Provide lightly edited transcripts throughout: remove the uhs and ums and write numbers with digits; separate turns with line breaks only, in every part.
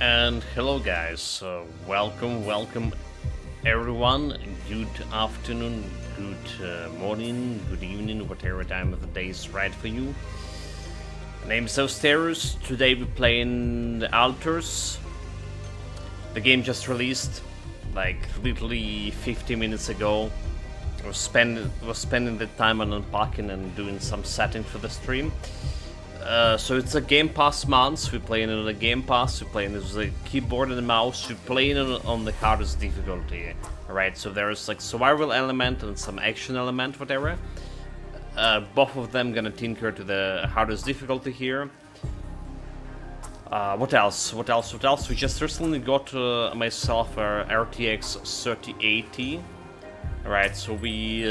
And hello guys, welcome everyone. Good afternoon, good morning, good evening, whatever time of the day is right for you. My name is Austerus. Today we're playing the Altars. The game just released, like literally 50 minutes ago. I was spending the time on unpacking and doing some settings for the stream. So it's a Game Pass month. We're playing on the Game Pass. We're playing with a keyboard and a mouse. We're playing on the hardest difficulty. Alright, so there's like survival element and some action element, whatever. Both of them gonna tinker to the hardest difficulty here. What else? We just recently got myself a RTX 3080. Alright, so we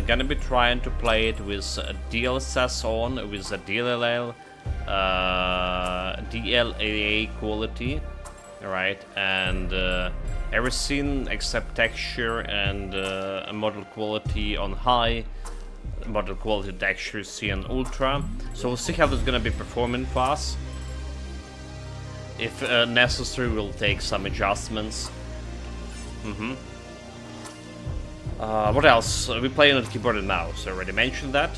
gonna be trying to play it with a DLSS on, with a DLAA quality. Alright, and everything except texture and model quality on high, model quality texture see on ultra. So we'll see how this is gonna be performing for us. If necessary, we'll take some adjustments. What else? We're playing on keyboard and mouse. I already mentioned that.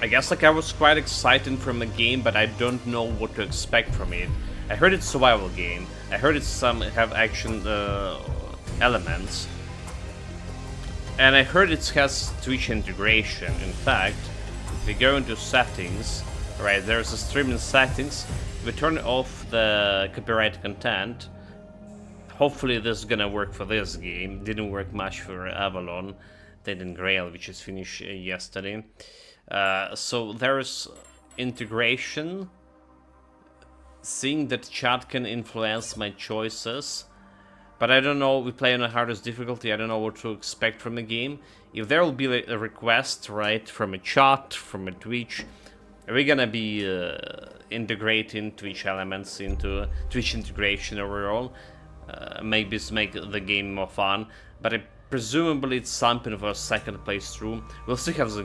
I guess like I was quite excited from the game, but I don't know what to expect from it. I heard it's a survival game. I heard it's have action elements. And I heard it has Twitch integration. In fact, if we go into settings, right, there's a streaming settings. If we turn off the copyright content, hopefully this is gonna work for this game. Didn't work much for Avalon, Dead and Grail, which is finished yesterday. So there's integration. Seeing that chat can influence my choices, but I don't know. We play on the hardest difficulty. I don't know what to expect from the game. If there will be like a request, right, from a chat, from a Twitch, are we gonna be integrating Twitch elements into Twitch integration overall? Maybe it's make the game more fun, but presumably it's something for a second playthrough. We'll see how this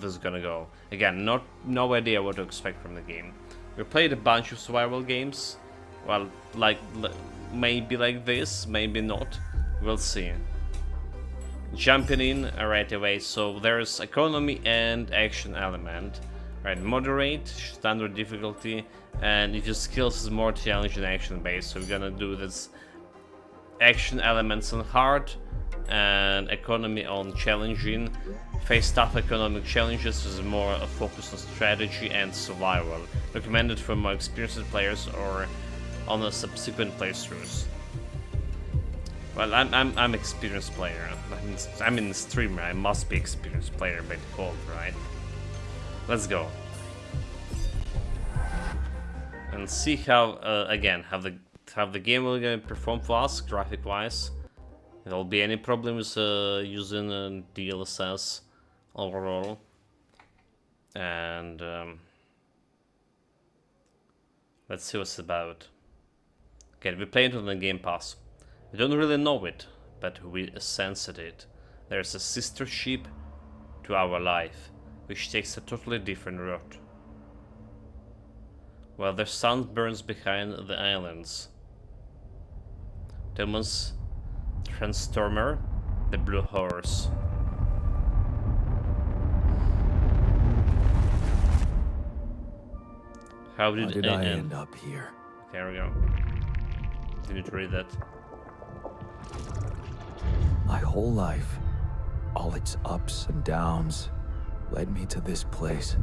is gonna go. Again, no idea what to expect from the game. We played a bunch of survival games. Well, maybe like this, maybe not. We'll see. Jumping in right away. So there's economy and action element. Right, moderate, standard difficulty, and if your skills is more challenging action based, so we're gonna do this action elements on hard and economy on challenging. Face tough economic challenges is more a focus on strategy and survival. Recommended for more experienced players or on the subsequent playthroughs. Well, I'm experienced player. I'm in the streamer. I must be experienced player by default, right? Let's go and see how again how the game will perform for us graphic wise. If there'll be any problems using DLSS overall, and let's see what's about. Okay, we play it on the Game Pass. We don't really know it, but we sense it. There's a sister ship to our life, which takes a totally different route. While the sun burns behind the islands. Thomas Transtormer, the Blue Horse. How did
I end up here?
There we go. Didn't read that.
My whole life, all its ups and downs, led me to this place.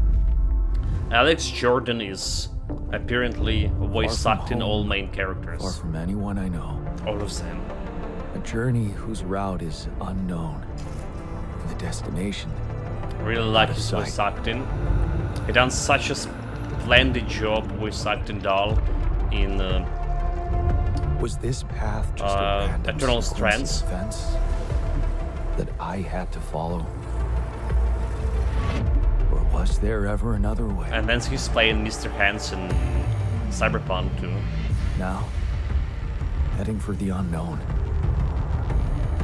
Alex Jordan is apparently voice acting all main characters.
Far from anyone I know.
All of them.
A journey whose route is unknown. The destination.
Really like his voice acting. He done such a splendid job voice acting Dahl in
was this path just a random
Eternal Strands
events that I had to follow? Or was there ever another way?
And then he's playing Mr. Hansen Cyberpunk too.
Now, heading for the unknown.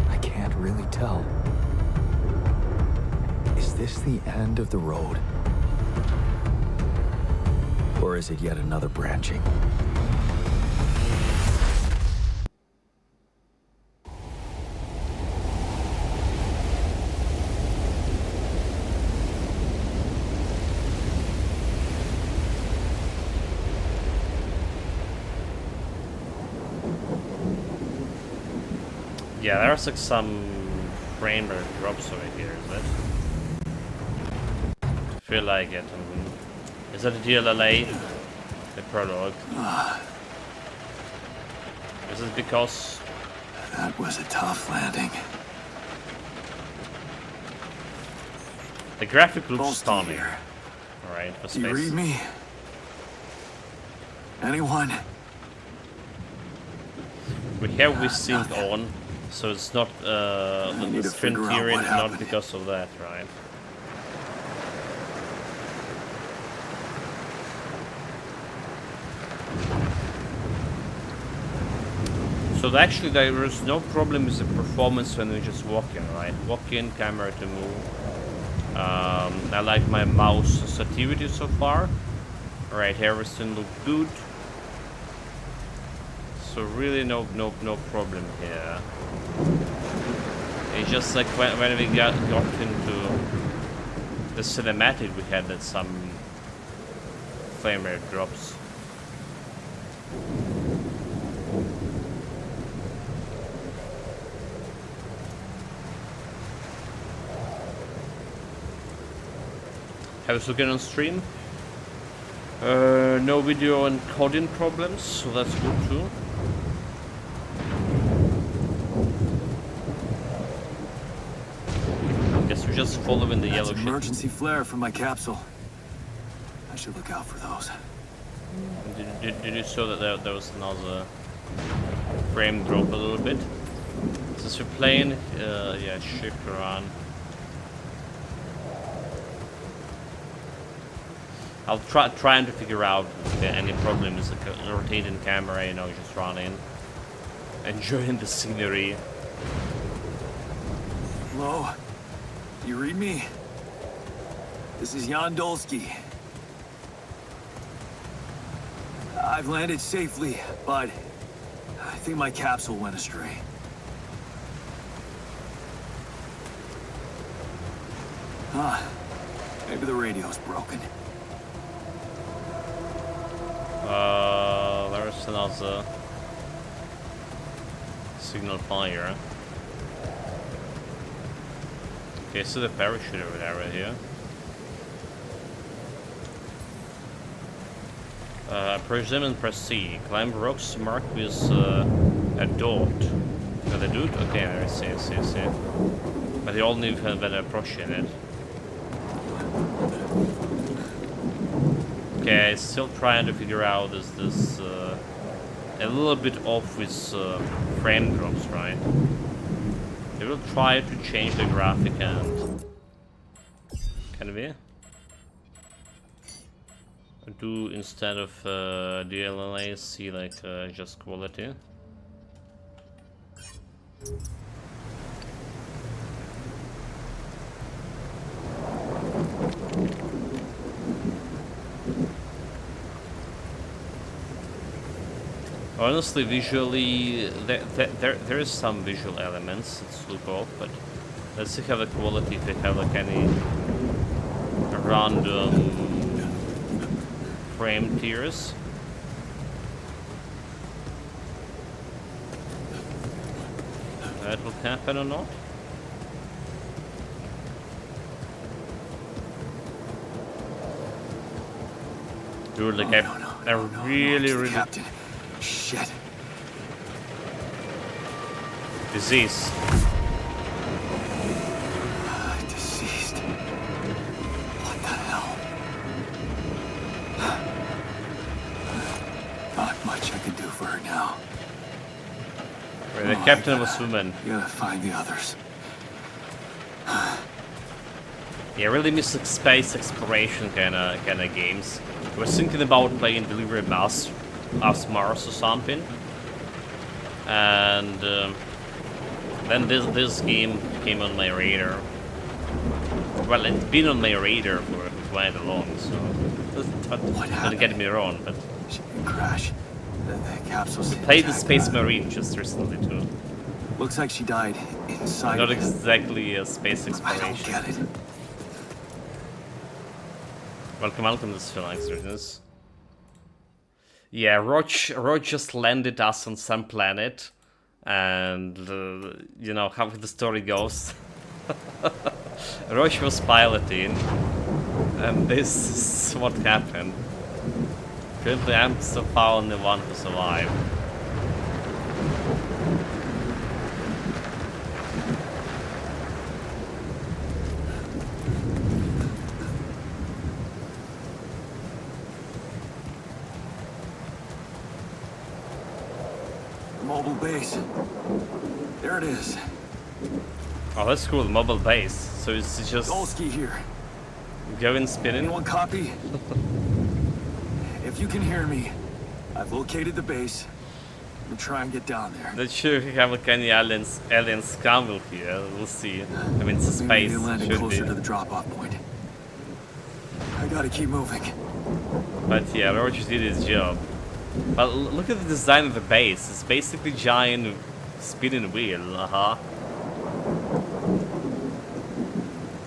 I can't really tell. Is this the end of the road? Or Or is it yet another branching?
Yeah, there's like some frame rate drops over here, is it? I feel like it. Is that the DLLA? The prologue? Is it because...
That was a tough landing.
The graphic looks stunning. Alright, for space.
You read me? Anyone?
We have VSync on, so it's not the sprint period, not because of that, right? So actually there is no problem with the performance when we just walk in, right? Walk in, camera to move. I like my mouse sensitivity so far. Alright, everything looks good. So really no problem here. It's just like when we got into the cinematic, we had that some frame rate drops. I was looking on stream. No video encoding problems, so that's good too. Guess we're just following the yellow ship.
Emergency flare from my capsule. I should look out for those.
Did you saw that there was another frame drop a little bit? Since we're playing, yeah, shift around. I'll trying to figure out if there are any problems with the rotating camera, you know, just running, enjoying the scenery.
Hello? You read me? This is Jan Dolsky. I've landed safely, but I think my capsule went astray. Maybe the radio's broken.
There's another signal fire. Okay, so the parachute over there right here. Presume and press C. Climb rocks marked with a dot. With a dot? Okay, I see. But they all need a better approach in it. Okay, still trying to figure out is this a little bit off with frame drops, right? They will try to change the graphic and can we do instead of DLLA see like just quality. Honestly, visually, there is some visual elements that look off, but let's see how the quality, if they have like any random frame tiers. That will happen or not? Dude, like I really
Captain. Shit.
Disease.
Deceased. What the hell? Not much I can do for her now.
Where the captain was woman.
You gotta find the others.
Yeah, really miss like space exploration kind of games. I was thinking about playing Delivery Mars or something, and then this game came on my radar. Well, it's been on my radar for quite long, so
What
Don't
happened?
get me wrong, but
She didn't crash. The capsule's
played the
intact.
Space Marine just recently too.
Looks like she died inside.
Not exactly a space
I don't
exploration.
get it.
Welcome to Phalanx Readers. Yeah, Roach just landed us on some planet, and you know how the story goes. Roach was piloting, and this is what happened. Currently, I'm so far only one who survived.
Mobile base. There it is.
Oh, that's cool, mobile base. So it's just
Golski here.
going spinning.
Anyone copy? If you can hear me, I've located the base. I'm try and get down there.
Not sure if we have like any alien scramble here. We'll see. I mean, it's a
Maybe
space.
they landed
Should
closer
be.
to the drop-off point. I gotta keep moving.
But yeah, Roach did his job. But look at the design of the base. It's basically giant spinning wheel.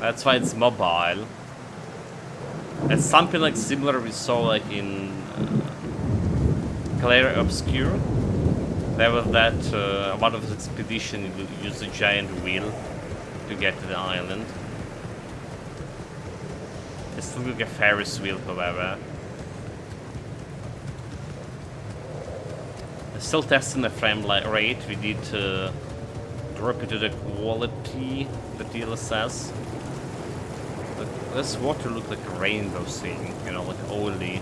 That's why it's mobile. It's something like similar we saw like in Clair Obscure. There was that one of the expedition used a giant wheel to get to the island. It's still like a Ferris wheel, however. We're still testing the frame rate. We need to drop it to the quality the DLSS. Look, this water looks like a rainbow thing, you know, like oily.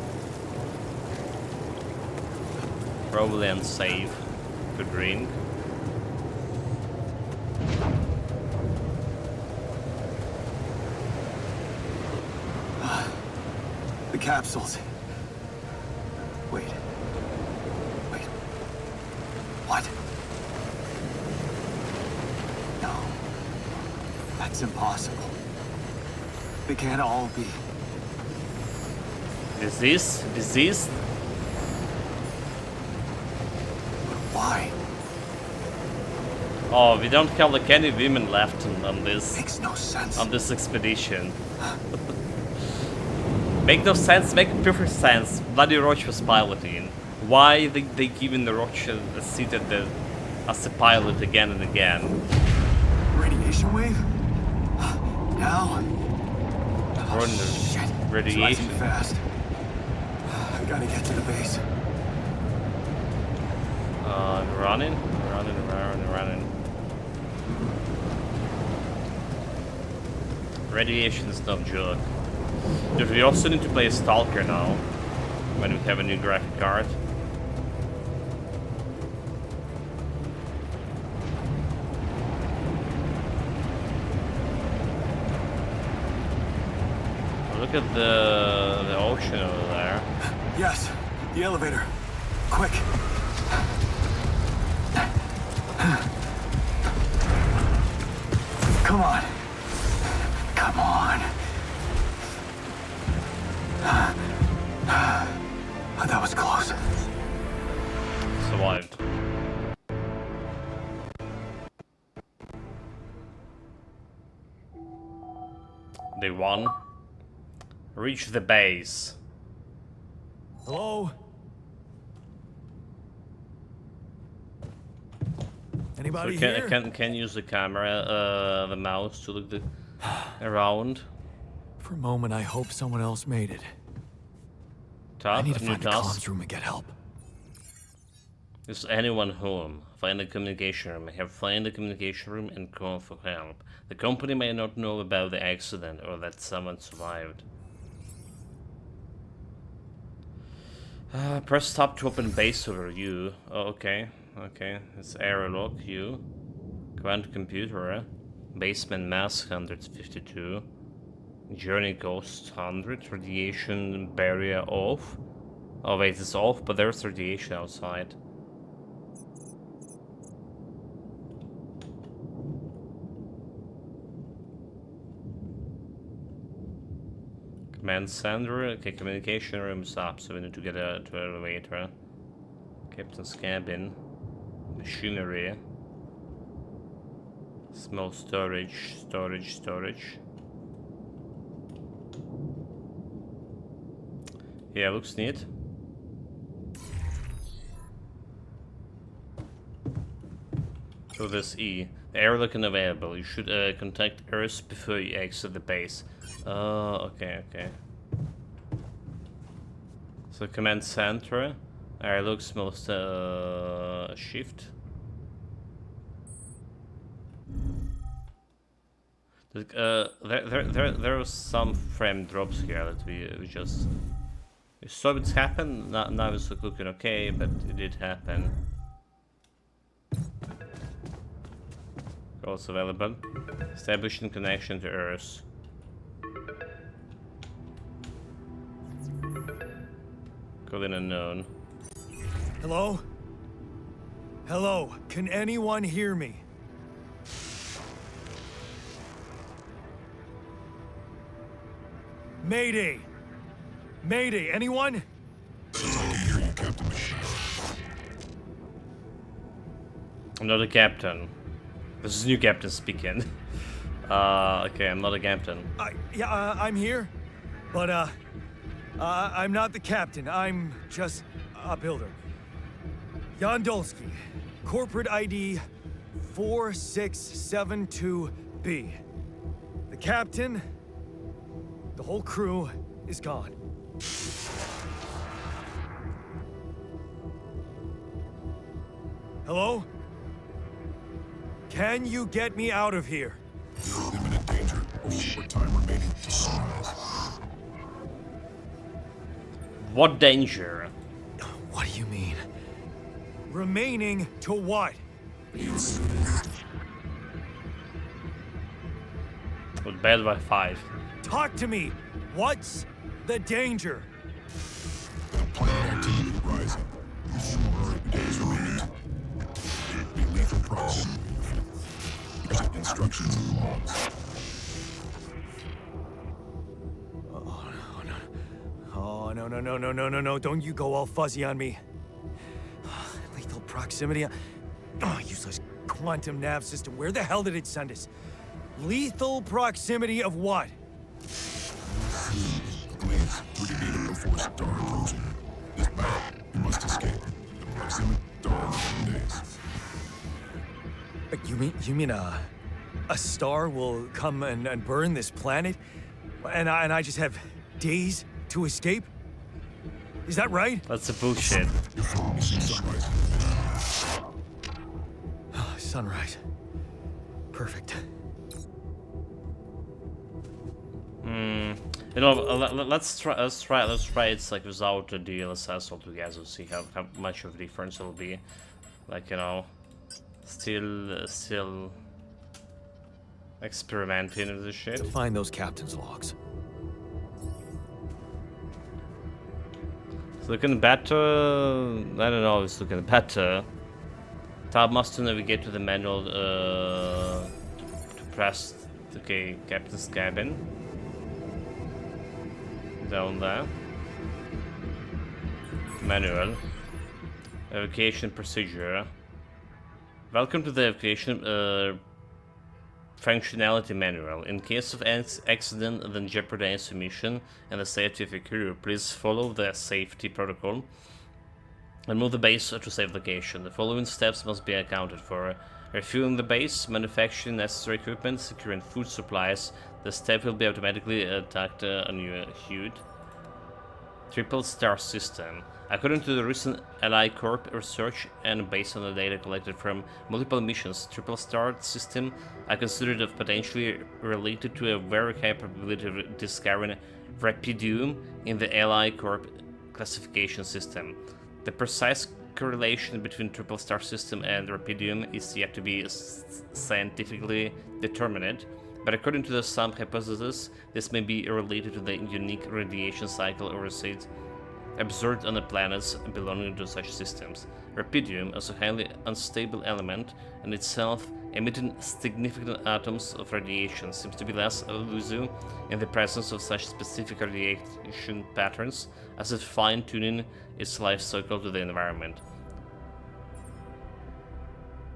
Probably unsafe to drink.
The capsules. Wait. What? No. That's impossible. They can't all be.
Disease?
Why?
Oh, we don't have like any women left on this
Makes no sense.
expedition. Make no sense, make perfect sense. Bloody Roach was piloting. Why they giving the Roach a seat as a pilot again and again?
Radiation wave? Now?
We're in
Shit.
the
It's
radiation.
rising fast. I gotta get to the base.
Running. Radiation is no joke. Dude, we also need to play Stalker now, when we have a new graphic card. Look at the ocean over there.
Yes, the elevator. Quick. Come on. Come on. That was close.
Survived. They won. Reach the base.
Hello?
So
Anybody
we
here?
can use the camera, the mouse to look around.
For a moment, I hope someone else made it.
Top,
I need to
new
find the
task.
comms room and get help.
Is anyone home? Find the communication room. I have find the communication room and call for help. The company may not know about the accident or that someone survived. Press tab to open base overview. Oh, okay. It's airlock U. Quantum computer. Basement mass 152. Journey cost 100. Radiation barrier off. Oh wait, it's off, but there's radiation outside. Command center. Okay, communication room's up, so we need to get to an elevator. Captain's cabin. Machinery. Small storage. Yeah, looks neat. So this E. The airlock unavailable. You should contact Earth before you exit the base. Okay. So command center. Airlock's most shift. There was some frame drops here that we saw it happen. Now it's looking okay, but it did happen. Also available. Establishing connection to Earth. Calling unknown.
Hello? Hello, can anyone hear me? Mayday! Mayday, anyone?
I can hear you, Captain Machine.
I'm not a captain. This is new captain speaking. Okay, I'm not a captain.
I'm here, but I'm not the captain. I'm just a builder. Yondolski, corporate ID 4672B. The captain, the whole crew is gone. Hello? Can you get me out of here?
You're in imminent danger. Only short time remaining to sunrise.
What danger?
What do you mean? Remaining to what?
With bad by 5.
Talk to me! What's the danger?
Planet activity rising. 4 days remaining. Be lethal proximity. Instructions and logs.
Oh, no. Don't you go all fuzzy on me. Lethal proximity. Oh, useless quantum nav system. Where the hell did it send us? Lethal proximity of what?
The blaze radiated before star approaching. This battle, you must escape. The proximity star in 10 days.
You mean a star will come and burn this planet? And I just have days to escape? Is that right?
That's a bullshit.
You see sunrise.
Sunrise. Perfect.
You know, let's try it's like without the DLSS altogether, see how much of a difference it'll be. Like, you know, still experimenting with this shit.
Find those captain's logs.
It's looking better. I don't know, it's looking better. Tab must navigate to the manual to press okay, captain's cabin. Down there. Manual. Evacuation procedure. Welcome to the evacuation functionality manual. In case of accident that jeopardize the mission and the safety of your crew, please follow the safety protocol and move the base to safe location. The following steps must be accounted for: refueling the base, manufacturing necessary equipment, securing food supplies. The step will be automatically attacked on your HUD. Triple star system. According to the recent Ally Corp research and based on the data collected from multiple missions, triple star system are considered of potentially related to a very high probability of discovering Rapidium in the Ally Corp classification system. The precise correlation between triple star system and Rapidium is yet to be scientifically determined, but according to some hypotheses, this may be related to the unique radiation cycle overseas observed on the planets belonging to such systems. Rapidium is a highly unstable element and itself emitting significant atoms of radiation seems to be less elusive in the presence of such specific radiation patterns as if fine-tuning its life cycle to the environment.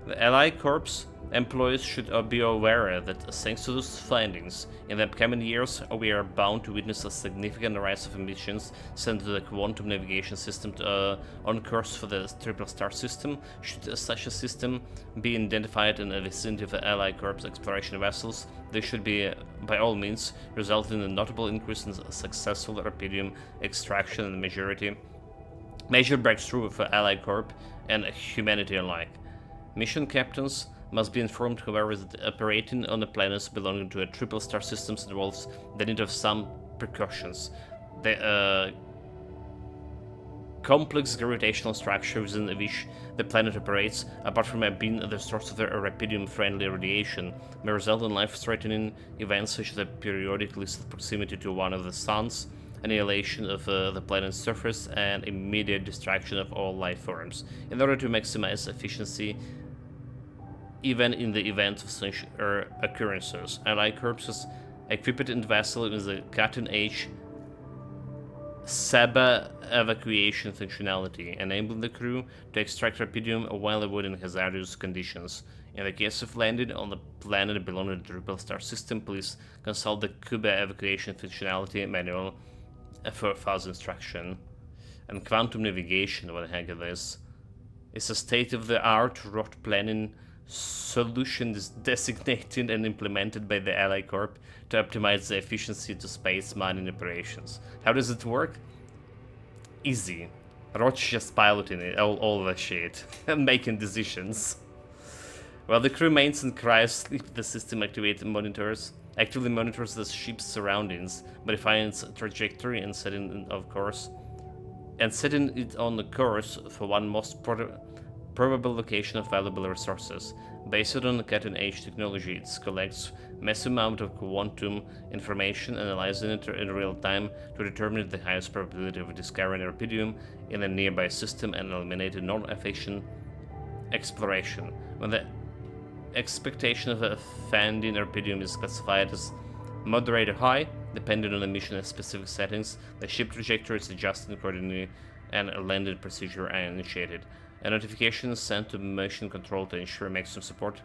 The Ally Corps employees should be aware that thanks to those findings, in the upcoming years we are bound to witness a significant rise of emissions sent to the quantum navigation system on course for the Triple Star system. Should such a system be identified in the vicinity of the Ally Corps exploration vessels, they should be, by all means, result in a notable increase in successful rubidium extraction and major breakthrough for Ally Corp and humanity alike. Mission captains must be informed, however, that operating on the planets belonging to a Triple Star system involves the need of some precautions. The complex gravitational structure within which the planet operates, apart from being the source of the rubidium-friendly radiation, may result in life-threatening events such as the periodic proximity to one of the suns, annihilation of the planet's surface, and immediate destruction of all life forms. In order to maximize efficiency, even in the event of such occurrences, Ally Corps equipped in the vessel with the cutting-edge SABA evacuation functionality, enabling the crew to extract rubidium while avoiding hazardous conditions. In the case of landing on the planet belonging to the Triple Star system, please consult the CUBA evacuation functionality manual for further instruction. And quantum navigation, what the heck is this? It's a state-of-the-art route planning solution is designated and implemented by the Ally Corp to optimize the efficiency to space mining operations. How does it work? Easy. Roach just piloting it, all the shit, and making decisions. While the crew remains in cryosleep, the system actively monitors the ship's surroundings, modifying its trajectory and setting it on the course for one most probable location of valuable resources. Based on the cutting-edge technology, it collects massive amount of quantum information, analyzing it in real time to determine the highest probability of discovering rubidium in a nearby system and eliminating non-efficient exploration. When the expectation of finding rubidium is classified as moderate or high, depending on the mission and specific settings, the ship trajectory is adjusted accordingly and a landing procedure are initiated. A notification is sent to Mission Control to ensure maximum support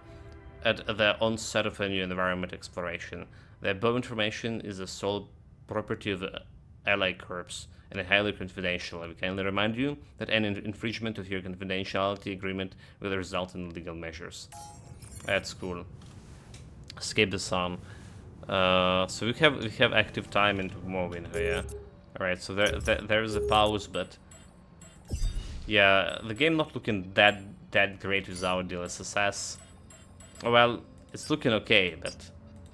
at the onset of a new environment exploration. The above information is the sole property of the Ally Corps and highly confidential. I kindly remind you that any infringement of your confidentiality agreement will result in legal measures. That's cool. Escape the sun. So we have active time into moving here. All right, so there's a pause, but yeah, the game not looking that great without DLSS. Well, it's looking okay, but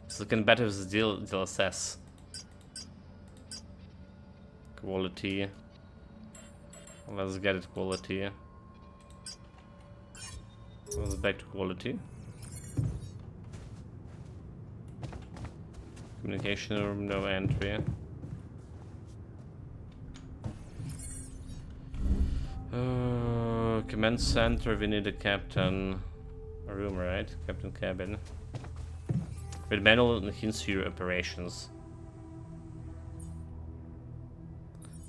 it's looking better with DLSS. Quality. Let's get it quality. Let's back to quality. Communication room, no entry. Command center, we need a captain room, right? Captain cabin. With manual and hints to your operations.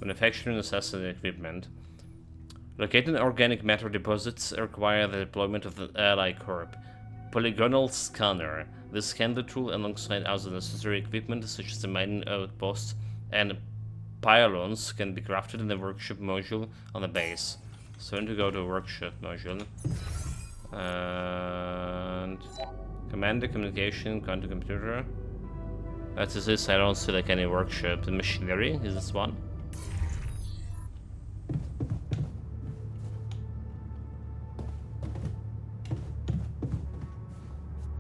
Manufacturing necessary equipment. Locating organic matter deposits require the deployment of the Ally Corp. Polygonal scanner. This scan the tool alongside other necessary equipment such as the mining outposts and pylons can be crafted in the workshop module on the base. So I'm going to go to workshop module. And command the communication, quantum computer. That is this, I don't see like any workshop. The machinery, is this one?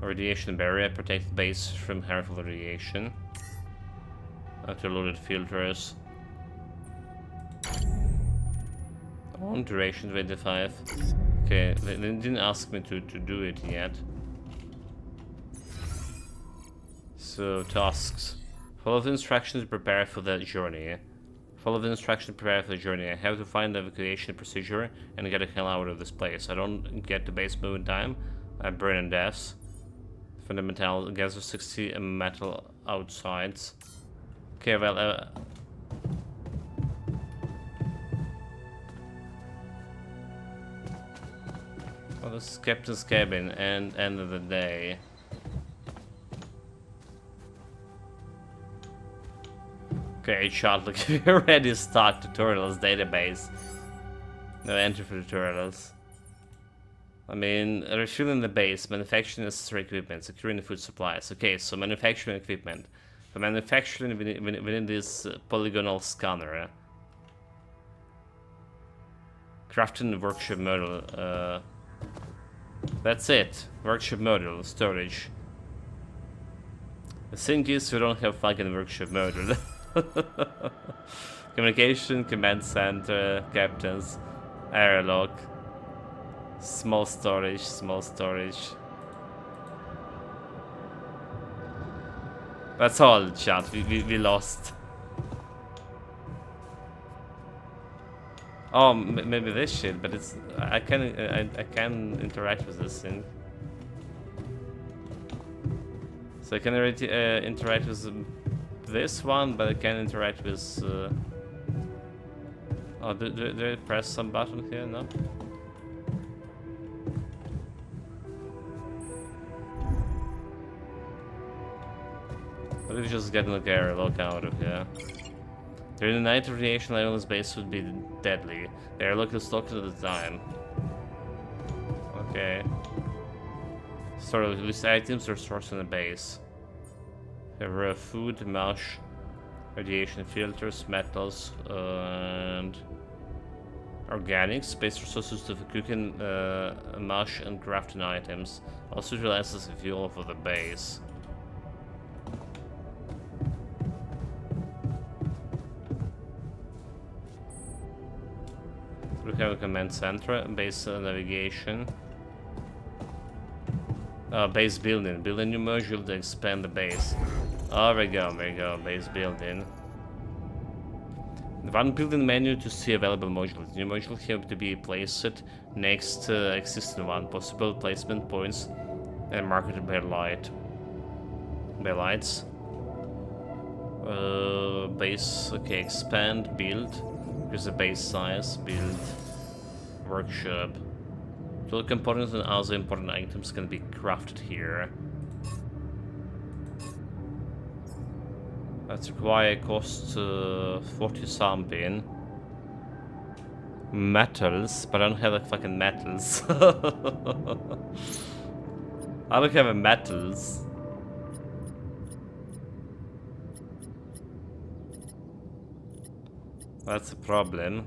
Radiation barrier, protect the base from harmful radiation. Auto-loaded filters. On duration 25. Okay, they didn't ask me to do it yet. So, tasks. Follow the instructions to prepare for the journey. Follow the instructions to prepare for the journey. I have to find the evacuation procedure and get the hell out of this place. I don't get the base moving time. I burn in deaths. Fundamental gather 60 metal outsides. Okay, well, well, this is Captain's cabin and end of the day. Okay, shot. Look, we already stocked tutorials database. No entry for tutorials. I mean, refueling the base, manufacturing necessary equipment, securing the food supplies. Okay, so manufacturing equipment. For manufacturing within this polygonal scanner. Crafting workshop model. That's it. Workshop model, storage. The thing is, we don't have fucking workshop model. Communication, command center, captains, airlock. Small storage, small storage. That's all, chat. We lost. Oh, maybe this shit, but it's I can interact with this thing. So I can already interact with this one, but I can interact with. Oh, do I press some button here? No. Let me just get an airlock out of here. During the night, radiation level in space would be deadly. The airlock is locked at the time. Okay. Store these items are stored in the base. There are food, mush, radiation filters, metals, and organics, base resources for cooking, mush, and crafting items. Also utilizes the fuel for the base. We have a command center, base navigation. Base building. Build a new module to expand the base. Oh, there we go, base building. One building menu to see available modules. New module have to be placed next to existing one. Possible placement points and marked by light. By lights. Base, okay, expand, build. Here's the base size, build, workshop. Tool components and other important items can be crafted here. That's require cost 40 something. Metals, but I don't have like fucking metals. I don't have a metals. That's a problem.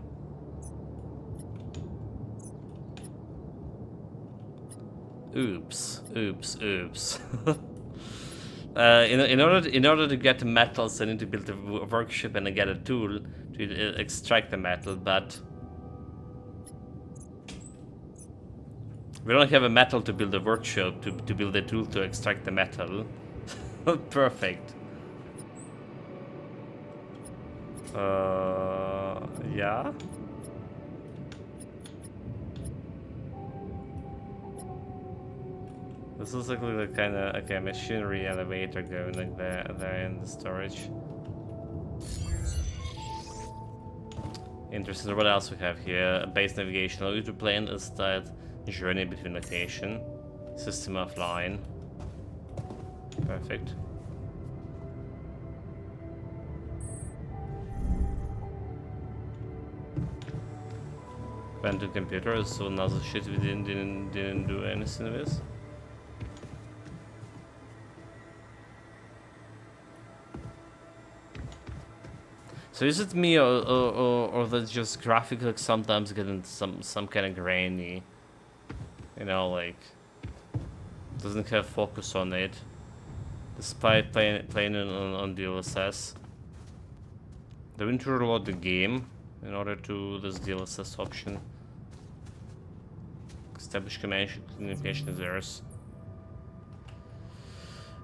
Oops, oops, oops. In order to get the metals, I need to build a workshop and I get a tool to extract the metal, but we don't have a metal to build a workshop to build a tool to extract the metal. Perfect. Yeah. This is like a kind of okay machinery elevator going like there in the storage. Interesting. What else we have here? Base navigation. Allow you to plan a start journey between location. System offline. Perfect. Quantum computers. So another shit we didn't do anything with. So is it me or that's just graphics like sometimes getting some kind of grainy? You know, like doesn't have focus on it, despite playing on DLSS. Do we need to reload the game in order to this DLSS option? Establish communication with errors.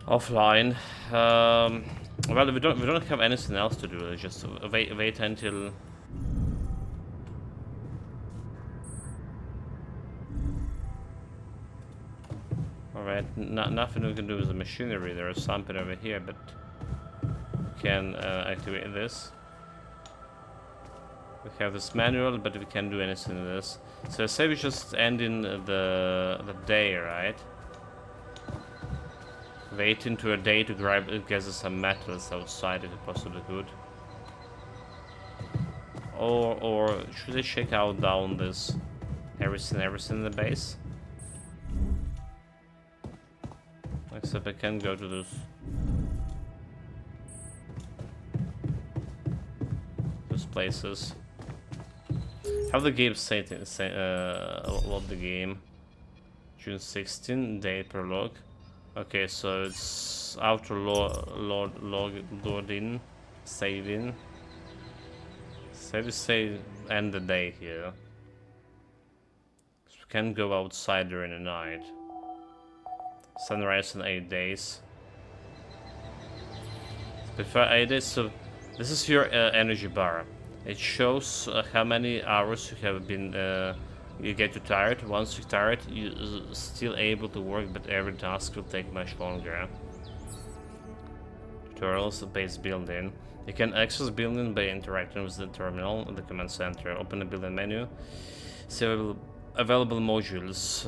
Offline. Well, we don't have anything else to do. Let's just wait until. Right, nothing we can do with the machinery. There is something over here, but we can activate this. We have this manual, but we can't do anything with this. So I say we just end in the day, right? Wait into a day to gather some metals outside if it possibly could. Or should I check out down this everything in the base? Except I can't go to those places. How the game load the game? June 16, date prologue. Okay, so it's auto loading, saving. Say end the day here. So we can go outside during the night. Sunrise in 8 days. Before 8 days, so this is your energy bar. It shows how many hours you have been. You get too tired. Once you're tired, you're still able to work, but every task will take much longer. Tutorials, base building. You can access building by interacting with the terminal in the command center. Open the building menu. See available modules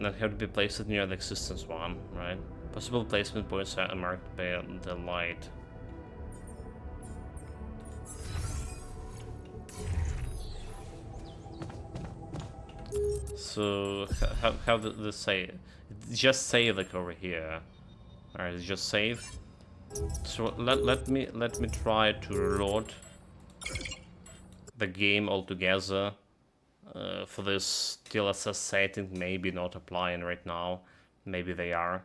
that have to be placed near the existence one, right? Possible placement points are marked by the light. So how did this say? Just save like over here. Alright, just save. So let me try to reload the game altogether. For this DLSS setting, maybe not applying right now. Maybe they are.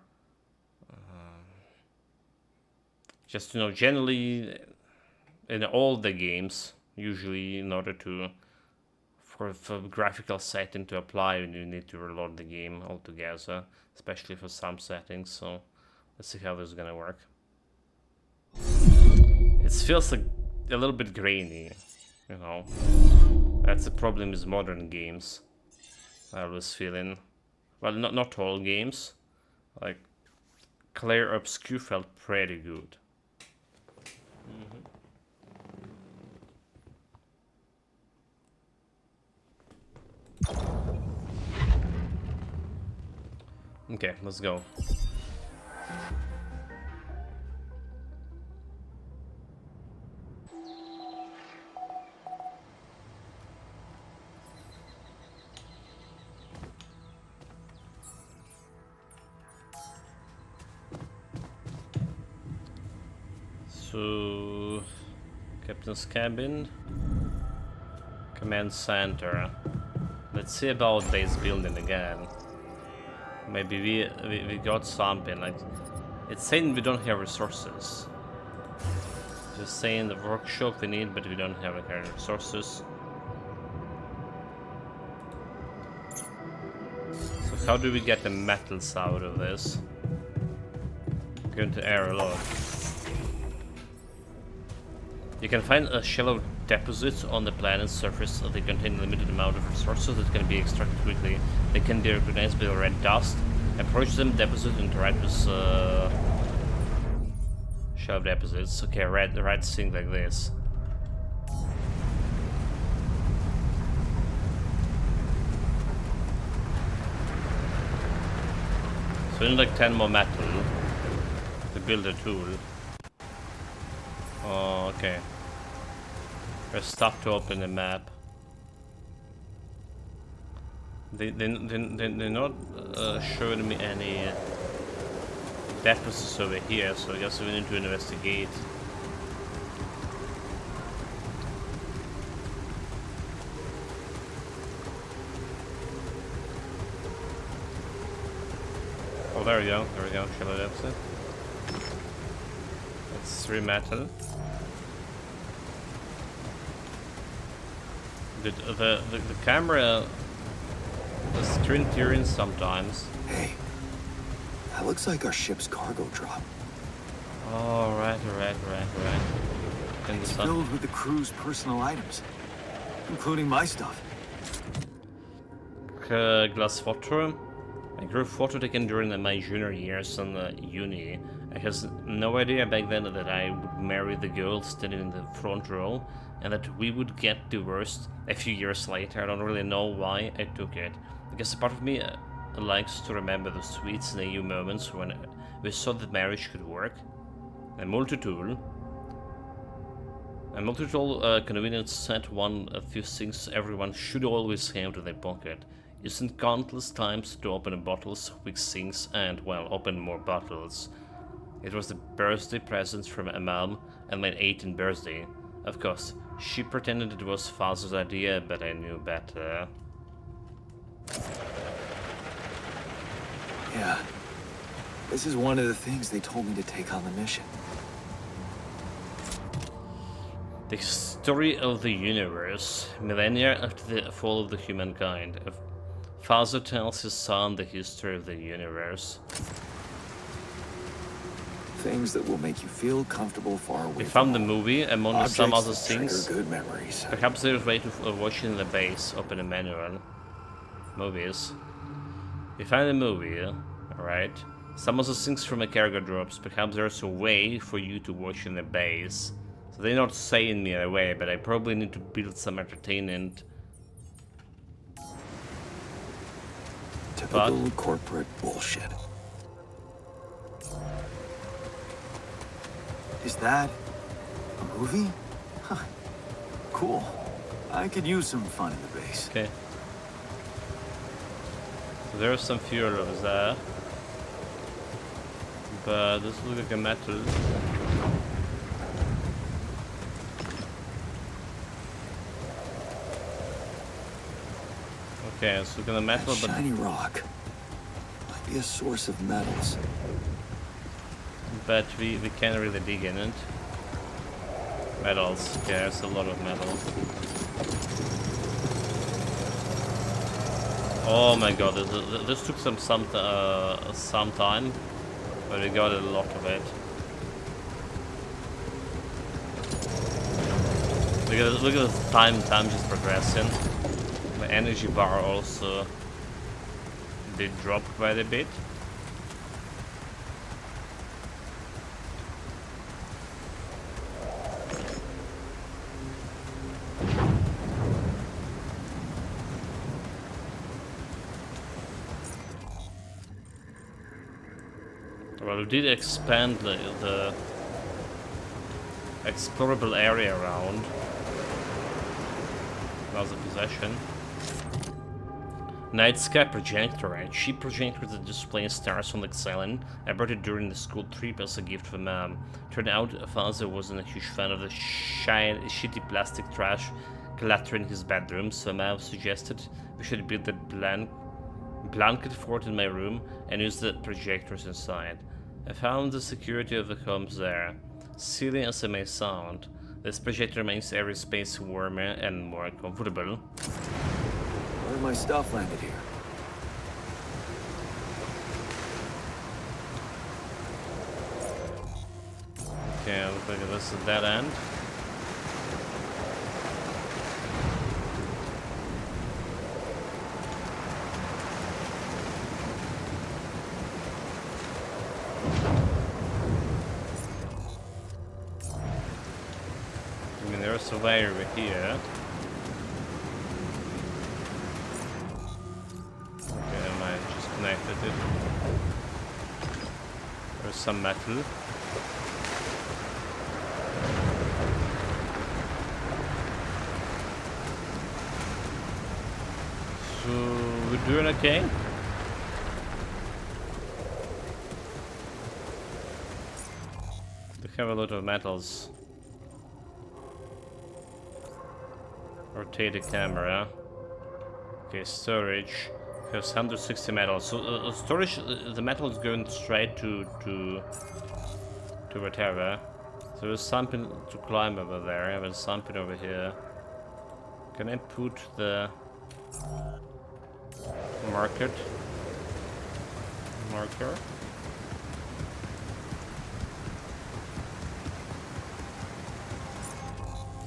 Just to know, generally in all the games, usually in order to for graphical setting to apply, you need to reload the game altogether, especially for some settings. So let's see how this is gonna work. It feels like a little bit grainy, you know. That's the problem with modern games. I was feeling, well, not all games. Like Clair Obscure felt pretty good. Okay, let's go. So, Captain's cabin, command center. Let's see about base building again. Maybe we got something. Like, it's saying we don't have resources. Just saying the workshop we need, but we don't have any resources. So how do we get the metals out of this? Going to air load. You can find shallow deposits on the planet's surface. They contain a limited amount of resources that can be extracted quickly. They can be recognized by the red dust. Approach them, deposit, and interact with shallow deposits. Okay, red thing like this. So we need like 10 more metal to build a tool. Oh, okay. Press stop to open the map. They're not showing me any deposits over here, so I guess we need to investigate. Oh, there we go, shallow deposit. That's 3 metal. The camera is screen tearing sometimes.
Hey, that looks like our ship's cargo drop.
Oh, right.
It's filled with the crew's personal items, including my stuff.
Glass water. I grew phototaken during my junior years in uni. I had no idea back then that I would marry the girl standing in the front row and that we would get divorced a few years later. I don't really know why I took it. I guess a part of me likes to remember the sweet, naive moments when we saw that marriage could work. A multi-tool convenience set one of few things everyone should always have in their pocket. Using countless times to open bottles, fix things, and, well, open more bottles. It was the birthday present from my mom and my 18th birthday. Of course, she pretended it was father's idea, but I knew better.
Yeah. This is one of the things they told me to take on the mission.
The history of the universe, millennia after the fall of the humankind. A father tells his son the history of the universe.
Things that will make you feel comfortable far away.
We found the movie among some other
Objects that trigger
things.
good memories.
Perhaps there's a way to watch it in the base. Open a manual. Movies. We find a movie, alright. Some of the things from a cargo drops. Perhaps there's a way for you to watch in the base. So they're not saying me a way, but I probably need to build some entertainment.
Typical corporate bullshit. Is that a movie? Huh. Cool. I could use some fun in the base.
Okay. So there's some fuel over there. But this looks like a metal. Okay, so we're gonna metal,
That
but
shiny rock might be a source of metals.
we can't really dig in it. Metals, yeah, there's a lot of metal. Oh my god, this took some time, but we got a lot of it. Look at the time just progressing. The energy bar also did drop quite a bit. Well, we did expand the explorable area around. That was a possession. Night Sky Projector, a cheap projector that displays stars on the island. I brought it during the school trip as a gift for Mom. Turned out father wasn't a huge fan of the shitty plastic trash cluttering his bedroom, so Mom suggested we should build a blanket fort in my room and use the projectors inside. I found the security of the homes there. Silly as it may sound, this projector makes every space warmer and more comfortable.
Where my stuff landed here?
Okay, look at this, a dead end. I mean, there's a way over here. Okay, I might just connected it. There's some metal. So we're doing okay. We have a lot of metals. Rotate the camera. Okay, storage. Has 160 metals. So storage, the metal is going straight to whatever. So there's something to climb over there. There's something over here. Can I put the marker?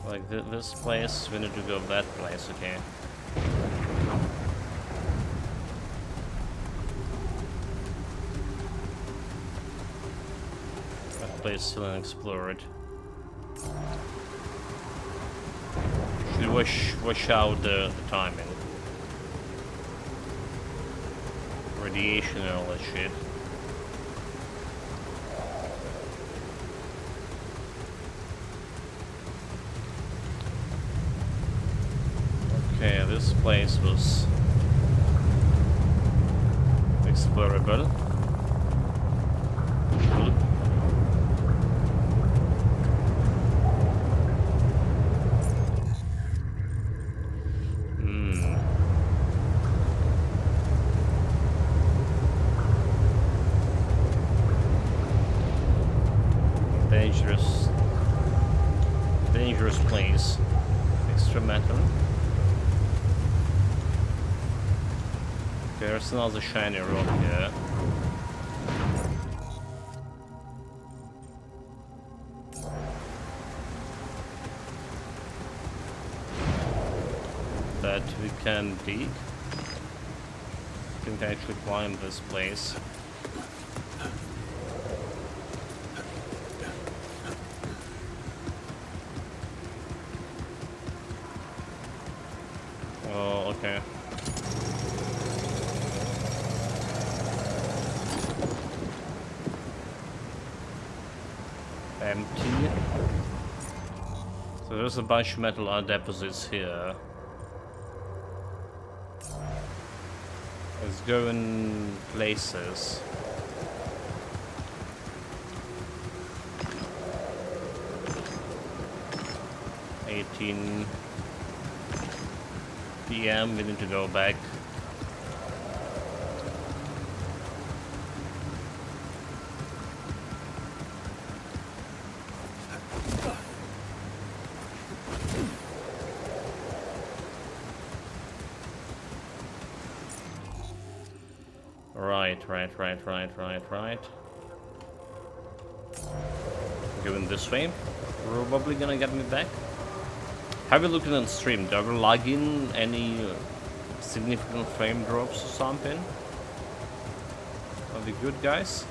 Like this place, we need to go that place, okay. place still unexplored. Should watch out the timing. Radiation and all that shit. Okay, this place was explorable. Cool. Dangerous place. Extra metal. There's another shiny rock here. That we can dig. We can actually climb this place. Oh, okay. Empty. So there's a bunch of metal deposits here. Let's go in places. PM, we need to go back. Right. Going this way. Probably gonna get me back. Have you looked on stream? Do we log in any significant frame drops or something? Are we good, guys?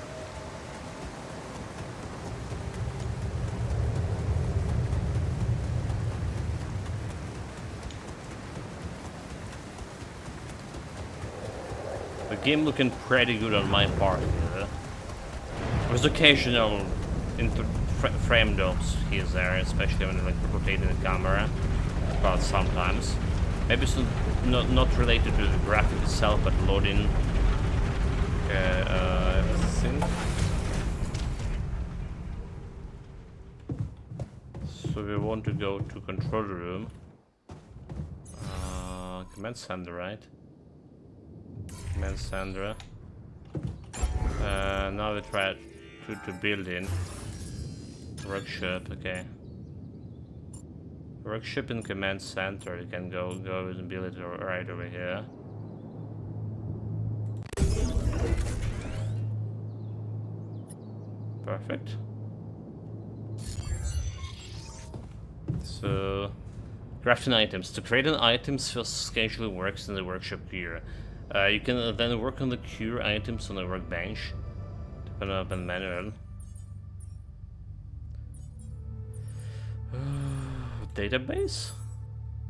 The game looking pretty good on my part here. There's occasional frame drops here and there, especially when like rotating the camera. But sometimes, maybe it's not related to the graphic itself, but loading. Okay, everything. So we want to go to control room. Command center, right? Command center. Now we try to build in workshop. Okay. Workshop in command center. You can go and build it right over here. Perfect. So, crafting items. To create an items first schedule works in the workshop queue. You can then work on the queue items on the workbench. Open up in manual. Database?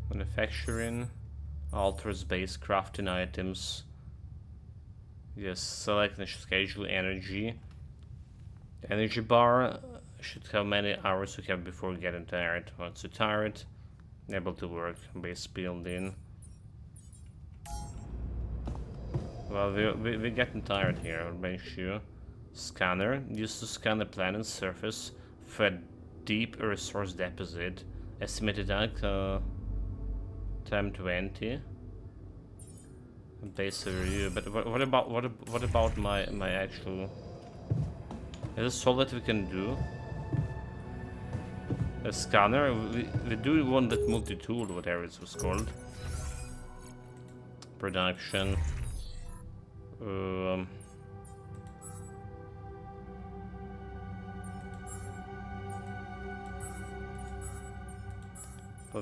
Manufacturing. Alters base crafting items. Yes, select and schedule energy. Energy bar should have many hours you have before getting tired. Once you're tired, able to work. Base building. Well, we're getting tired here. I'll make sure. Scanner. Used to scan the planet's surface for a deep resource deposit. Estimated time 20. Base review. But what about my actual? Is this all that we can do? A scanner. We do want that multi-tool, whatever it was called. Production.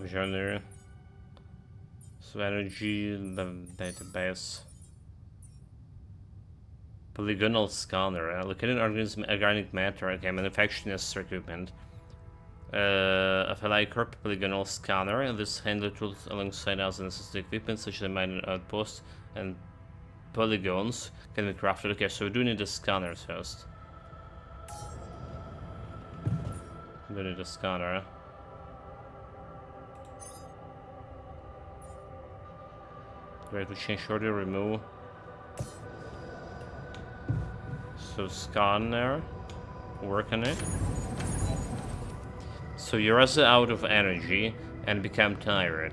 Genre. So energy, the database. Polygonal scanner. Locating organic matter. Okay, manufacturing necessary equipment. A Corp polygonal scanner, and this handler tools alongside other necessary equipment such as mining outposts and polygons can be crafted. Okay, so we do need a scanner first. We do need a scanner. Great, to change order, remove. So scanner, work on it. So you're also out of energy and become tired.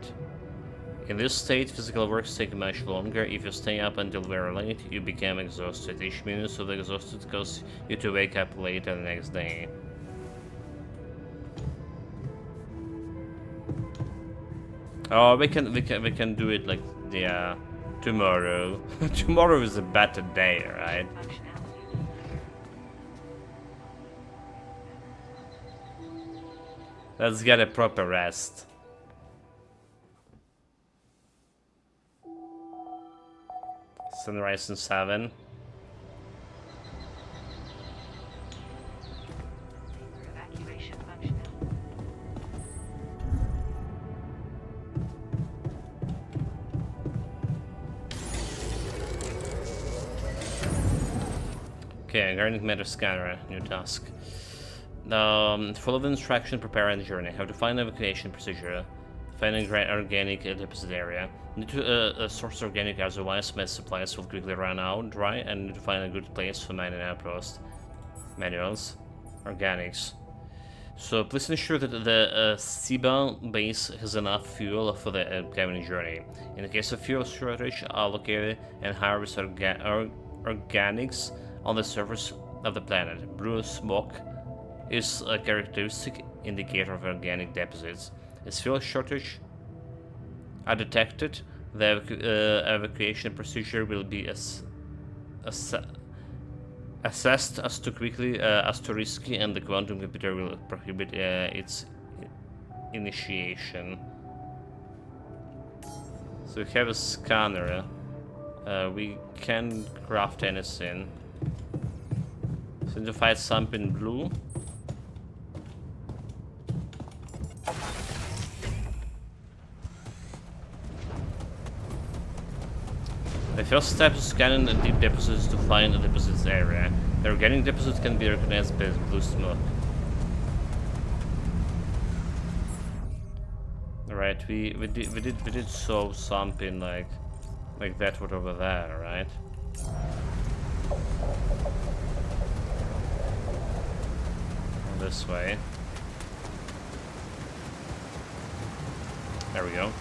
In this state, physical works take much longer. If you stay up until very late, you become exhausted. Each minute of the exhausted causes you to wake up later the next day. Oh, we can do it like tomorrow. Tomorrow is a better day, right? Let's get a proper rest. Sunrise in 7.
Evacuation functional.
Okay, organic matter scanner, new task. Follow the instruction, prepare a journey. Have to find an evacuation procedure. Find an organic deposit area. Need to source organic, otherwise med supplies will quickly run out dry, and need to find a good place for mining outpost. Manuals. Organics. So please ensure that the Siba base has enough fuel for the upcoming journey. In the case of fuel shortage, allocate and harvest organics on the surface of the planet. Blue smoke is a characteristic indicator of organic deposits. As fuel shortage are detected, the evacuation procedure will be assessed as too quickly as too risky, and the quantum computer will prohibit its initiation. So we have a scanner. We can craft anything. Identify something blue. The first step is scanning the deep deposits to find the deposits area. The organic deposits can be recognized by blue smoke. Alright, we did solve something like that one over there, right? This way. There we go.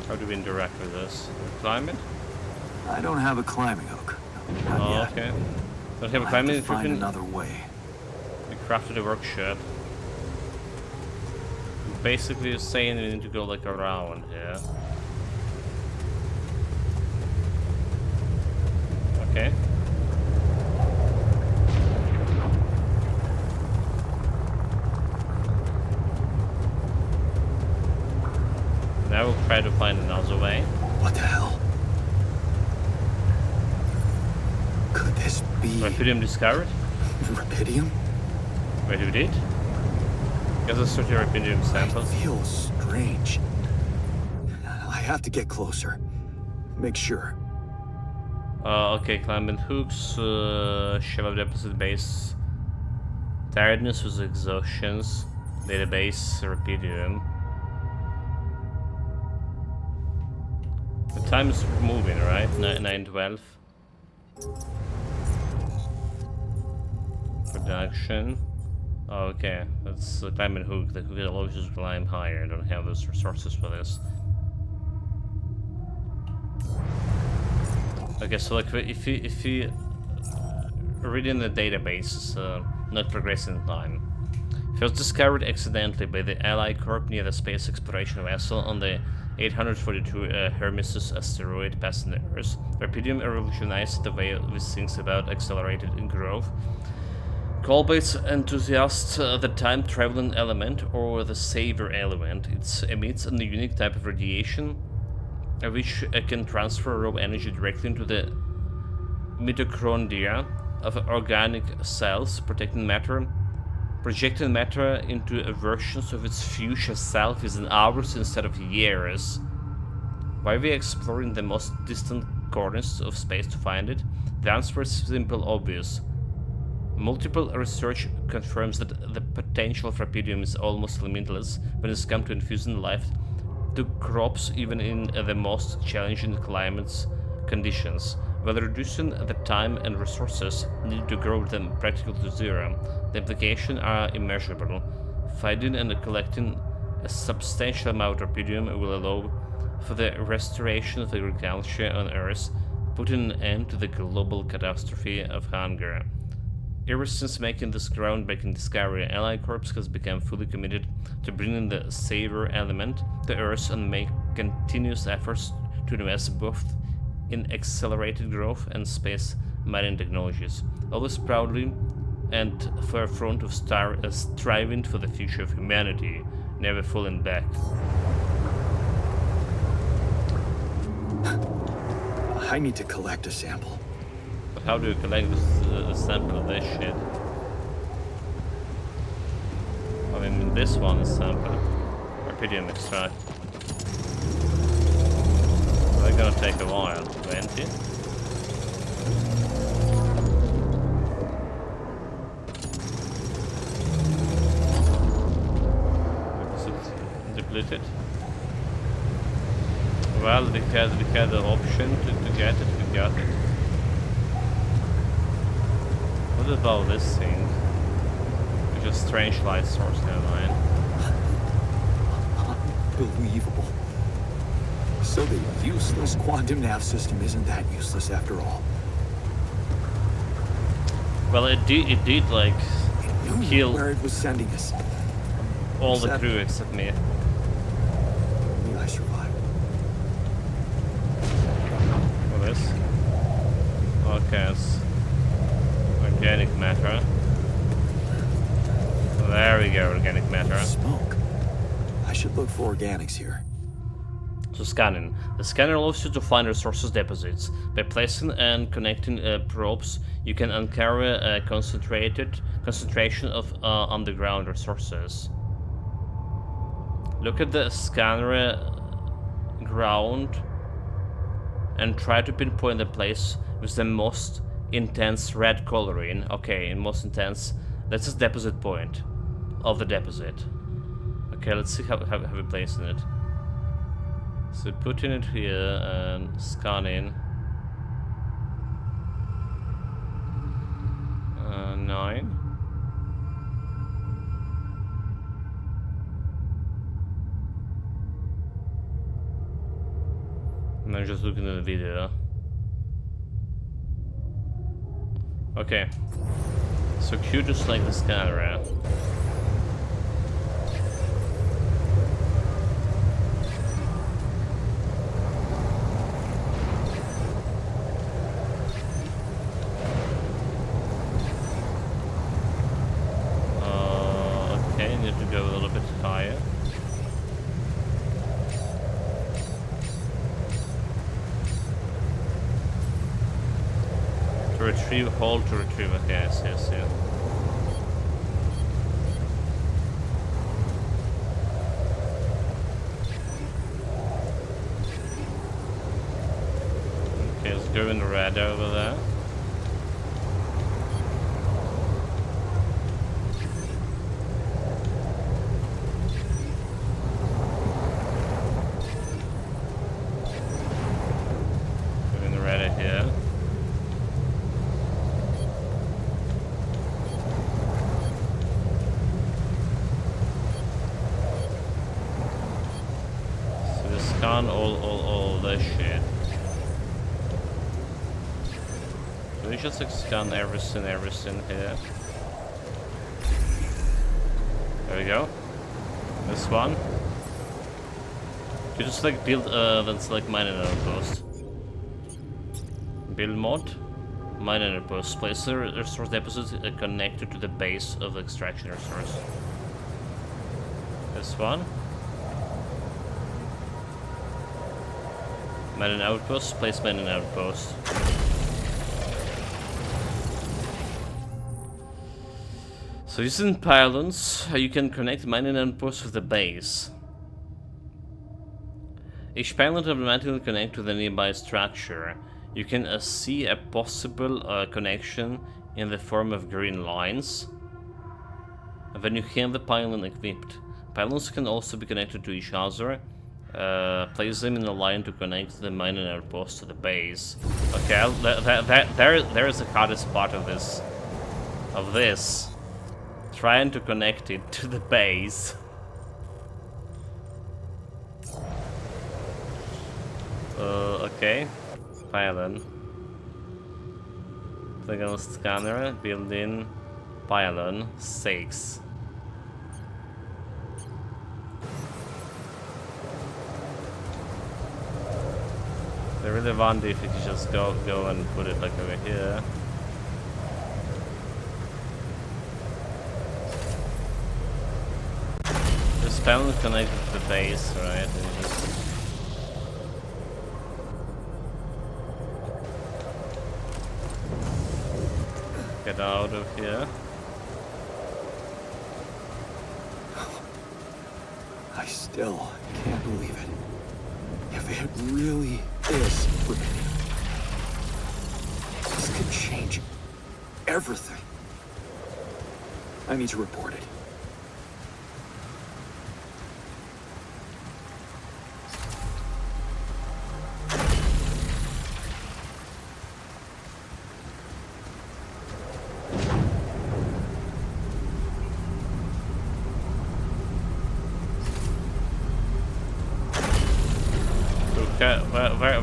How do we interact with this? Climb it?
I don't have a climbing hook. Not yet.
Okay. Don't have a
I'll
climbing
have to find
hook.
another way.
We crafted a workshop. Basically, you're saying we need to go like around here. Okay. Now we'll try to find another way.
What the hell? Could this be
Rapidium discovered?
Rapidium?
Wait, who did? Guess it's sort of Rapidium
It
samples.
feels strange. I have to get closer. Make sure.
Okay, climbing hooks, shallow deposit base, tiredness with exhaustions, database, Rapidium. The time is moving, right? 9:12. Production. Oh, okay, that's the climbing hook. The hook allows you to climb higher. I don't have those resources for this. Okay, so like if you read in the database, not progressing in time. First discovered accidentally by the Ally Corp near the space exploration vessel on the 842 Hermes asteroid passing the Earth. Rapidium revolutionized the way we think about accelerated growth. Callbait's enthusiast, the time-traveling element, or the savior element. It emits a unique type of radiation, which can transfer raw energy directly into the mitochondria of organic cells, projecting matter into versions of its future self within hours instead of years. Why are we exploring the most distant corners of space to find it? The answer is simple, obvious. Multiple research confirms that the potential for Rapidium is almost limitless when it's come to infusing life to crops even in the most challenging climates conditions. While reducing the time and resources needed to grow them practically to zero, the implications are immeasurable. Finding and collecting a substantial amount of Rapidium will allow for the restoration of agriculture on Earth, putting an end to the global catastrophe of hunger. Ever since making this groundbreaking discovery, Ally Corps has become fully committed to bringing the savior element to Earth and make continuous efforts to invest both in accelerated growth and space mining technologies, always proudly and forefront of striving for the future of humanity, never falling back.
I need to collect a sample.
But how do you collect a sample of this shit? I mean, this one is sample. Rapidium extract. They're gonna take a while. 20? Is it depleted? Well, we had the option to get it, we got it. What about this thing? Which is strange light source, never mind.
Unbelievable. So the useless quantum nav system isn't that useless after all.
Well, it did like
It knew
kill
where it was sending us.
all the crew except me.
Only I survived.
For this. Okay, it's organic matter. There we go, organic matter.
Smoke. I should look for organics here.
So scanning. The scanner allows you to find resources deposits. By placing and connecting probes, you can uncover a concentration of underground resources. Look at the scanner ground and try to pinpoint the place with the most intense red coloring. Okay, in most intense. That's the deposit point of the deposit. Okay, let's see how we placing it. So putting it here and scanning. 9. And I'm just looking at the video. Okay. So Q just like the scanner. Okay, need to go a little bit higher. To retrieve, hold to retrieve. Okay, I see, I see. Okay, let's go in the red over there. Go in the red here. So we scan all this shit. Do we just like scan everything here? There we go. This one. You just like build then select mining outpost. Build mod. Mine outpost. Place the resource deposit connected to the base of the extraction resource. This one. Mine and outpost. Place mine and outpost. So using pylons, you can connect mine and outpost with the base. Each pylon automatically connects to the nearby structure. You can see a possible connection in the form of green lines. When you have the pylon equipped, pylons can also be connected to each other. Place them in a line to connect the mining outpost to the base. Okay, there is the hardest part of this. Trying to connect it to the base. Okay. Pylon. Polygonal scanner, built-in pylon, 6. I really wonder if you could just go and put it like over here. This pylon connected to the base, right? And just get out of here.
I still can't believe it. If it really is Rubidium, this could change everything. I need to report it.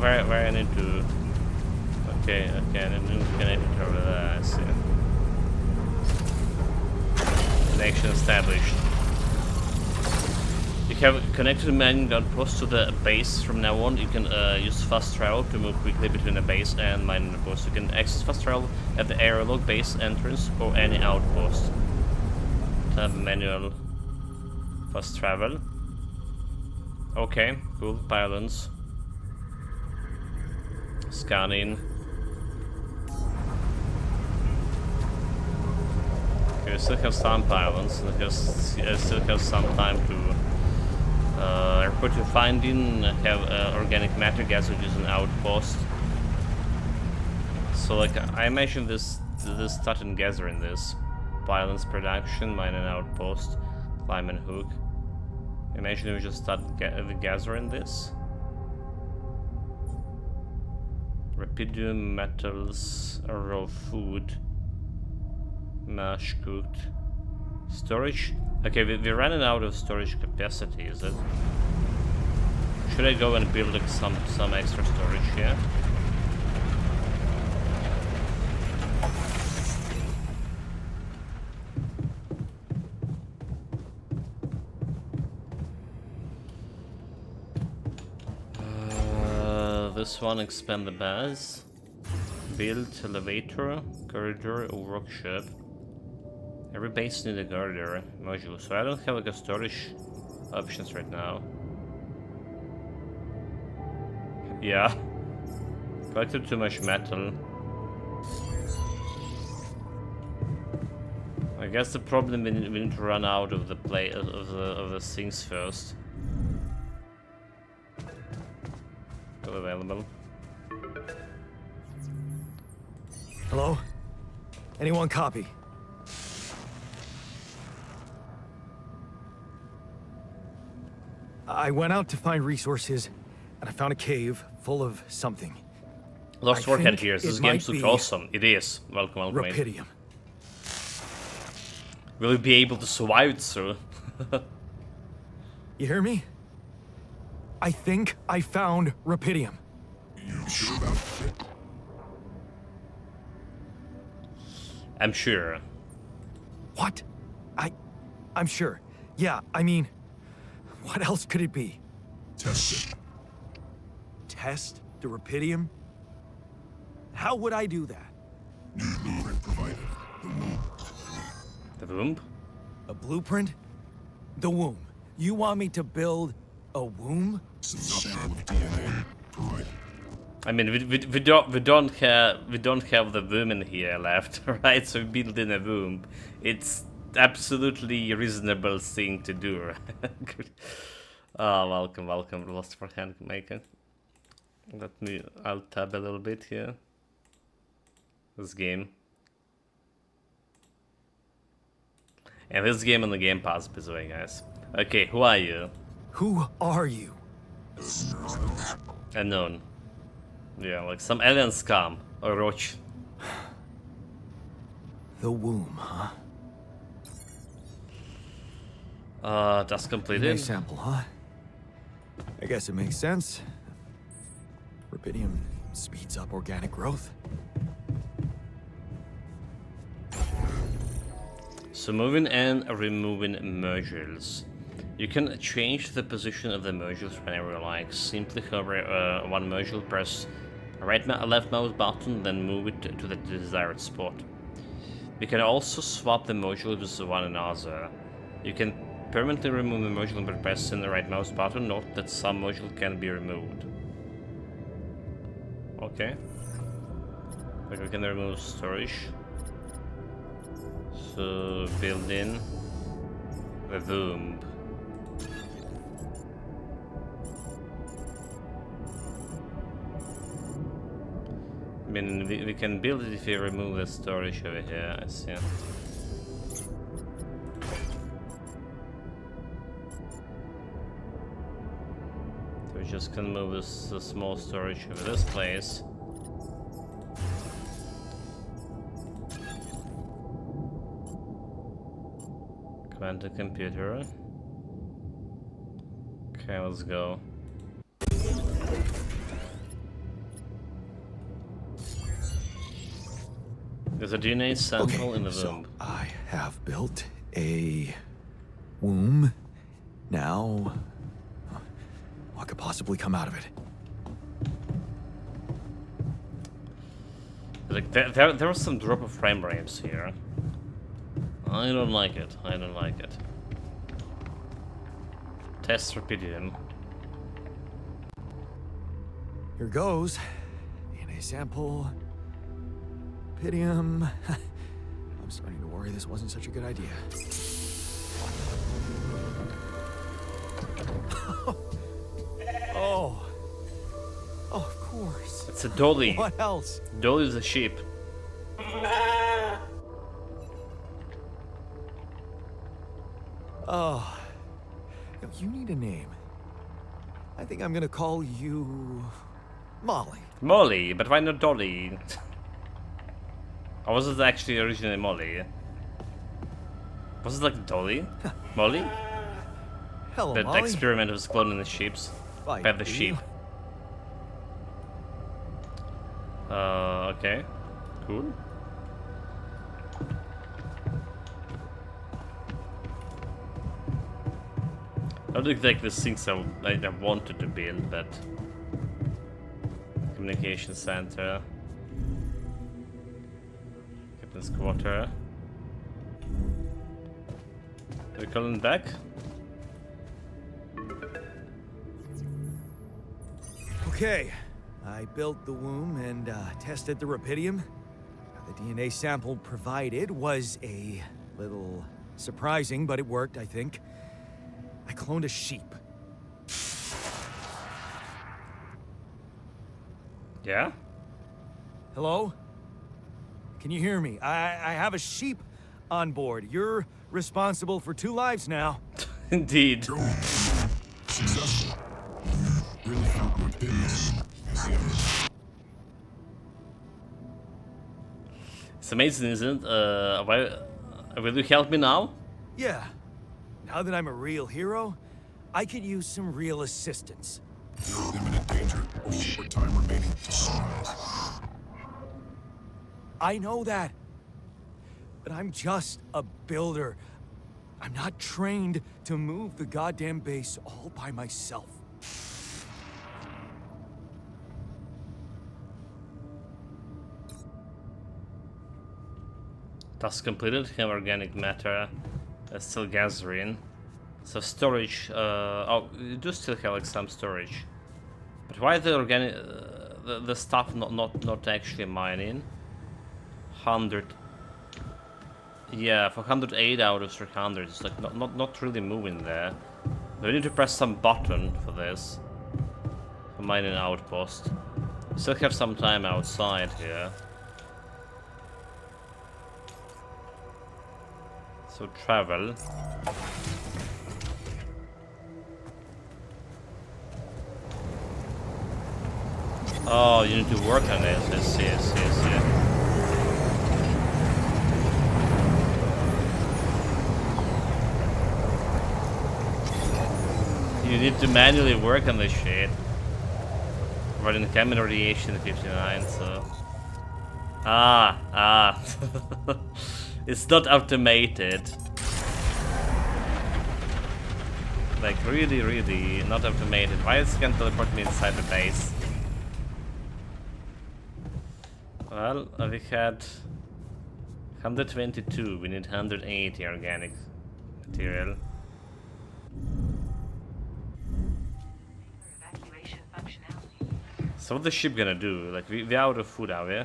Where I need to... Okay, I need to connect it over there, I see. Connection established. You have connected the mining outpost to the base. From now on, you can use fast travel to move quickly between the base and mining outpost. You can access fast travel at the airlock base entrance or any outpost. Tab manual fast travel. Okay, cool. Pylons. Scanning. Okay, we still have some pylons. I still have some time to report your finding. Have organic matter gathered using outpost. So, like, I imagine this started gathering this pylons production, mining outpost, climbing hook. Imagine we just start gathering this. Rapidium, metals, raw food, mash cooked. Storage? Okay, we're running out of storage capacity, is it? Should I go and build like, some extra storage here? This one, expand the base, build elevator, corridor, or workshop. Every base needs a corridor module, so I don't have like a storage options right now. Yeah, collected too much metal. I guess the problem we need to run out of the of the things first. Still available.
Hello? Anyone copy? I went out to find resources, and I found a cave full of something.
Lost
I
work
think
here.
it
This
might
game looks
be
awesome. It is. Welcome, welcome.
Rapidium.
Will you be able to survive it, sir?
You hear me? I think I found Rapidium.
You sure about it?
I'm sure.
What? I'm sure. Yeah, I mean, what else could it be?
Test it.
Test the Rapidium? How would I do that?
New blueprint provided. The womb.
The womb?
A blueprint? The womb. You want me to build a womb?
Sample of DNA provided.
I mean, we don't have the womb in here left, right? So we build in a womb. It's absolutely reasonable thing to do, right? Oh, welcome, Lost for Handmaker. I'll tab a little bit here. This game. And this game on the Game Pass, by the way, guys. Okay, who are you?
Who are you?
Unknown. Yeah, like some alien scum or roach.
The womb, huh?
Task
DNA
completed.
sample, huh? I guess it makes sense. Rubidium speeds up organic growth.
So moving and removing modules. You can change the position of the modules whenever you like. Simply hover one module, press left mouse button, then move it to the desired spot. You can also swap the modules with one another. You can permanently remove the module by pressing the right mouse button. Note that some module can be removed. Okay. Like we can remove storage. So build in the womb. I mean, we can build it if we remove the storage over here, I see. So we just can move this small storage over this place. Quantum computer. Okay, let's go. There's a DNA sample in the womb.
So I have built a womb. Now, what could possibly come out of it?
Like there was some drop of frame rates here. I don't like it. I don't like it. Test Rubidium.
Here goes. DNA sample. Rubidium. I'm starting to worry this wasn't such a good idea. Oh. Oh, of course.
It's a dolly.
What else?
Dolly is a sheep.
Oh. No, you need a name. I think I'm gonna call you Molly.
Molly, but why not Dolly? Or was it actually originally Molly? Was it like Dolly? Molly?
Hello,
That
Molly.
experiment was cloning the sheeps.
Bye,
By the
do
sheep.
you?
Okay. Cool. Not exactly the things I wanted to build, but communication center, captain's quarter. Are we calling back?
Okay, I built the womb and tested the Rubidium. The DNA sample provided was a little surprising, but it worked, I think. I cloned a sheep.
Yeah?
Hello? Can you hear me? I have a sheep on board. You're responsible for 2 lives now.
Indeed.
Successful. Really found Rubidium as the evidence.
It's amazing, isn't it? Will you help me now?
Yeah. Now that I'm a real hero, I could use some real assistance.
You're in imminent danger. Only short time remaining to sunrise.
I know that. But I'm just a builder. I'm not trained to move the goddamn base all by myself.
Task completed. Have organic matter. Still gathering. So storage. Oh, you do still have like some storage. But why the organic, the stuff not actually mining? 100. Yeah, for 108 out of 300, it's like not really moving there. We need to press some button for this. For mining outpost. Still have some time outside here. So travel. Oh, you need to work on it. I see. You need to manually work on this shit. Running camera radiation 59, so... Ah. It's not automated. Like, really not automated. Why is it gonna teleport me inside the base? Well, we had 122, we need 180 organic material.
Evacuation functionality.
So what's the ship gonna do? Like, we're out of food, are we?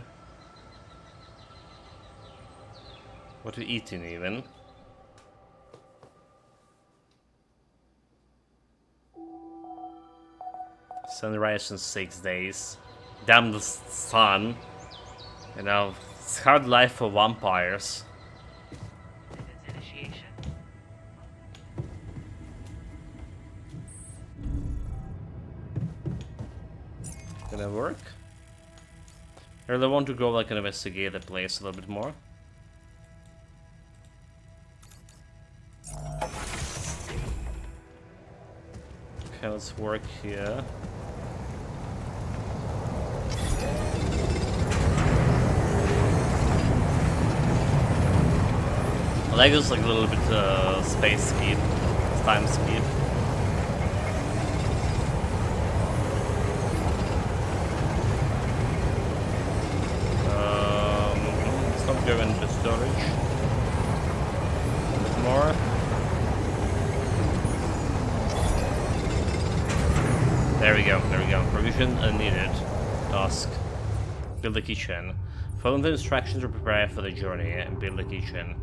What are we eating even? Sunrise in 6 days. Damn the sun. You know, it's hard life for vampires.
Methods initiation.
Gonna work? I really want to go like and investigate the place a little bit more. Okay, let's work here. I like this like a little bit space speed, time speed. Let's not go into storage. A bit more. There we go. Provision needed. Task. Build a kitchen. Follow the instructions to prepare for the journey and build a kitchen.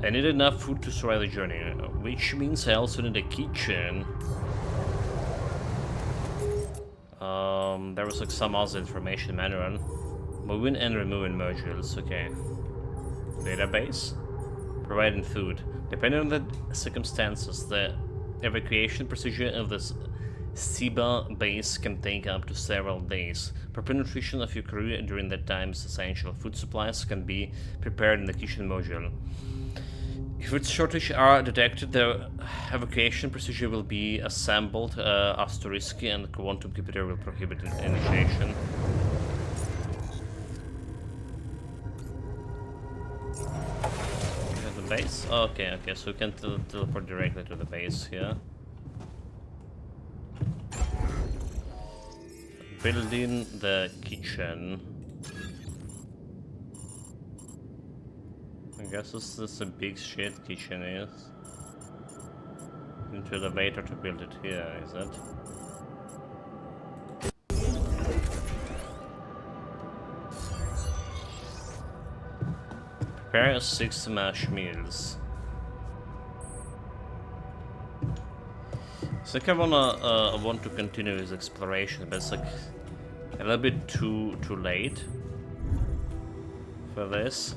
I need enough food to survive the journey, which means I also need a kitchen. There was like some other information manual. Moving and removing modules, okay. Database. Providing food. Depending on the circumstances, the evacuation procedure of this SIBA base can take up to several days. Proper nutrition of your crew during that time is essential. Food supplies can be prepared in the kitchen module. If food shortage are detected, the evacuation procedure will be assembled as too risky, and the quantum computer will prohibit initiation. The base? Okay, so we can teleport directly to the base here. Building the kitchen. I guess this is a big shit kitchen is. Into the elevator to build it here, is it? Prepare 6 mash meals. So I want to continue his exploration, but it's like a little bit too late for this.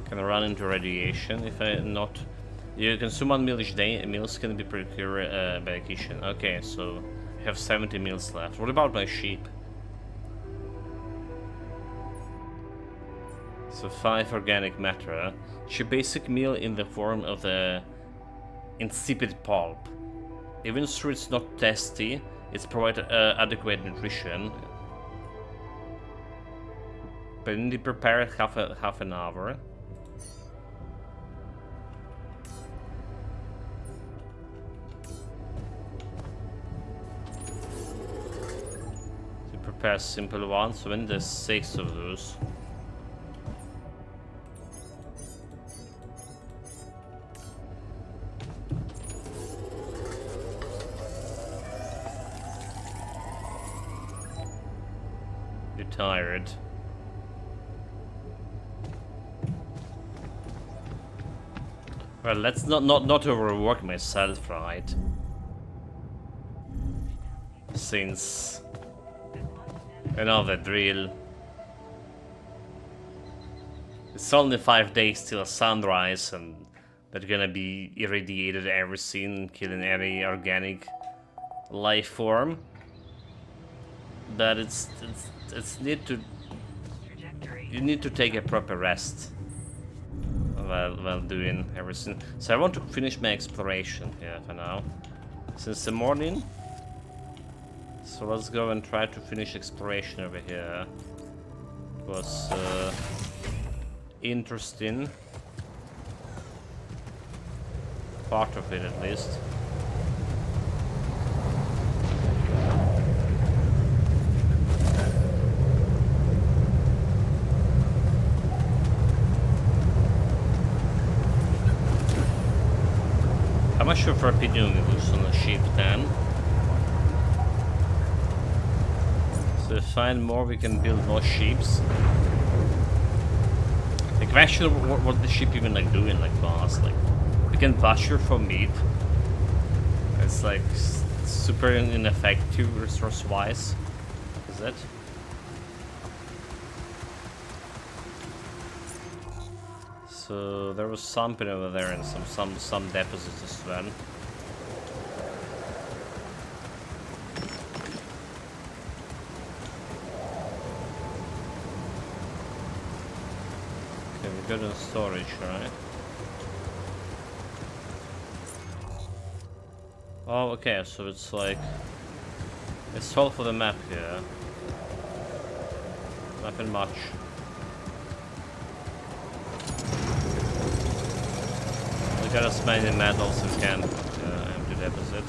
Gonna run into radiation if I not. You consume 1 meal each day. Meals can be procured by a kitchen. Okay, so I have 70 meals left. What about my sheep? So 5 organic matter. Sheep basic meal in the form of the insipid pulp. Even though it's not tasty, it's provided adequate nutrition. But you need to prepare it half an hour. To prepare simple ones, so when there's 6 of those. tired. Well, let's not overwork myself, right? Since I know the drill. It's only 5 days till sunrise, and they're gonna be irradiated every scene, killing any organic life form. But it's need to
Trajectory.
you need to take a proper rest while doing everything. So I want to finish my exploration here for now, since the morning. So let's go and try to finish exploration over here. It was interesting. Part of it, at least. How much of Rapidium we lose on the ship then? So to find more, we can build more ships. The question, what the ship even like doing like for us? Like, we can butcher for meat. It's like super ineffective resource-wise. Is it? So there was something over there and some deposits as well. Okay, we got in storage, right? Oh, okay, so it's like it's all for the map here. Nothing much. We got as many metals as we can empty deposit.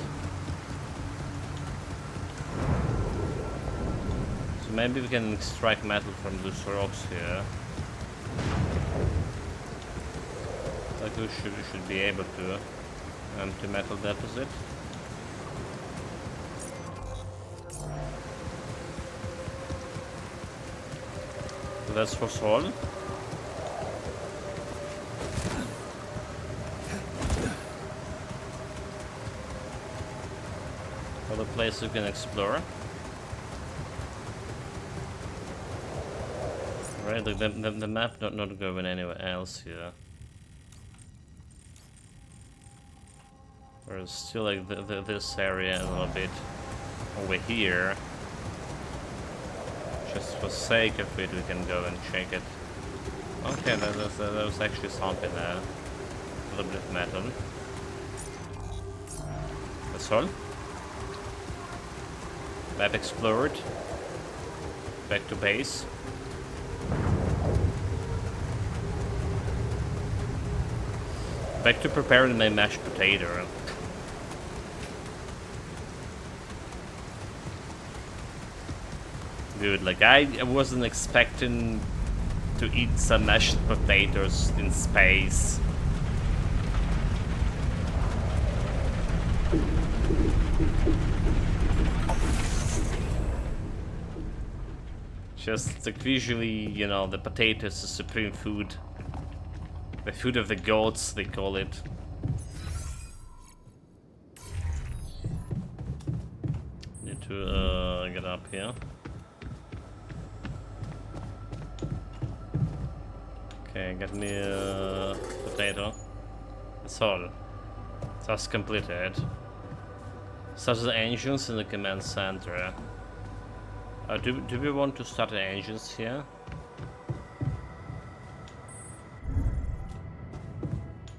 So maybe we can extract metal from those rocks here. Like we should be able to empty metal deposit. So that's for all. Other place you can explore. Right, the map not going anywhere else here. There's still like this area a little bit over here. Just for sake of it, we can go and check it. Okay, there was actually something there. A little bit of metal. That's all. Map explored. Back to base. Back to preparing my mashed potato. Dude, like I wasn't expecting to eat some mashed potatoes in space. Just like visually, you know, the potato is the supreme food. The food of the gods, they call it. Need to get up here. Okay, get me a potato. That's all. Task completed. Start the engines in the command center. Do we want to start the engines here?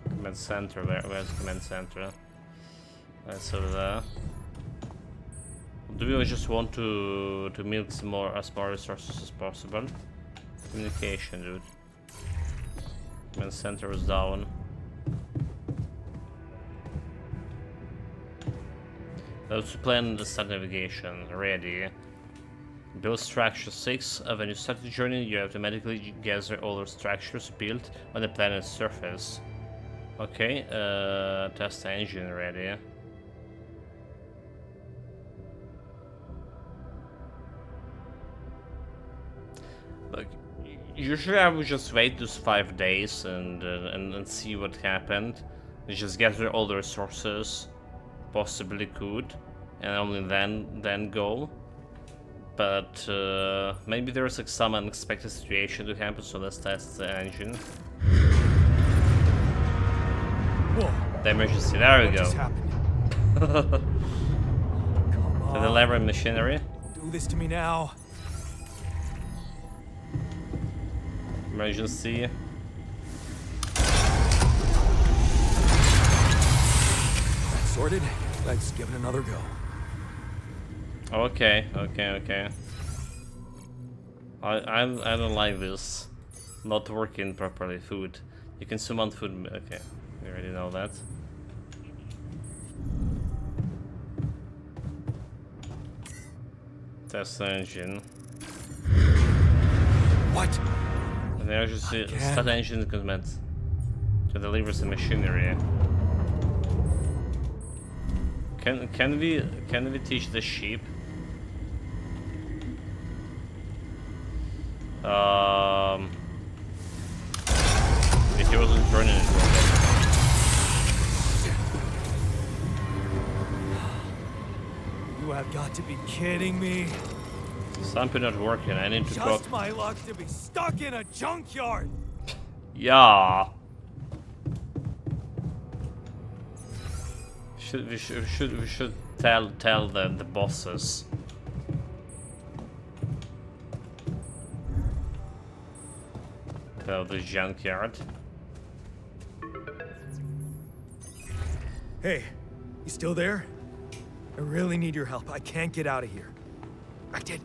Command center, where's command center? That's over there. Do we just want to milk as more resources as possible? Communication, dude. Command center is down. Let's plan the start navigation. Ready. Build structure 6. When you start the journey, you automatically gather all the structures built on the planet's surface. Okay, test engine ready. Usually I would just wait those 5 days and see what happened. And just gather all the resources possibly could, and only then go. But maybe there's like some unexpected situation to happen, so let's test the engine.
Whoa.
The emergency, there we
What
go.
just happened? Come
So the
on.
lever machinery.
Do this to me now.
Emergency.
That's sorted. Let's give it another go.
Okay. I don't like this. Not working properly. Food. You can summon food. Okay, we already know that. Test engine.
What?
And then I just see
Again?
start engine command to deliver some machinery. Can we teach the sheep? If he wasn't turning it well.
You have got to be kidding me.
Something not working. I need to go.
Just my luck to be stuck in a junkyard.
Yeah. We should tell the bosses. Tell the junkyard.
Hey, you still there? I really need your help. I can't get out of here. I did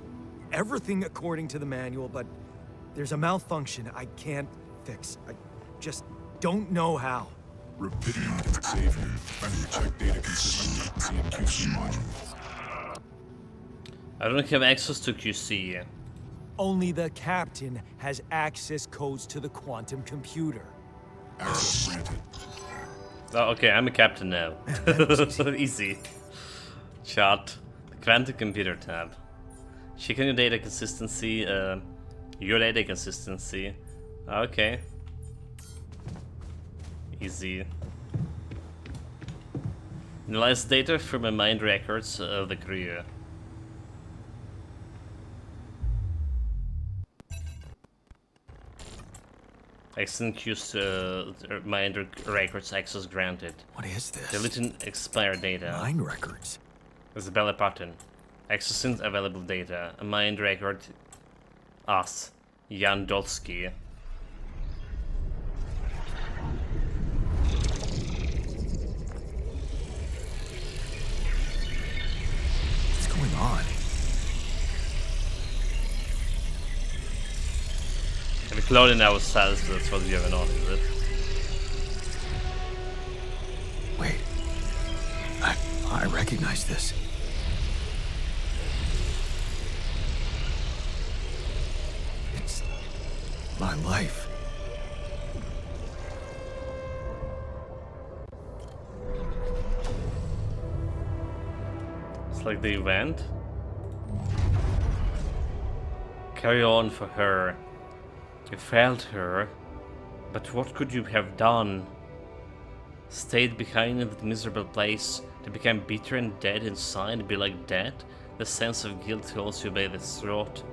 everything according to the manual, but there's a malfunction I can't fix. I just don't know how.
Rapidity can save you. And check data consistency and QC modules.
I don't have access to QC.
Only the captain has access codes to the quantum computer.
Access granted.
Oh, okay, I'm a captain now. Easy. Chart. The quantum computer tab. Checking your data consistency. Your data consistency. Okay. Easy. Analyze data from the mind records of the crew. Excellent Q's mind records access granted.
What is this?
Deleting expired data.
Mind records.
Isabella pattern. Accessing available data. A mind record. Us. Jan Dolsky.
What's going on?
We're cloning ourselves, that's what's going on, is it?
Wait. I recognize this. It's my life.
It's like the event. Carry on for her. You failed her, but what could you have done? Stayed behind in that miserable place to become bitter and dead inside, be like that? The sense of guilt holds you by the throat.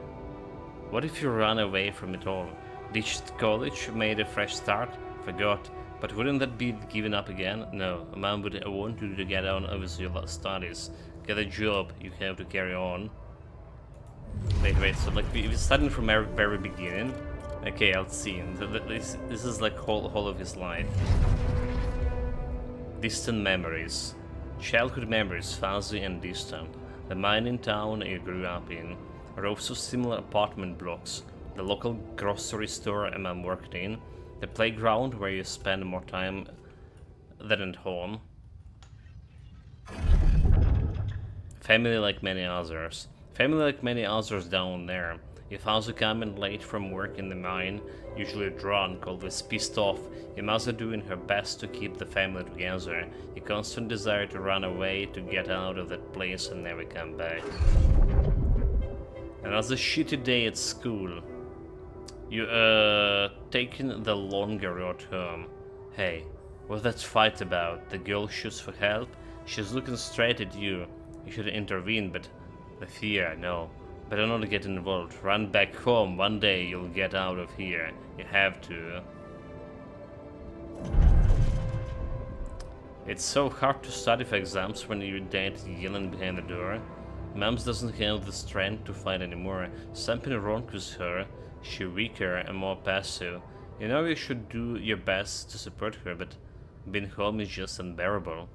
What if you ran away from it all? Ditched college, made a fresh start, forgot, but wouldn't that be giving up again? No, a man would want you to get on with your studies, get a job, you have to carry on. Wait, so like we're starting from very, very beginning. Okay, I'll see. This is like whole of his life. Distant memories. Childhood memories, fuzzy and distant. The mining town you grew up in. Rows of similar apartment blocks. The local grocery store a man worked in. The playground where you spend more time than at home. Family like many others. Family like many others down there. If also coming late from work in the mine, usually drunk, always pissed off, your mother doing her best to keep the family together, your constant desire to run away, to get out of that place and never come back. Another shitty day at school. You, taking the longer road home. Hey, what's that fight about? The girl shoots for help? She's looking straight at you. You should intervene, but the fear, no. Better not get involved. Run back home. One day you'll get out of here. You have to. It's so hard to study for exams when your dad yelling behind the door. Mums doesn't have the strength to fight anymore. Something wrong with her. She's weaker and more passive. You know you should do your best to support her, but being home is just unbearable.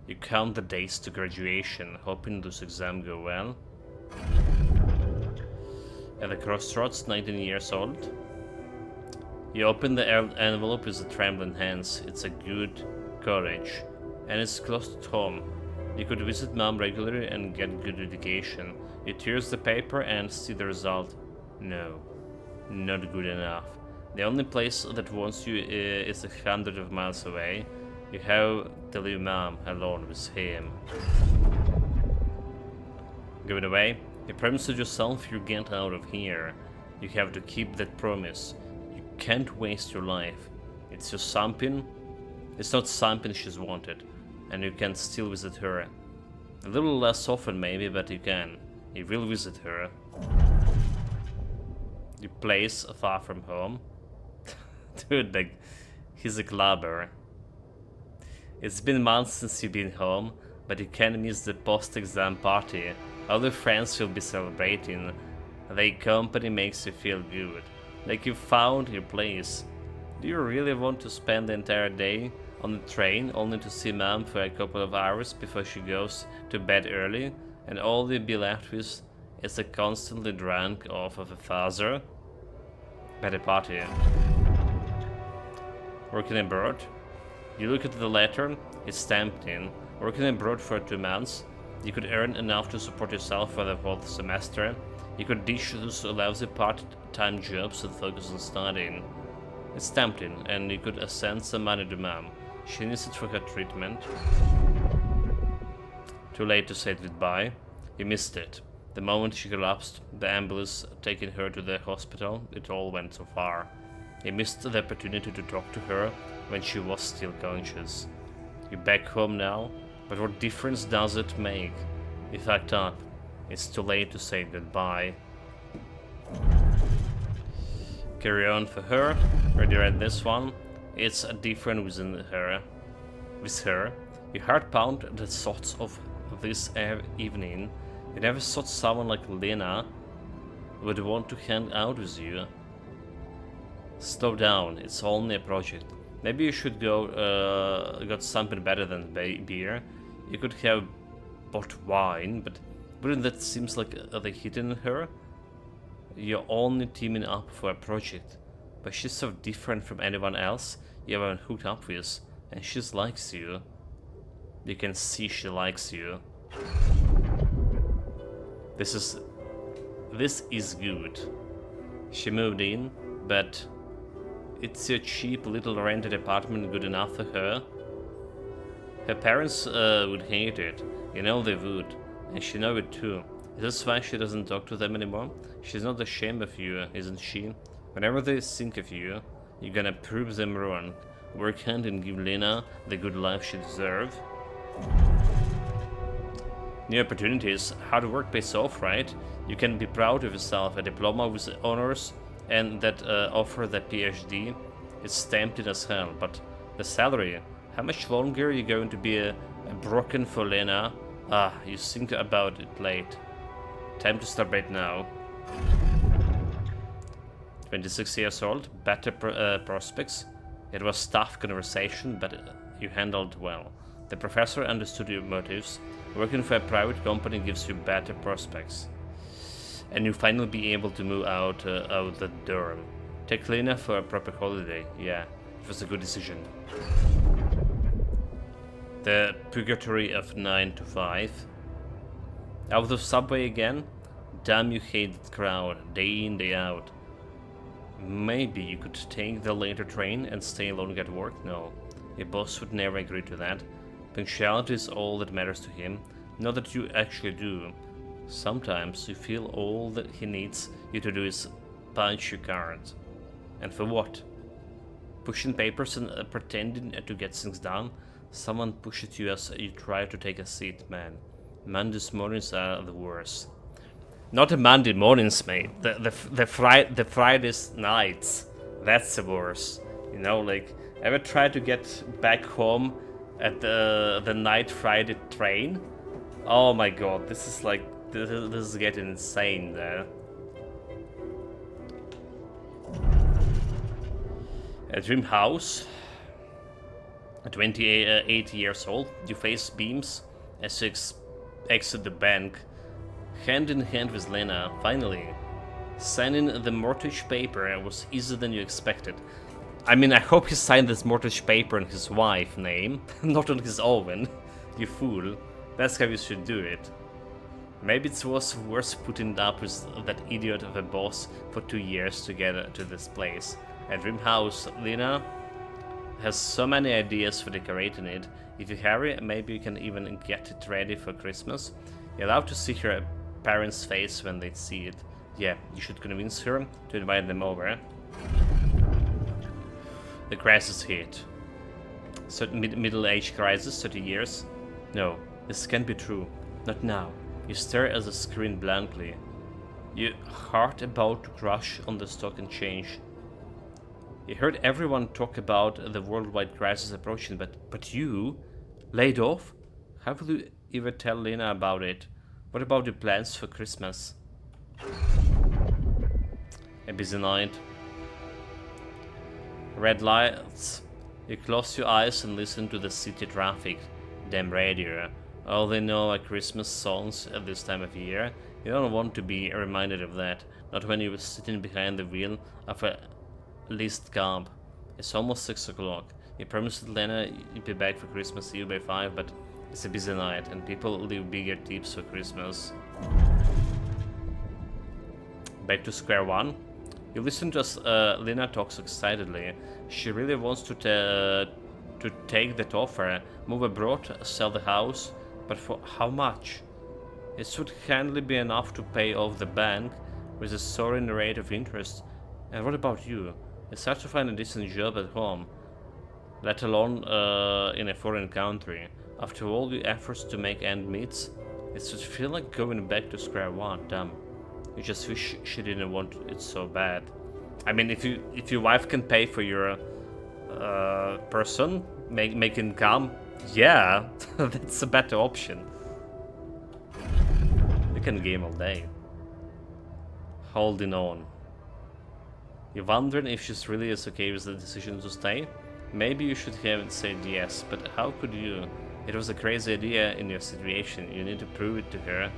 You count the days to graduation, hoping those exams go well. At the crossroads, 19 years old. You open the envelope with the trembling hands. It's a good college, and it's close to home. You could visit mom regularly and get good education. You tears the paper and see the result. No, not good enough. The only place that wants you is 100 of miles away. You have to leave mom alone with him. Give it away. You promised yourself you get out of here. You have to keep that promise. You can't waste your life. It's just something. It's not something she's wanted, and you can still visit her. A little less often maybe, but you can. You will visit her. Your place far from home. Dude, like, he's a clubber. It's been months since you've been home, but you can't miss the post-exam party. All your friends will be celebrating. Their company makes you feel good. Like you found your place. Do you really want to spend the entire day on the train only to see mom for a couple of hours before she goes to bed early, and all you'll be left with is a constantly drunk off of a father? Better party. Working abroad? You look at the letter, it's stamped in. Working abroad for 2 months, you could earn enough to support yourself for the whole semester. You could ditch those lousy part-time jobs and focus on studying. It's tempting, and you could send some money to mom. She needs it for her treatment. Too late to say goodbye. You missed it. The moment she collapsed, the ambulance taking her to the hospital, it all went so far. You missed the opportunity to talk to her when she was still conscious. You're back home now, but what difference does it make? You fucked up. It's too late to say goodbye. Carry on for her. Already read this one. It's a different within her. With her, your heart pound the thoughts of this evening. You never thought someone like Lena would want to hang out with you. Slow down, it's only a project. Maybe you should go got something better than beer. You could have bought wine, but wouldn't that seems like the hidden her? You're only teaming up for a project, but she's so different from anyone else you ever hooked up with, and she likes you. You can see she likes you. This is good. She moved in, but it's a cheap little rented apartment good enough for her? Her parents would hate it, you know they would, and she knows it too. Is this why she doesn't talk to them anymore? She's not ashamed of you, isn't she? Whenever they think of you, you're gonna prove them wrong. Work hard and give Lena the good life she deserves. New opportunities, hard work pays off, right? You can be proud of yourself, a diploma with honors, and that offer the PhD is stamped in as hell, but the salary, how much longer are you going to be broken for Lena? Ah, you think about it late. Time to start right now. 26 years old, better prospects. It was tough conversation, but you handled well. The professor understood your motives. Working for a private company gives you better prospects. And you finally be able to move out of the dorm. Take Lena for a proper holiday. Yeah, it was a good decision. The purgatory of 9 to 5. Out of the subway again? Damn, you hate that crowd, day in, day out. Maybe you could take the later train and stay longer at work? No, your boss would never agree to that. Punctuality is all that matters to him, not that you actually do. Sometimes you feel all that he needs you to do is punch you can't. And for what? Pushing papers and pretending to get things done? Someone pushes you as you try to take a seat, man. Monday's mornings are the worst. Not the Monday mornings, mate. The Friday's nights. That's the worst. You know, like, ever try to get back home at the night Friday train? Oh my god, this is like, this is getting insane there. A dream house. At 28 years old, you face beams as you exit the bank, hand in hand with Lena. Finally, signing the mortgage paper was easier than you expected. I mean, I hope he signed this mortgage paper in his wife's name, not on his own. You fool. That's how you should do it. Maybe it was worth putting up with that idiot of a boss for 2 years to get to this place. A dream house. Lena has so many ideas for decorating it. If you hurry, maybe you can even get it ready for Christmas. You're allowed to see her parents' face when they see it. Yeah, you should convince her to invite them over. The crisis hit. Middle-age crisis, 30 years? No, this can't be true. Not now. You stare at the screen blankly. Your heart about to crush on the stock and change. You heard everyone talk about the worldwide crisis approaching, but you? Laid off? How will you ever tell Lena about it? What about your plans for Christmas? A busy night. Red lights. You close your eyes and listen to the city traffic. Damn radio. All they know are Christmas songs at this time of year. You don't want to be reminded of that. Not when you were sitting behind the wheel of a leased cab. It's almost 6 o'clock. You promised Lena you'd be back for Christmas Eve by 5, but it's a busy night and people leave bigger tips for Christmas. Back to square one. You listen to Lena talks excitedly. She really wants to take that offer, move abroad, sell the house, but for how much? It should handily be enough to pay off the bank with a soaring rate of interest. And what about you? It's hard to find a decent job at home, let alone in a foreign country. After all your efforts to make ends meet, it should feel like going back to square one. Damn. You just wish she didn't want it so bad. I mean, if your wife can pay for your person, make income, yeah, that's a better option. You can game all day. Holding on. You're wondering if she's really as okay with the decision to stay? Maybe you should have said yes, but how could you? It was a crazy idea in your situation. You need to prove it to her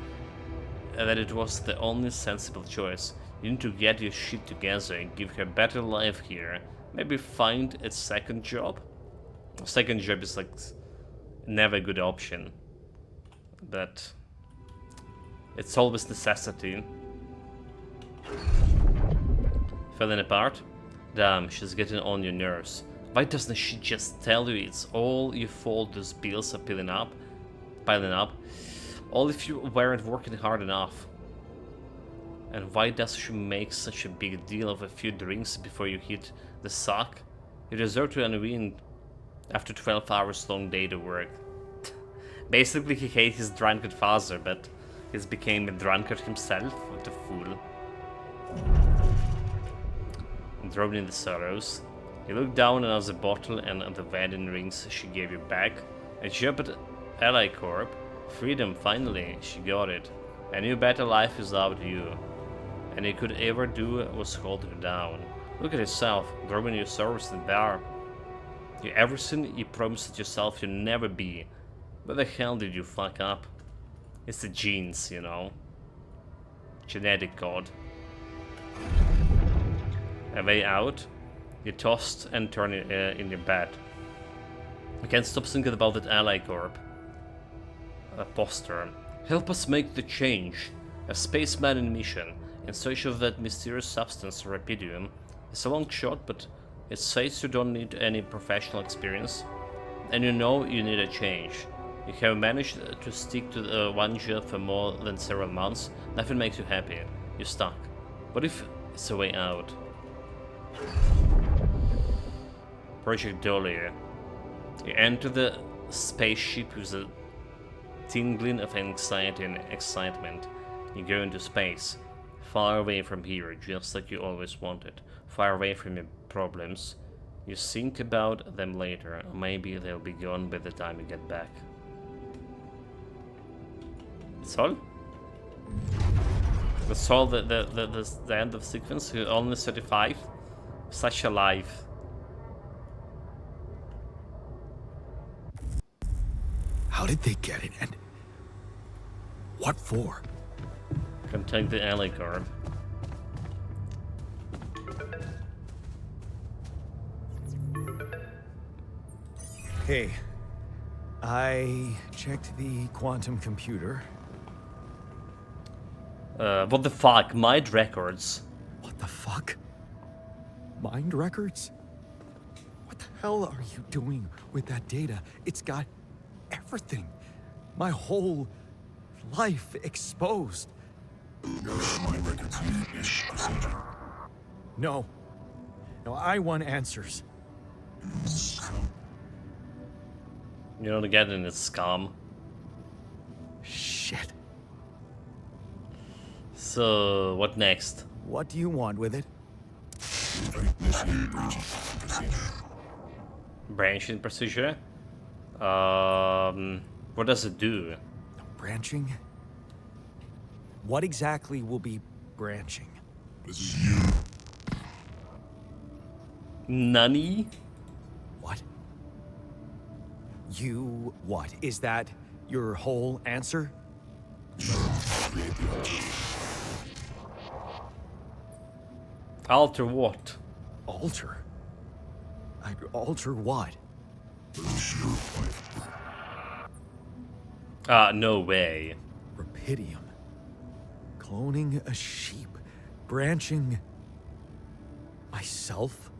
that it was the only sensible choice. You need to get your shit together and give her a better life here. Maybe find a second job? Second job is like never a good option. But it's always necessity. Falling apart? Damn, she's getting on your nerves. Why doesn't she just tell you it's all your fault those bills are piling up? All if you weren't working hard enough. And why does she make such a big deal of a few drinks before you hit the sock? You deserve to unwind after 12 hours long day to work. Basically he hates his drunkard father, but he's became a drunkard himself. What a fool. Drowned in the sorrows. You look down at the bottle and at the wedding rings she gave you back. A job at Ally Corp. Freedom, finally, she got it. A new better life without you. And you could ever do was hold her down. Look at yourself, drawing your sorrows in the bar. You're everything you promised yourself you'd never be. Where the hell did you fuck up? It's the genes, you know. Genetic code. A way out. You tossed and turned in your bed. I can't stop thinking about that Ally Corp. A poster. Help us make the change. A spaceman in mission, in search of that mysterious substance, Rapidium. It's a long shot, but it says you don't need any professional experience. And you know you need a change. You have managed to stick to one job for more than several months. Nothing makes you happy. You're stuck. What if It's a way out. Project Dahlia. You enter the spaceship with a tingling of anxiety and excitement. You go into space, far away from here, just like you always wanted, far away from your problems. You think about them later, or maybe they'll be gone by the time you get back. That's all? That's all the end of sequence? You're only 35? Such a life.
How did they get it, and what for?
Can take the alley card.
Hey, I checked the quantum computer.
What the fuck? Mind records.
What the fuck? Mind records? What the hell are you doing with that data? It's got everything. My whole life exposed.
Mind records using this procedure.
No. No, I want answers.
You don't get in its scum.
Shit.
So, what next?
What do you want with it?
Initiate branching procedure.
Branching procedure? What does it do?
Branching? What exactly will be branching?
This is you.
Nani?
What? You what? Is that your whole answer?
Create the altar.
Alter what?
Alter? I'd alter what?
Lose your life.
No way.
Rapidium. Cloning a sheep. Branching myself?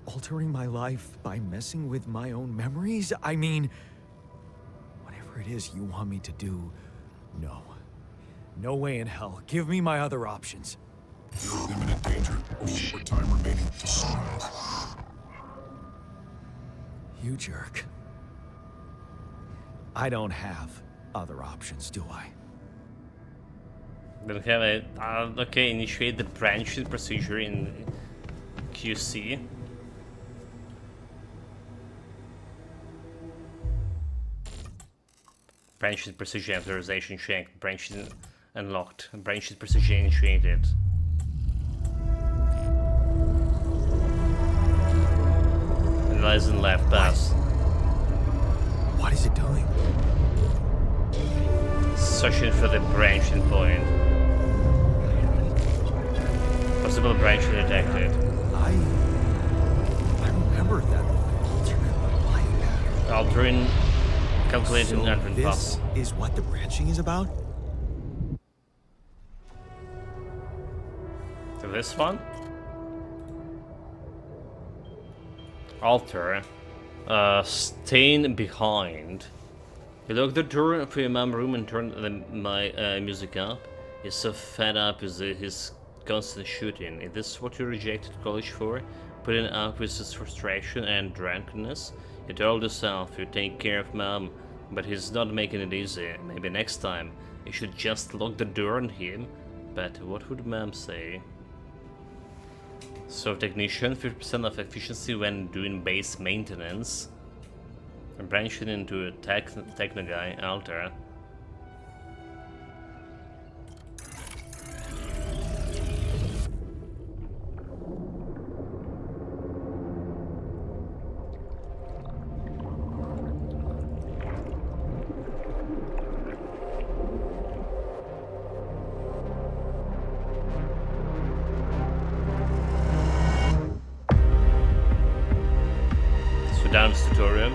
Altering my life by messing with my own memories? I mean, whatever it is you want me to do, no. No way in hell. Give me my other options.
You're in imminent danger. Only more time remaining to solve.
You jerk. I don't have other options, do I?
We'll have a... okay, initiate the branching procedure in QC. Branching procedure authorization checked. Branching unlocked. Branching procedure initiated. Analyze and left pass.
What is it doing?
Searching for the branching point. Possible branching detected.
I remember that alternate life pattern.
Altering, calculating
So
entrance
this
pass.
is what the branching is about?
So this one? Alter. Staying behind. You lock the door for your mom room and turn my music up. He's so fed up with his constant shooting. Is this what you rejected college for? Putting up with his frustration and drunkenness? You told yourself you take care of mom, but he's not making it easy. Maybe next time you should just lock the door on him. But what would mom say? So technician, 50% of efficiency when doing base maintenance. I'm branching into a techno guy, Alter. So down this tutorial.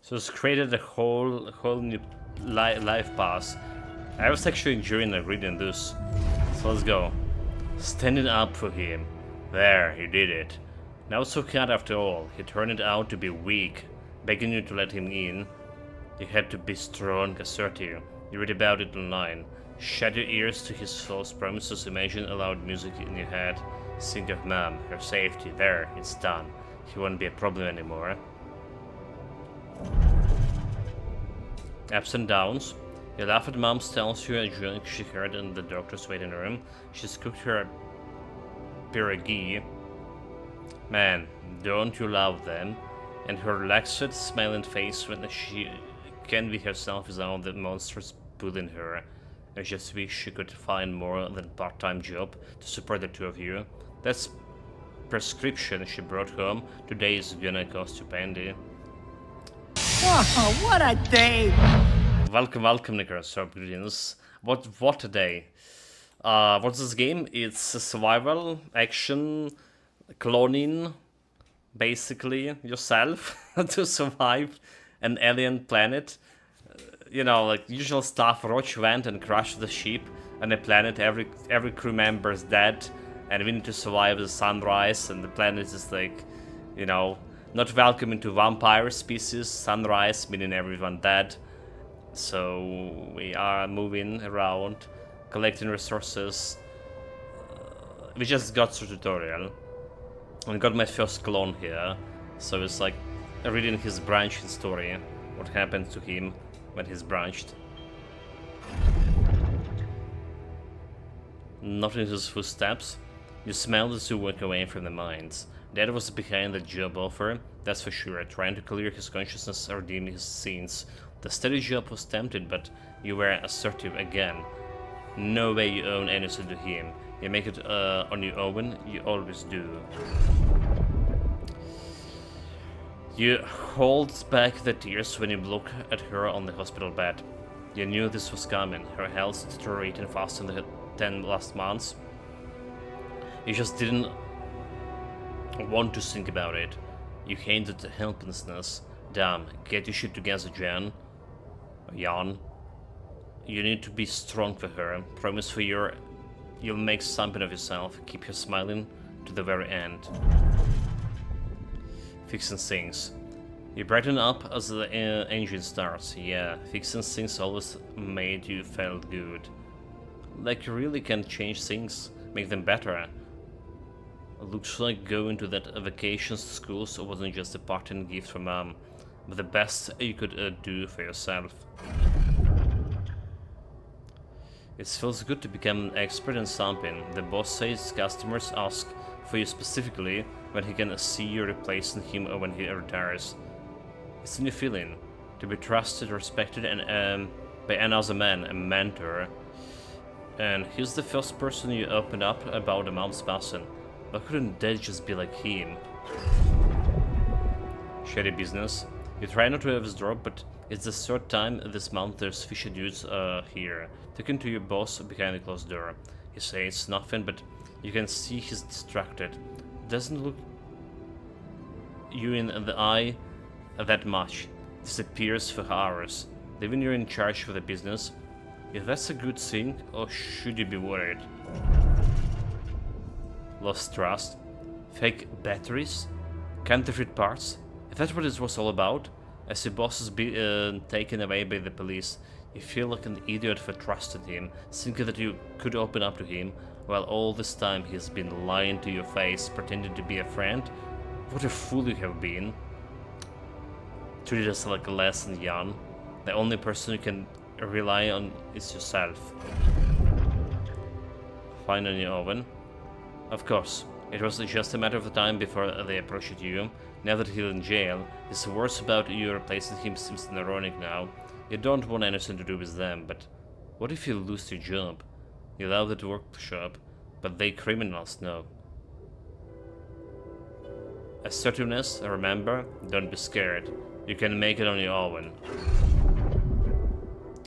So it's created a whole new life path. I was actually enjoying reading this. So let's go. Standing up for him. There, he did it. Now so cut after all. He turned out to be weak, begging you to let him in. You had to be strong, assertive. You read about it online. Shut your ears to his false promises. Imagine a loud music in your head. Think of Mom, her safety. There, it's done. He won't be a problem anymore. Ups and downs. You laugh at Mom's tells you a joke she heard in the doctor's waiting room. She's cooked her pierogi. Man, don't you love them? And her relaxed, smiling face when she can be herself is all the monsters pulling her. I just wish she could find more than a part-time job to support the two of you. That's prescription she brought home. Today is gonna cost you plenty.
Oh, what a day!
Welcome, Nicholas. Greetings. What a day? What's this game? It's a survival, action, cloning, basically yourself to survive an alien planet. You know, like usual stuff. Roach went and crashed the ship on a planet. Every crew member is dead, and we need to survive the sunrise. And the planet is like, you know, not welcoming to vampire species. Sunrise meaning everyone dead. So we are moving around, collecting resources. We just got through tutorial and got my first clone here. So it's like reading his branching story. What happened to him when he's branched. Not in his footsteps. You smelled as you walk away from the mines. Dad was behind the job offer, that's for sure, trying to clear his consciousness or redeem his sins. The steady job was tempted, but you were assertive again. No way you own anything to him. You make it on your own, you always do. You hold back the tears when you look at her on the hospital bed. You knew this was coming. Her health deteriorating faster than the 10 last months. You just didn't want to think about it. You hated helplessness. Damn, get your shit together, Jan. Jan. You need to be strong for her. Promise for you'll make something of yourself. Keep her smiling to the very end. Fixing things. You brighten up as the engine starts. Yeah, fixing things always made you feel good. Like you really can change things, make them better. Looks like going to that vacation school wasn't just a parting gift from Mom, but the best you could do for yourself. It feels good to become an expert in something. The boss says customers ask for you specifically when he can see you replacing him or when he retires. It's a new feeling, to be trusted, respected, and by another man, a mentor. And he's the first person you opened up about a Mom's passing. Why couldn't Dad just be like him? Shady business. You try not to eavesdrop, but it's the third time this month there's fishy dudes here. Talking to your boss behind the closed door. He says nothing, but you can see he's distracted. Doesn't look you in the eye that much. Disappears for hours. Leaving you in charge of the business. Is that a good thing, or should you be worried? Lost trust, fake batteries, counterfeit parts. Is that what it was all about? As your boss is taken away by the police, you feel like an idiot for trusting him, thinking that you could open up to him, while all this time he's been lying to your face, pretending to be a friend. What a fool you have been. Treated us like less than young. The only person you can rely on is yourself. Fine on your oven. Of course, it was just a matter of time before they approached you. Now that he's in jail, his words about you replacing him seems ironic now. You don't want anything to do with them, but what if you lose your job? You love that workshop, but they criminals know. Assertiveness, remember, don't be scared. You can make it on your own.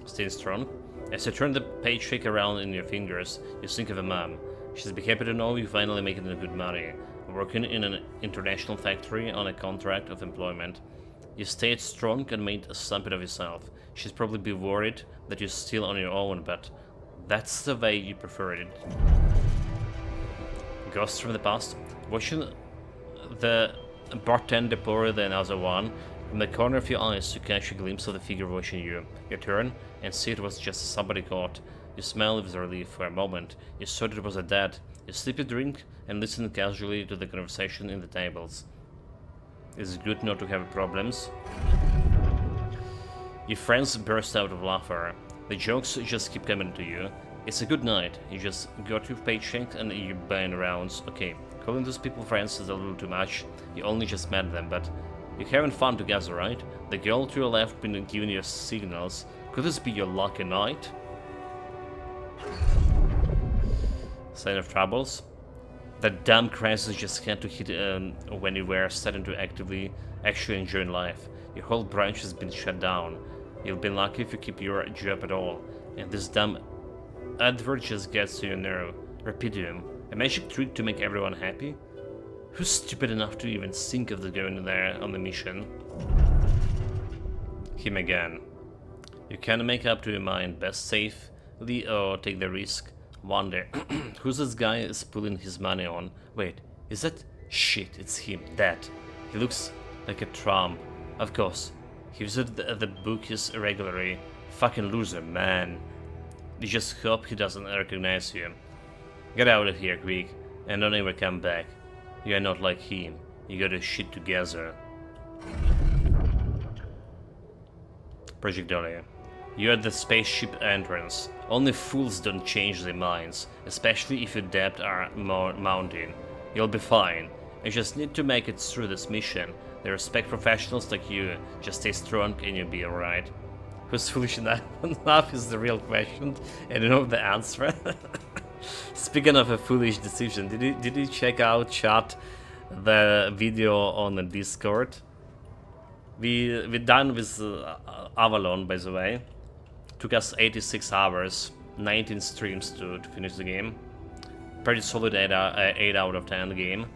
Stay strong. As you turn the paycheck around in your fingers, you think of a Mom. She'll be happy to know you finally making good money, working in an international factory on a contract of employment. You stayed strong and made a something of yourself. She'd probably be worried that you're still on your own, but that's the way you preferred it. Ghosts from the past. Watching the bartender pour the another one. From the corner of your eyes, you catch a glimpse of the figure watching you. You turn and see it was just somebody caught. You smile with relief for a moment. You thought it was a dad. You sip a drink and listen casually to the conversation in the tables. It's good not to have problems. Your friends burst out of laughter. The jokes just keep coming to you. It's a good night. You just got your paycheck and you're buying rounds. Okay, calling those people friends is a little too much. You only just met them, but you're having fun together, right? The girl to your left been giving you signals. Could this be your lucky night? Sign of troubles? That damn crisis just had to hit when you were starting to actually enjoy life. Your whole branch has been shut down. You'll be lucky if you keep your job at all. And this damn advert just gets to your nerve. Repidium. A magic trick to make everyone happy? Who's stupid enough to even think of going there on the mission? Him again. You can't make up to your mind. Best safely or take the risk. Wonder, who's this guy is pulling his money on? Wait, is that? Shit, it's him, that. He looks like a Trump. Of course, he visited the bookies regularly. Fucking loser, man. You just hope he doesn't recognize you. Get out of here, quick, and don't ever come back. You are not like him. You got your shit together. Project Dolly. You're at the spaceship entrance. Only fools don't change their minds, especially if your debt are mounting. You'll be fine. You just need to make it through this mission. They respect professionals like you. Just stay strong and you'll be alright. Who's foolish enough is the real question, and you know the answer. Speaking of a foolish decision, did you check out chat the video on the Discord? We're done with Avalon, by the way. Took us 86 hours, 19 streams to finish the game. Pretty solid 8 out of 10 game.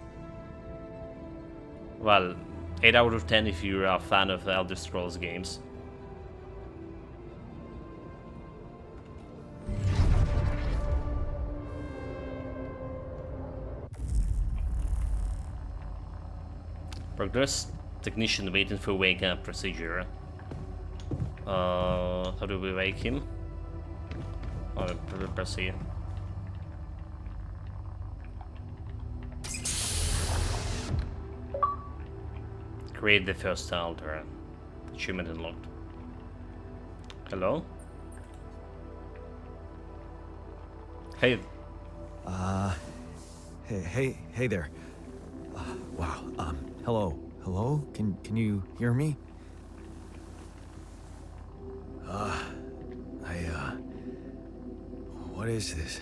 Well, 8 out of 10 if you're a fan of the Elder Scrolls games. Progress technician waiting for wake up procedure. How do we wake him? Oh, proceed. Create the first altar. Achievement unlocked. Hello? Hey.
Hey there. Wow. Hello? Can you hear me? What is this?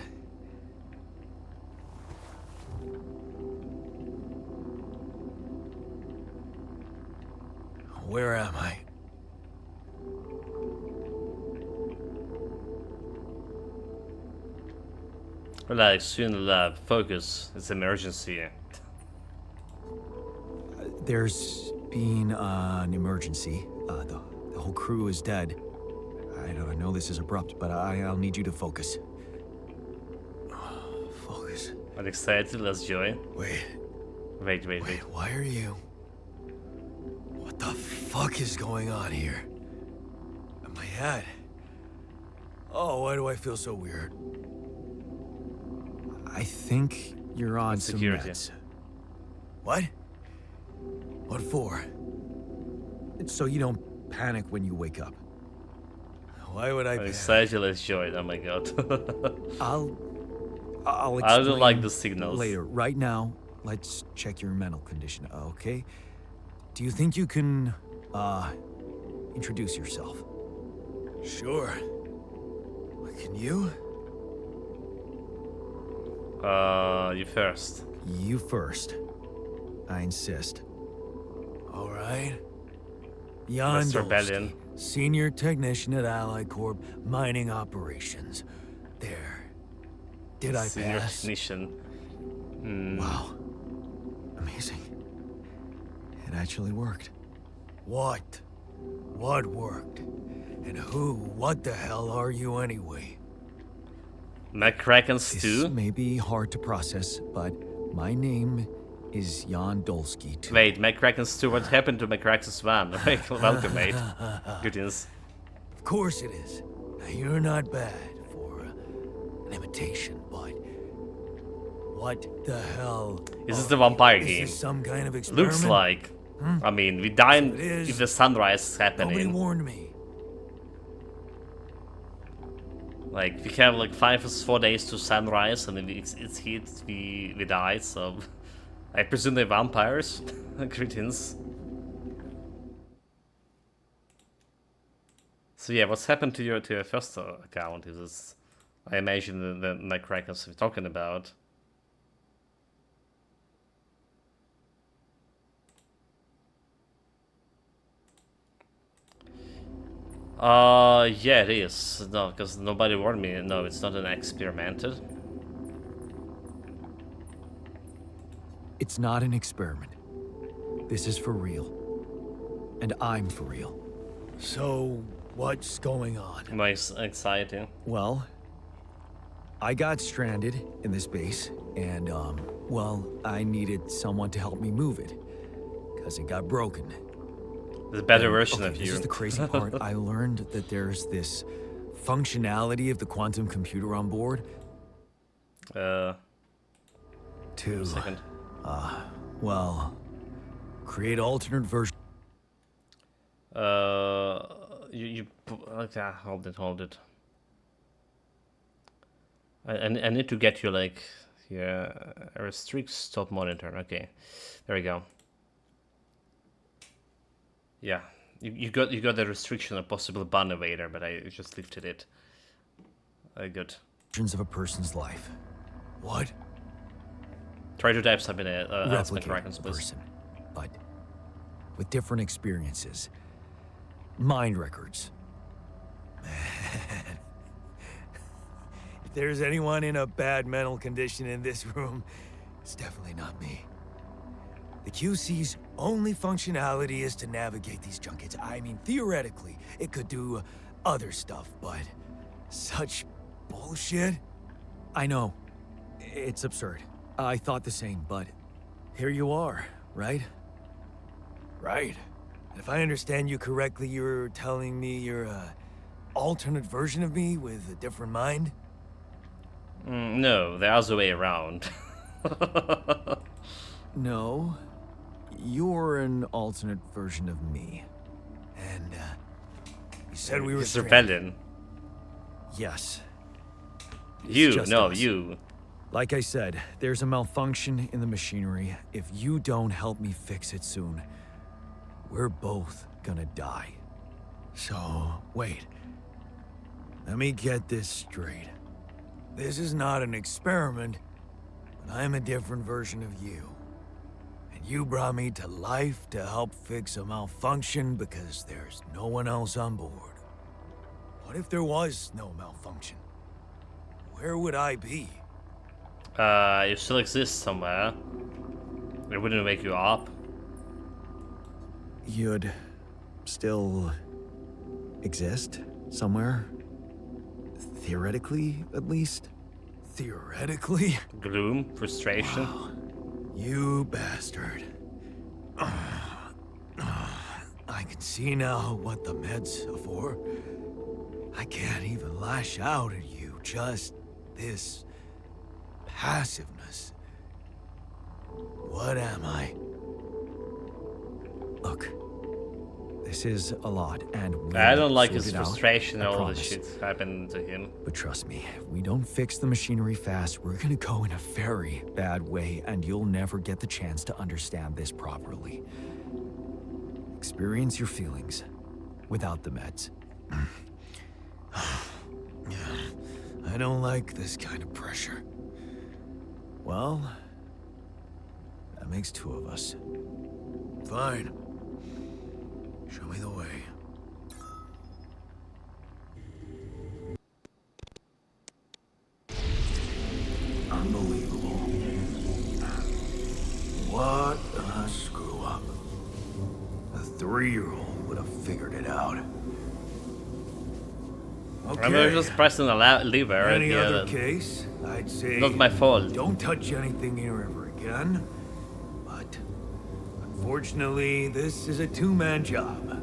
Where am I?
Relax, you're in the lab. Focus. It's emergency.
There's been an emergency. The whole crew is dead. I know this is abrupt, but I'll need you to focus. Focus.
I'm excited, let's join.
Wait.
Wait.
Why are you? What the fuck is going on here? My head. Oh, why do I feel so weird? I think you're on some
security.
meds. What? What for? It's so you don't panic when you wake up. Why would I
I'm
panic?
excited, let's join. Oh my god.
I'll
I
explain
don't like the signals.
later. Right now, let's check your mental condition, okay? Do you think you can, introduce yourself? Sure. Can you?
You first.
You first. I insist. All right. Jan
West Rebellion.
Dolsky, Senior Technician at Ally Corp Mining Operations. There. Did I
Senior
pass?
technician.
Wow. Amazing. It actually worked. What? What worked? And what the hell are you anyway?
McCracken
This
stew?
may be hard to process, but my name is Jan Dolsky too.
Wait, McCracken stew, what happened to McCracken's van? Welcome, mate. Goodness.
Of course it is. Now, you're not bad for an imitation, but what the hell?
Is this the vampire
Is
game?
this some kind of experiment?
Looks like. I mean, we die
So it is.
if the sunrise is
Nobody
happening.
warned me.
Like, we have like 5 or 4 days to sunrise, and if it's heat, we die, so... I presume they're vampires? Greetings. So yeah, what's happened to your first account? Is this... I imagine the McCrackers we're talking about. Yeah, it is. No, because nobody warned me. No, it's not an experimented.
It's not an experiment. This is for real. And I'm for real.
So, what's going on?
My anxiety.
Well, I got stranded in this base, and, well, I needed someone to help me move it. Because it got broken.
There's a better version
Okay,
of
this
you.
is the crazy part. I learned that there's this functionality of the quantum computer on board.
A
To,
second.
well, create alternate version.
Okay, hold it. I need to get you like here. Restrict stop monitor. Okay, there we go. Yeah, you got the restriction of possible ban evader, but I just lifted it. Good.
Versions of a person's life.
What?
Try to type something else,
Replicate
McCrackens,
a
please.
person, but with different experiences. Mind records.
If there's anyone in a bad mental condition in this room, it's definitely not me. The QC's only functionality is to navigate these junkets. I mean, theoretically, it could do other stuff, but such bullshit?
I know. It's absurd. I thought the same, but here you are, right?
Right. And if I understand you correctly, you're telling me you're a alternate version of me with a different mind?
No, the other way around.
No. You're an alternate version of me.
And, you said we were
It's
stranded.
rebellion.
Yes.
You,
just
no,
us.
you.
Like I said, there's a malfunction in the machinery. If you don't help me fix it soon, we're both gonna die.
So, wait. Let me get this straight. This is not an experiment, but I'm a different version of you. And you brought me to life to help fix a malfunction because there's no one else on board. What if there was no malfunction? Where would I be?
You still exist somewhere. It wouldn't wake you up.
You'd still exist somewhere? Theoretically, at least?
Theoretically?
Gloom, frustration.
You bastard. I can see now what the meds are for. I can't even lash out at you, just this passiveness. What am I?
Look, this is a lot, and we'll
I don't like
sort
his
it out,
frustration and
I
all this
promise.
shit happened to him.
But trust me, if we don't fix the machinery fast, we're gonna go in a very bad way, and you'll never get the chance to understand this properly. Experience your feelings without the meds.
I don't like this kind of pressure.
Well, that makes two of us.
Fine. Show me the way.
Unbelievable.
What a screw up. A
3-year-old would have figured it out.
I'm just pressing the lever.
Any
Yeah,
other case, I'd say
not my fault.
don't touch anything here ever again. But unfortunately, this is a two-man job.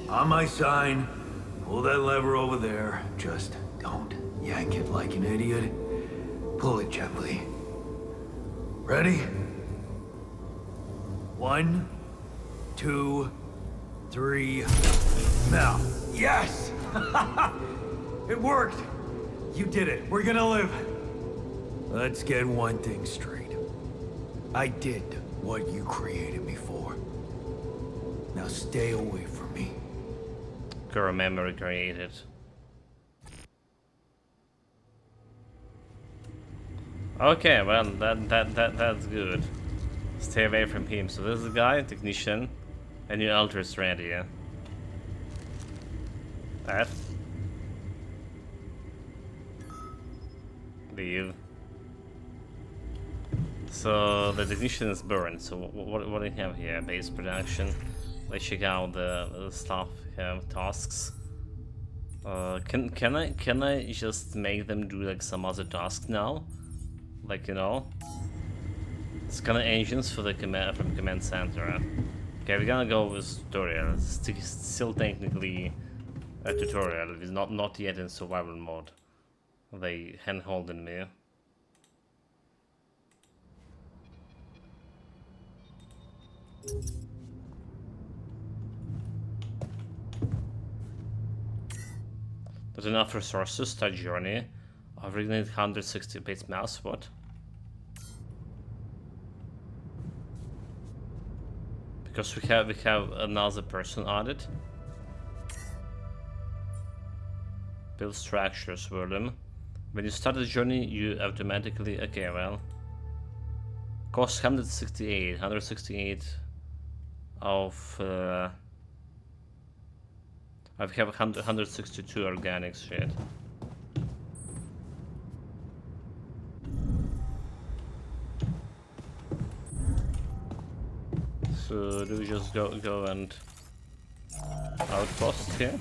On my sign, pull that lever over there. Just don't yank it like an idiot. Pull it gently. Ready? 1, 2, 3. Now. Yes! It worked! You did it. We're gonna live. Let's get one thing straight. I did what you created me for. Now stay away from me.
Core memory created. Okay, well that's good. Stay away from him. So there's a guy, technician, and your altar is ready. F. Leave. So the technician is burned. So what do we have here? Base production. Let's check out the stuff. We have tasks. Can I just make them do like some other task now? Like, you know, scan engines for the command center. Okay, we're gonna go with tutorial. It's still technically a tutorial. It's not yet in survival mode. They hand-holding me. There's enough resources. Start journey. I've ignited 160 base mouse. What? Because we have another person added. Build structures for them. When you start the journey, you automatically. Okay, well. Cost 168 of. I have 162 organic shit. So do we just go and outpost here?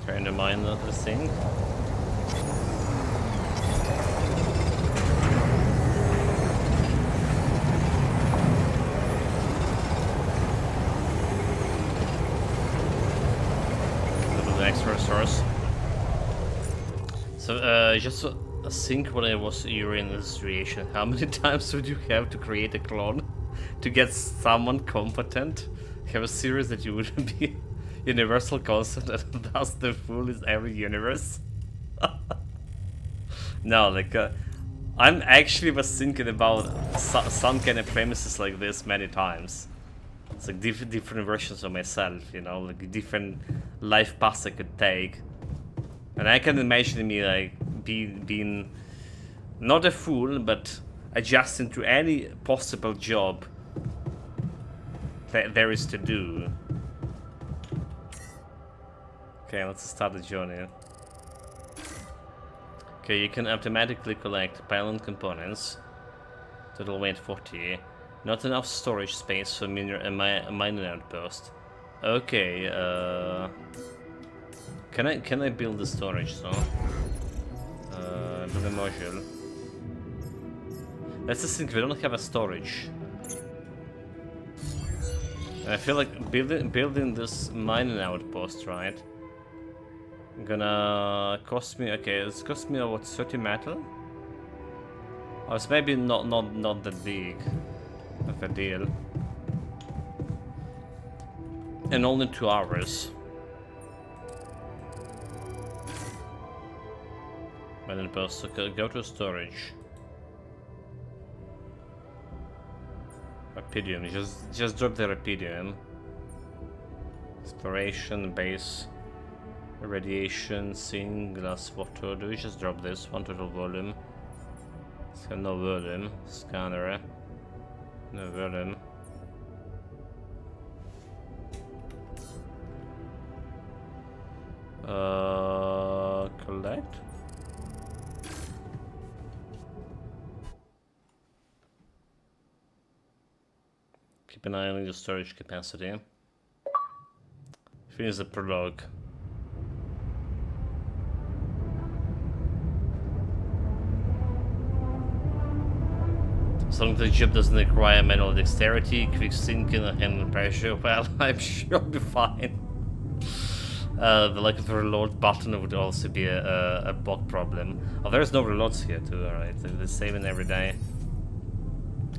Trying to mine this thing. Extra resource. So just think when I was you in this situation, how many times would you have to create a clone to get someone competent? Have a series that you wouldn't be universal concept and thus the fool is every universe? No, like I'm actually was thinking about some kind of premises like this many times. It's like different versions of myself, you know, like different life paths I could take. And I can imagine me like being not a fool, but adjusting to any possible job that there is to do. Okay, let's start the journey. Okay, you can automatically collect pylon components. Total weight 40. Not enough storage space for mining outpost. Okay, can I build the storage? So, build a module. That's the thing. We don't have a storage. And I feel like building this mining outpost, right? Gonna cost me. Okay, it's cost me what 30 metal. Oh, it's maybe not that big of a deal. And only 2 hours. When it goes to go to storage. Rapidium, just drop the rapidium. Exploration, base, radiation, zinc, glass, water. Do we just drop this? 1 total volume. So no volume. Scanner. No volume. Collect. Keep an eye on your storage capacity. Finish the prologue. As long as the ship doesn't require manual dexterity, quick sinking, and hand pressure, well, I'm sure I'll be fine. The lack of the reload button would also be a bug problem. Oh, there's no reloads here too, alright. They're the same in every day.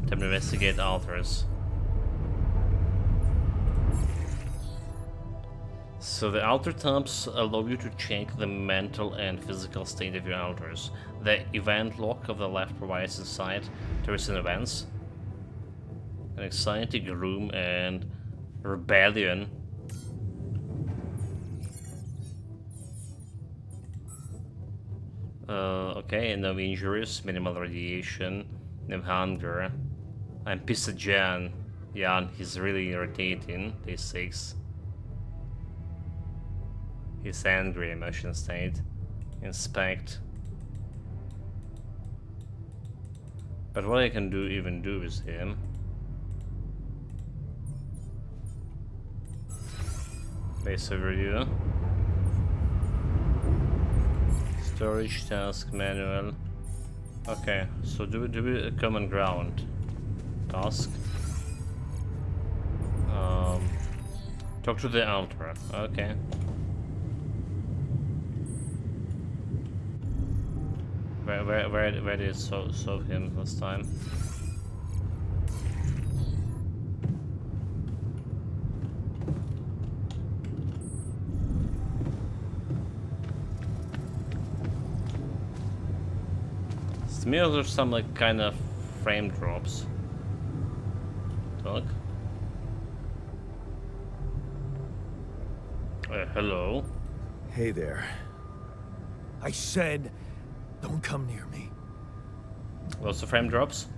Time to investigate altars. So the altar tabs allow you to check the mental and physical state of your altars. The event log of the left provides insight to recent events. An exciting room and rebellion. Okay, no injuries, minimal radiation, no hunger. I'm pissed at Jan. Jan, he's really irritating. Day 6. He's angry, emotion state. Inspect. But what I can even do with him? Base overview. Storage task manual. Okay, so do we a common ground task. Talk to the altar. Okay. Where did it solve him last time? To me, there's some like kind of frame drops. Talk. Hello.
Hey there. I said, don't come near me.
Lots of frame drops.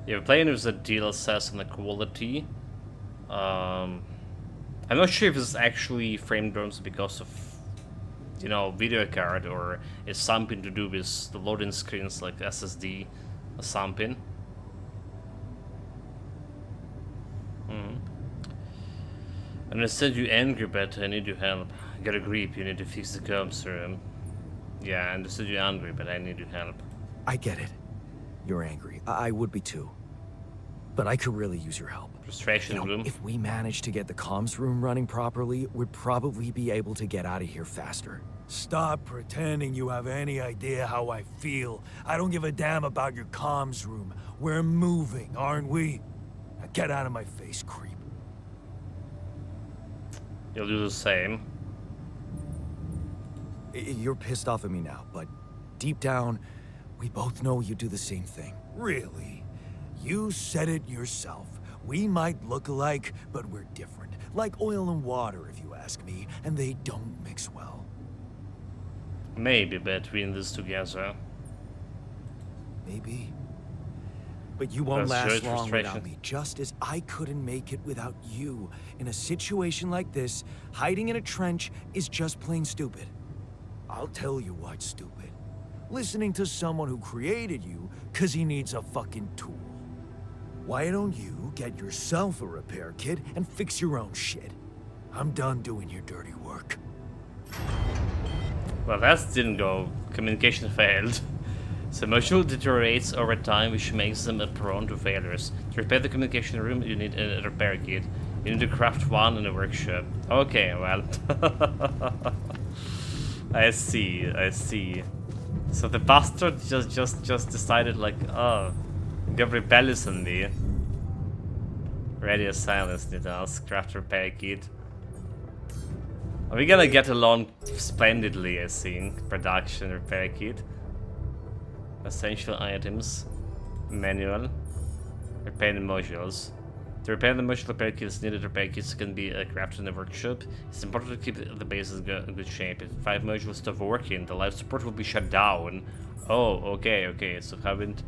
Yeah, playing with the DLSS and the quality. I'm not sure if it's actually frame drops because of, you know, video card, or it's something to do with the loading screens like SSD or something. I understand you're angry, but I need your help. I got a grip, you need to fix the comms room. Yeah, I understood you're angry, but I need your help.
I get it. You're angry. I would be too. But I could really use your help.
Frustration room.
If we manage to get the comms room running properly, we'd probably be able to get out of here faster. Stop pretending you have any idea how I feel. I don't give a damn about your comms room. We're moving, aren't we? Now get out of my face, creep.
You'll do the same.
You're pissed off at me now, but deep down, we both know you do the same thing. Really? You said it yourself. We might look alike, but we're different. Like oil and water, if you ask me, and they don't mix well.
Maybe between these together.
Maybe. But you won't
That's
last
your
long without
frustration.
me, just as I couldn't make it without you. In a situation like this, hiding in a trench is just plain stupid. I'll tell you what's stupid. Listening to someone who created you because he needs a fucking tool. Why don't you get yourself a repair kit and fix your own shit? I'm done doing your dirty work.
Well, that didn't go. Communication failed. So emotional deteriorates over time, which makes them prone to failures. To repair the communication room, you need a repair kit. You need to craft one in a workshop. Okay, well. I see. So the bastard just decided like, oh, got rebellious on me. Radio silence, need to ask, craft repair kit. Are we gonna get along splendidly, I think. Production, repair kit. Essential items. Manual. Repair the modules. To repair the module repair kits, needed repair kits can be crafted in the workshop. It's important to keep the base in good shape. If 5 modules stop working, the life support will be shut down. Oh, okay. So haven't...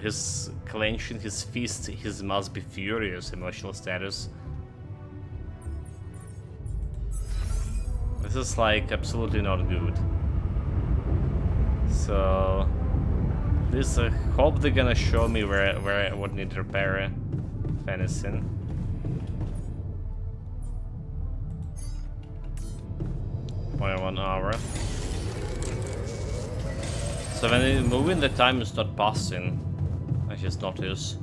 his clenching his fist, his must be furious emotional status. This is like absolutely not good. So This hope they're gonna show me where I would need to repair venison. Only 1 hour. So when you move in, the time is not passing. I just noticed.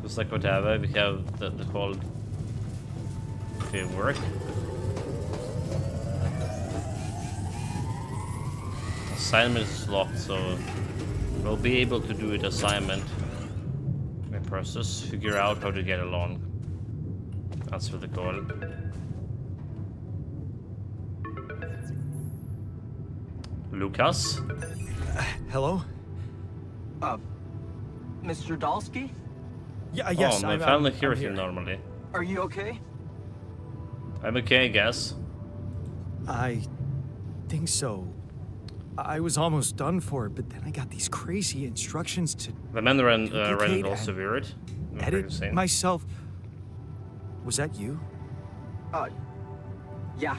Looks like whatever, we have the whole work. Assignment is locked, so we'll be able to do it assignment by process, figure out how to get along. That's for the goal. Lucas?
Hello?
Mr. Dalsky?
Yeah, yes,
oh, I
I'm
finally
I'm
hear
here.
him normally.
Are you okay?
I'm okay, I guess.
I think so. I was almost done for it, but then I got these crazy instructions to
The man ran
duplicate
also
and
weird.
edit myself. Was that you?
Yeah.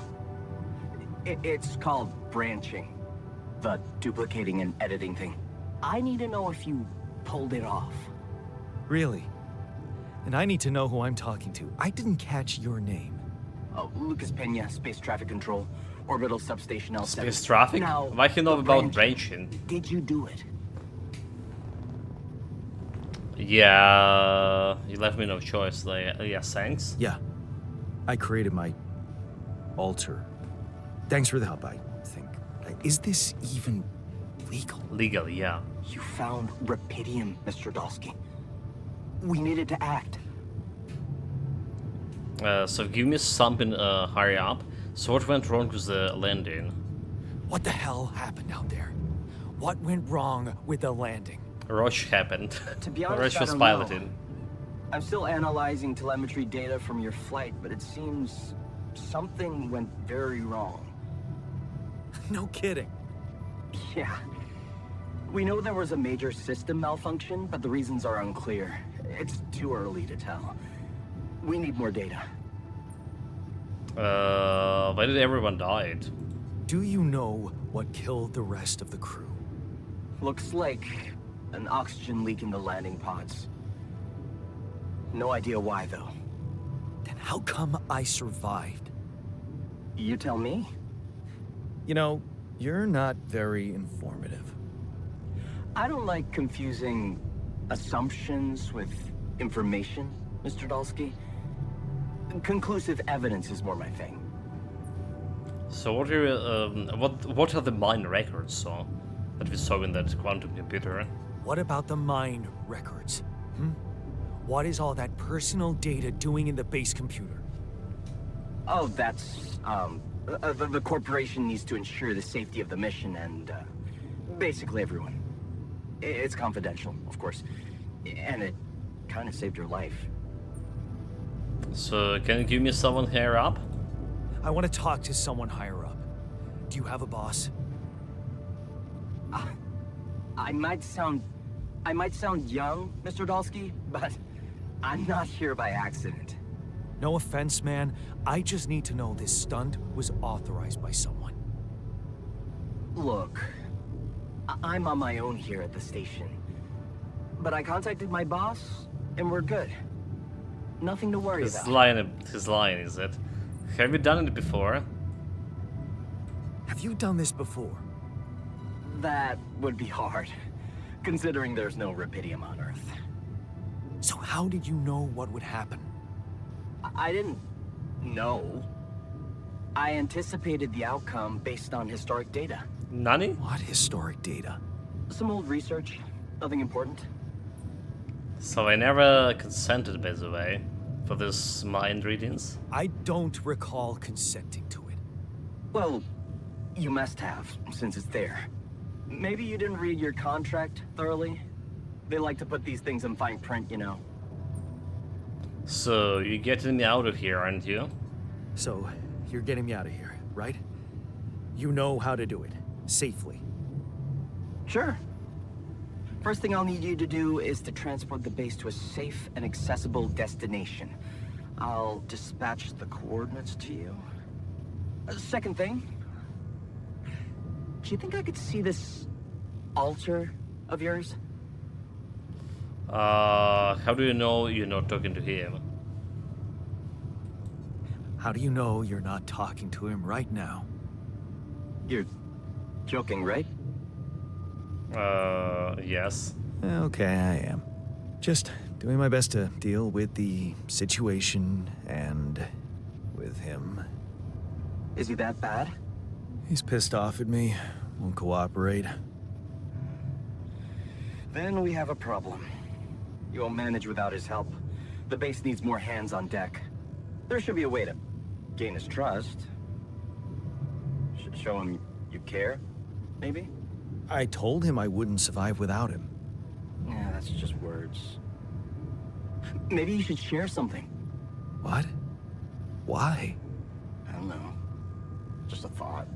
It's called branching. The duplicating and editing thing. I need to know if you pulled it off.
Really? And I need to know who I'm talking to. I didn't catch your name.
Oh, Lucas Pena, Space Traffic Control, Orbital Substation L7.
Space traffic?
Now,
Why can you know
the
about branching?
Did you do it?
Yeah, you left me no choice. Like, yeah, thanks.
Yeah. I created my alter. Thanks for the help, I think. Is this even legal?
Legal, yeah.
You found Rapidium, Mr. Dalsky. We needed to act.
So give me something hurry up. So what went wrong with the landing?
What the hell happened out there? What went wrong with the landing?
Rush happened.
To be honest,
Rush
I
was
don't
piloted.
know. I'm still analyzing telemetry data from your flight, but it seems something went very wrong.
No kidding.
Yeah. We know there was a major system malfunction, but the reasons are unclear. It's too early to tell. We need more data.
Why did everyone die?
Do you know what killed the rest of the crew?
Looks like an oxygen leak in the landing pods. No idea why, though.
Then how come I survived?
You tell me?
You know, you're not very informative.
I don't like confusing assumptions with information, Mr. Dalsky. Conclusive evidence is more my thing.
So what are what are the mine records that we saw in that quantum computer?
What about the mine records? What is all that personal data doing in the base computer?
Oh, that's, the corporation needs to ensure the safety of the mission and, basically everyone. It's confidential, of course. And it kind of saved your life.
So can you give me someone higher up?
I want to talk to someone higher up. Do you have a boss?
I might sound young, Mr. Dalsky, but I'm not here by accident.
No offense, man. I just need to know this stunt was authorized by someone.
Look, I'm on my own here at the station. But I contacted my boss, and we're good. Nothing to worry about.
His line, is it? Have you done it before?
Have you done this before?
That would be hard, considering there's no Rapidium on Earth.
So how did you know what would happen?
I didn't know. I anticipated the outcome based on historic data.
Nani?
What historic data?
Some old research, nothing important.
So I never consented, by the way, for this mind readings.
I don't recall consenting to it.
Well, you must have, since it's there. Maybe you didn't read your contract thoroughly? They like to put these things in fine print, you know.
So you're getting me out of here, aren't you?
So, you're getting me out of here, right? You know how to do it, safely.
Sure. First thing I'll need you to do is to transport the base to a safe and accessible destination. I'll dispatch the coordinates to you. Second thing, do you think I could see this alter of yours?
How do you know you're not talking to him?
How do you know you're not talking to him right now?
You're joking, right?
Yes.
Okay, I am. Just doing my best to deal with the situation and with him.
Is he that bad?
He's pissed off at me, won't cooperate.
Then we have a problem. You won't manage without his help. The base needs more hands on deck. There should be a way to gain his trust. Show him you care, maybe?
I told him I wouldn't survive without him.
Yeah, that's just words. Maybe you should share something.
What? Why?
I don't know. Just a thought.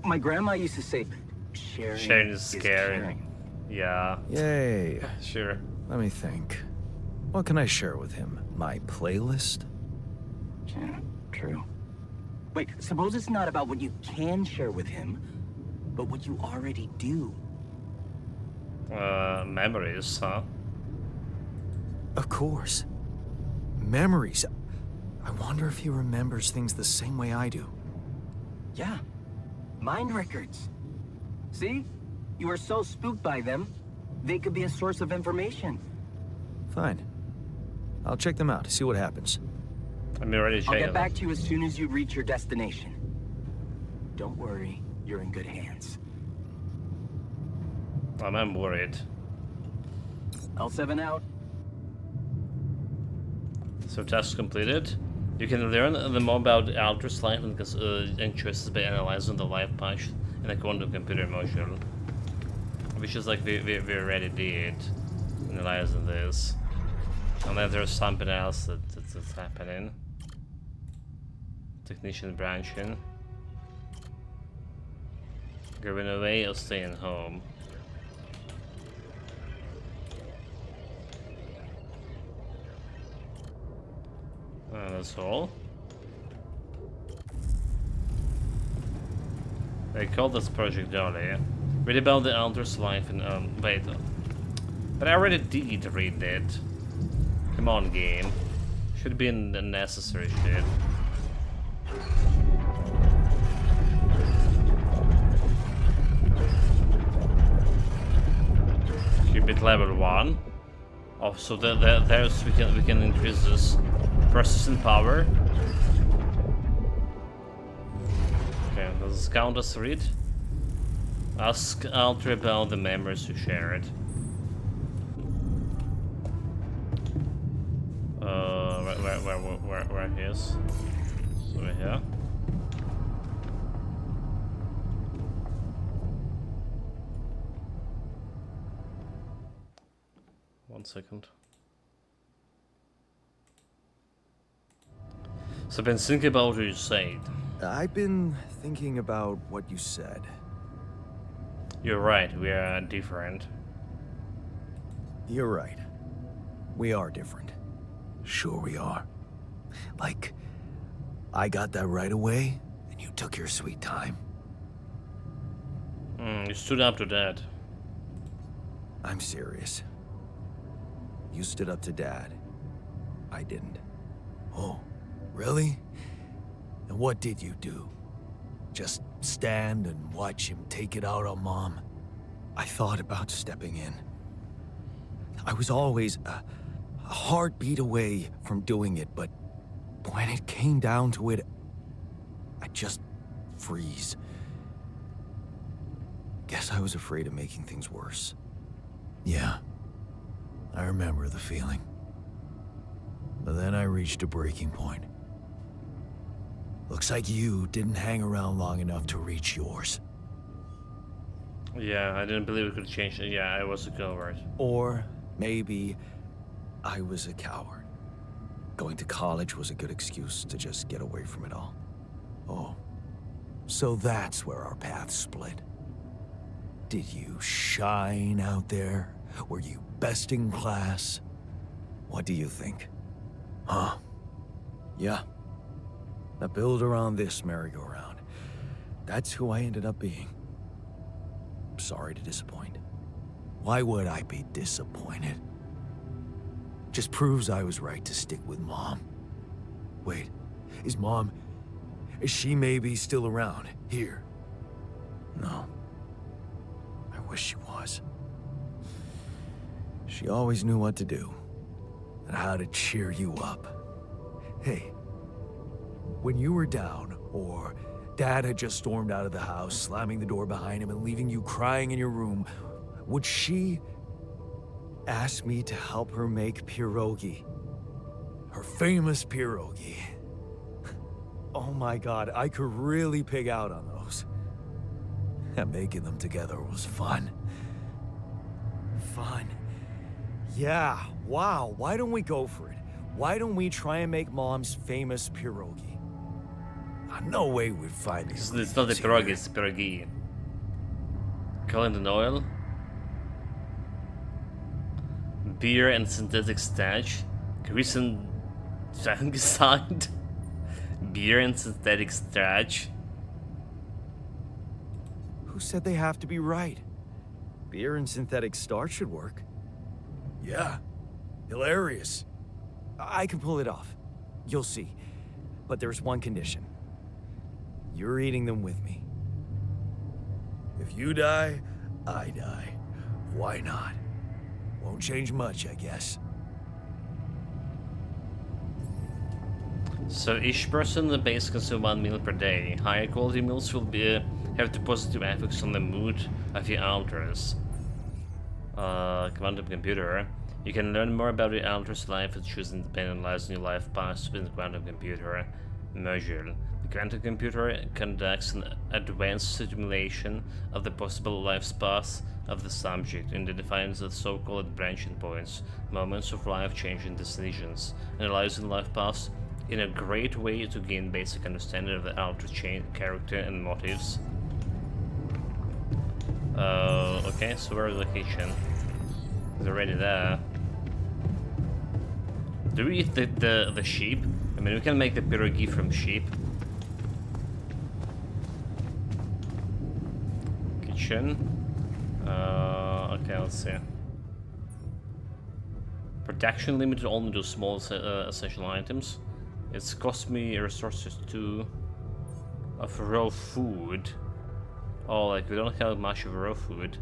My grandma used to say, sharing
is scary.
caring."
Yeah.
Yay.
Sure.
Let me think. What can I share with him? My playlist?
Yeah, true. Wait, suppose it's not about what you can share with him, but what you already do.
Memories, huh?
Of course. Memories. I wonder if he remembers things the same way I do.
Yeah. Mind records. See? You are so spooked by them, they could be a source of information.
Fine. I'll check them out, see what happens.
I'm already
I'll
checking
get
them.
back to you as soon as you reach your destination. Don't worry, you're in good hands.
I'm worried.
L7 out.
So task completed. You can learn the more about the Alter's life and choices by analyzing the life patch in a quantum computer module. Which is like we already did, analyzing this. And then there's something else that's happening. Technician branching. Going away or staying home? That's all. They called this project earlier. Read about the Elder's life and wait. But I already did read that. Come on, game. Should be in the necessary shit. Keep it level 1. Oh, so there's we can increase this processing power. Okay, does this count as read? Ask Alter about the memories you shared. Where he is? Over here. One second. So I've been thinking about what you said.
I've been thinking about what you said.
You're right, we are different.
You're right. We are different. Sure we are. Like, I got that right away, and you took your sweet time.
You stood up to that.
I'm serious. You stood up to Dad. I didn't. Oh, really? And what did you do? Just stand and watch him take it out on Mom? I thought about stepping in. I was always a heartbeat away from doing it, but when it came down to it, I just freeze. Guess I was afraid of making things worse. Yeah, I remember the feeling. But then I reached a breaking point. Looks like you didn't hang around long enough to reach yours.
Yeah, I didn't believe it could change. Yeah, I was a coward.
Or maybe I was a coward. Going to college was a good excuse to just get away from it all. Oh, so that's where our paths split. Did you shine out there? Were you best in class? What do you think? Huh? Yeah. Now build around this merry-go-round. That's who I ended up being. sorry to disappoint. Why would I be disappointed? Just proves I was right to stick with Mom. Wait, is she maybe still around, here? No. I wish she was. She always knew what to do, and how to cheer you up. Hey, when you were down, or Dad had just stormed out of the house, slamming the door behind him and leaving you crying in your room, would she ask me to help her make pierogi? Her famous pierogi. Oh my God, I could really pig out on those. And making them together was fun. Fun. Yeah, wow, why don't we go for it? Why don't we try and make Mom's famous pierogi? No way we'd find these.
It's not the pierogi, it's the pierogi. Coolant and oil. Beer and synthetic starch. Grease and fungicide. Beer and synthetic starch.
Who said they have to be right? Beer and synthetic starch should work. Yeah, hilarious. I can pull it off. You'll see. But there's one condition. You're eating them with me. If you die, I die. Why not? Won't change much, I guess.
So each person in the base consume 1 meal per day. Higher quality meals will have the positive effects on the mood of your alters. Quantum computer. You can learn more about your alter's life and choose independent lives in your life paths within the quantum computer module. The quantum computer conducts an advanced simulation of the possible life paths of the subject and defines the so-called branching points, moments of life-changing decisions, analyzing life paths in a great way to gain basic understanding of the alter's character and motives. Okay, so where's the location? It's already there. Do we eat the sheep? I mean, we can make the pierogi from sheep. Kitchen. Okay, let's see. Production limited only to small essential items. It's cost me resources too of raw food. Oh, like we don't have much of raw food.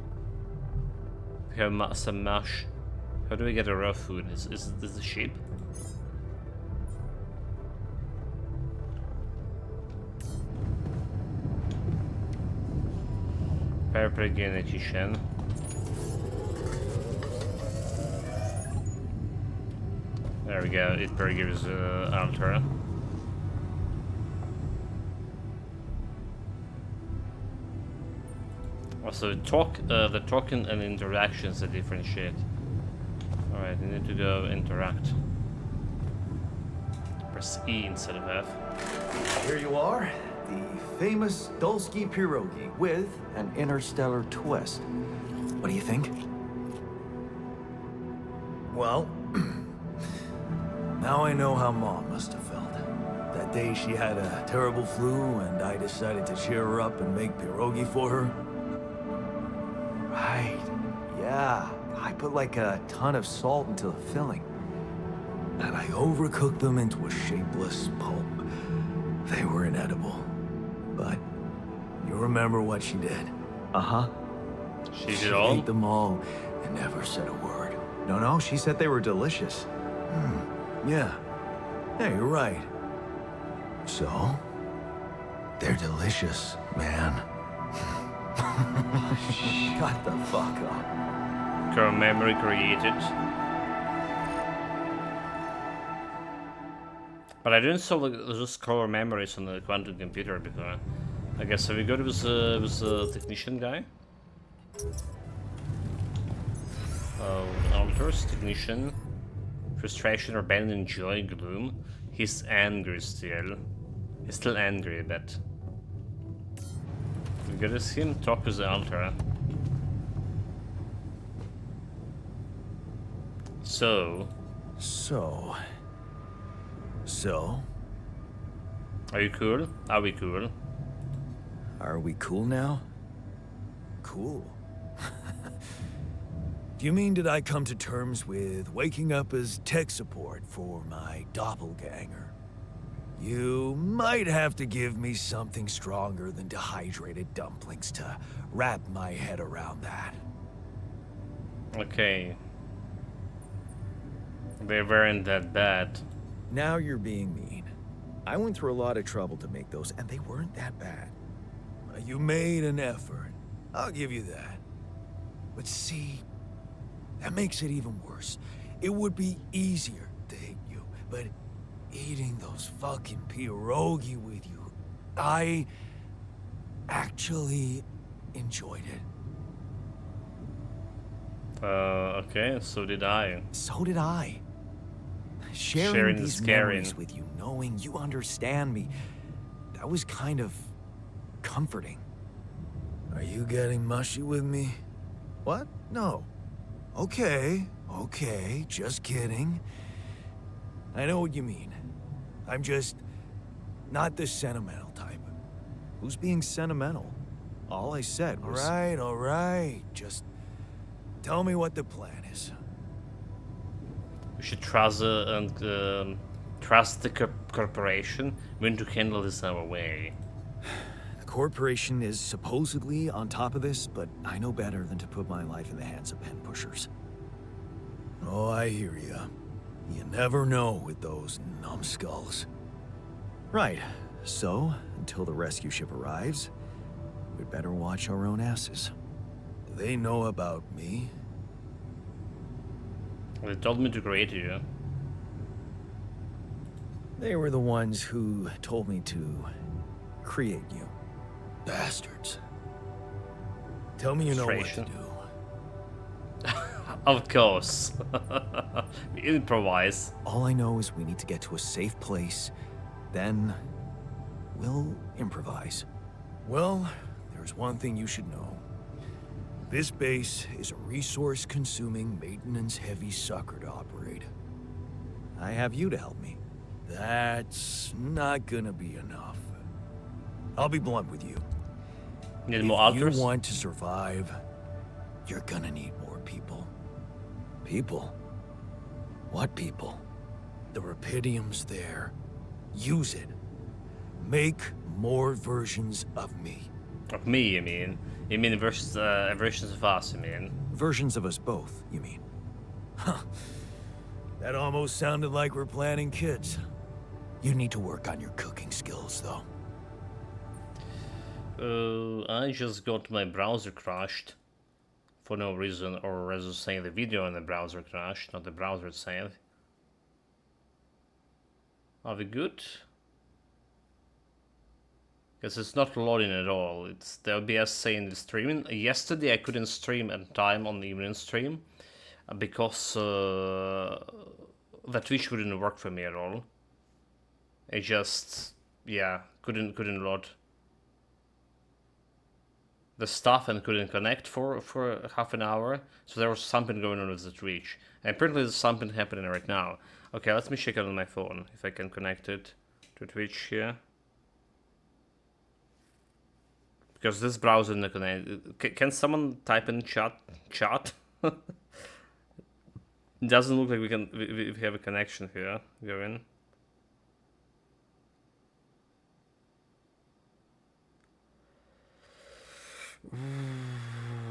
We have some mush. How do we get a raw food? Is this the sheep? Parapregnation. There we go. It gives altar. Also, the token and interactions are different shit. Alright, we need to go interact. Press E instead of F.
Here you are, the famous Dulski pierogi with an interstellar twist. What do you think? Well, now I know how Mom must have felt. That day she had a terrible flu and I decided to cheer her up and make pierogi for her. Right, yeah. I put like a ton of salt into the filling. And I overcooked them into a shapeless pulp. They were inedible. But you remember what she did? Uh-huh.
She did all?
Ate them all and never said a word. No, she said they were delicious. Yeah. Yeah, you're right. So, they're delicious, man. Shut the fuck up.
Core memory created. But I didn't saw those core memories on the quantum computer before. I guess have we got with the technician guy? Alters, technician. Frustration, abandon, joy, gloom. He's angry still. He's still angry, but we gotta see him talk with the altar. So. Are you cool? Are we cool?
Are we cool now? Cool. Do you mean did I come to terms with waking up as tech support for my doppelganger? You might have to give me something stronger than dehydrated dumplings to wrap my head around that.
Okay. They weren't that bad.
Now you're being mean. I went through a lot of trouble to make those, and they weren't that bad. You made an effort. I'll give you that. But see, that makes it even worse. It would be easier to hate you, but eating those fucking pierogi with you, I actually enjoyed it.
Okay, so did I.
So did I. Sharing
Sharing
these
is caring.
memories with you, knowing you understand me, that was kind of comforting. Are you getting mushy with me? What? No. Okay, just kidding. I know what you mean. I'm just not the sentimental type. Who's being sentimental? All I said was... All right. Just tell me what the plan is.
We should trust trust the corporation. We need to handle this our way.
The corporation is supposedly on top of this, but I know better than to put my life in the hands of pen pushers. Oh, I hear ya. You never know with those numbskulls. Right. So, until the rescue ship arrives, we'd better watch our own asses. Do they know about me?
They told me to create you.
They were the ones who told me to create you. Bastards. Tell me you know what to do.
Of course. We improvise.
All I know is we need to get to a safe place, then we'll improvise. Well, there's one thing you should know. This base is a resource-consuming, maintenance-heavy sucker to operate. I have you to help me. That's not gonna be enough. I'll be blunt with you.
Need more
If you
alters?
want to survive, you're gonna need more people. People? What people? The Rapidium's there. Use it. Make more versions of me.
Of me, you mean? You mean versions of us, you mean?
Versions of us both, you mean? Huh. That almost sounded like we're planning kids. You need to work on your cooking skills, though.
I just got my browser crashed. For no reason, or rather saying the video in the browser crashed, not the browser itself. Are we good? Because it's not loading at all. It's the OBS saying the streaming. Yesterday I couldn't stream at time on the evening stream because the Twitch wouldn't work for me at all. It just, yeah, couldn't load the stuff and couldn't connect for half an hour. So there was something going on with the Twitch. And apparently there's something happening right now. Okay, let me check it on my phone if I can connect it to Twitch here. Because this browser isn't connected. Can someone type in chat? It doesn't look like we have a connection here. Go in.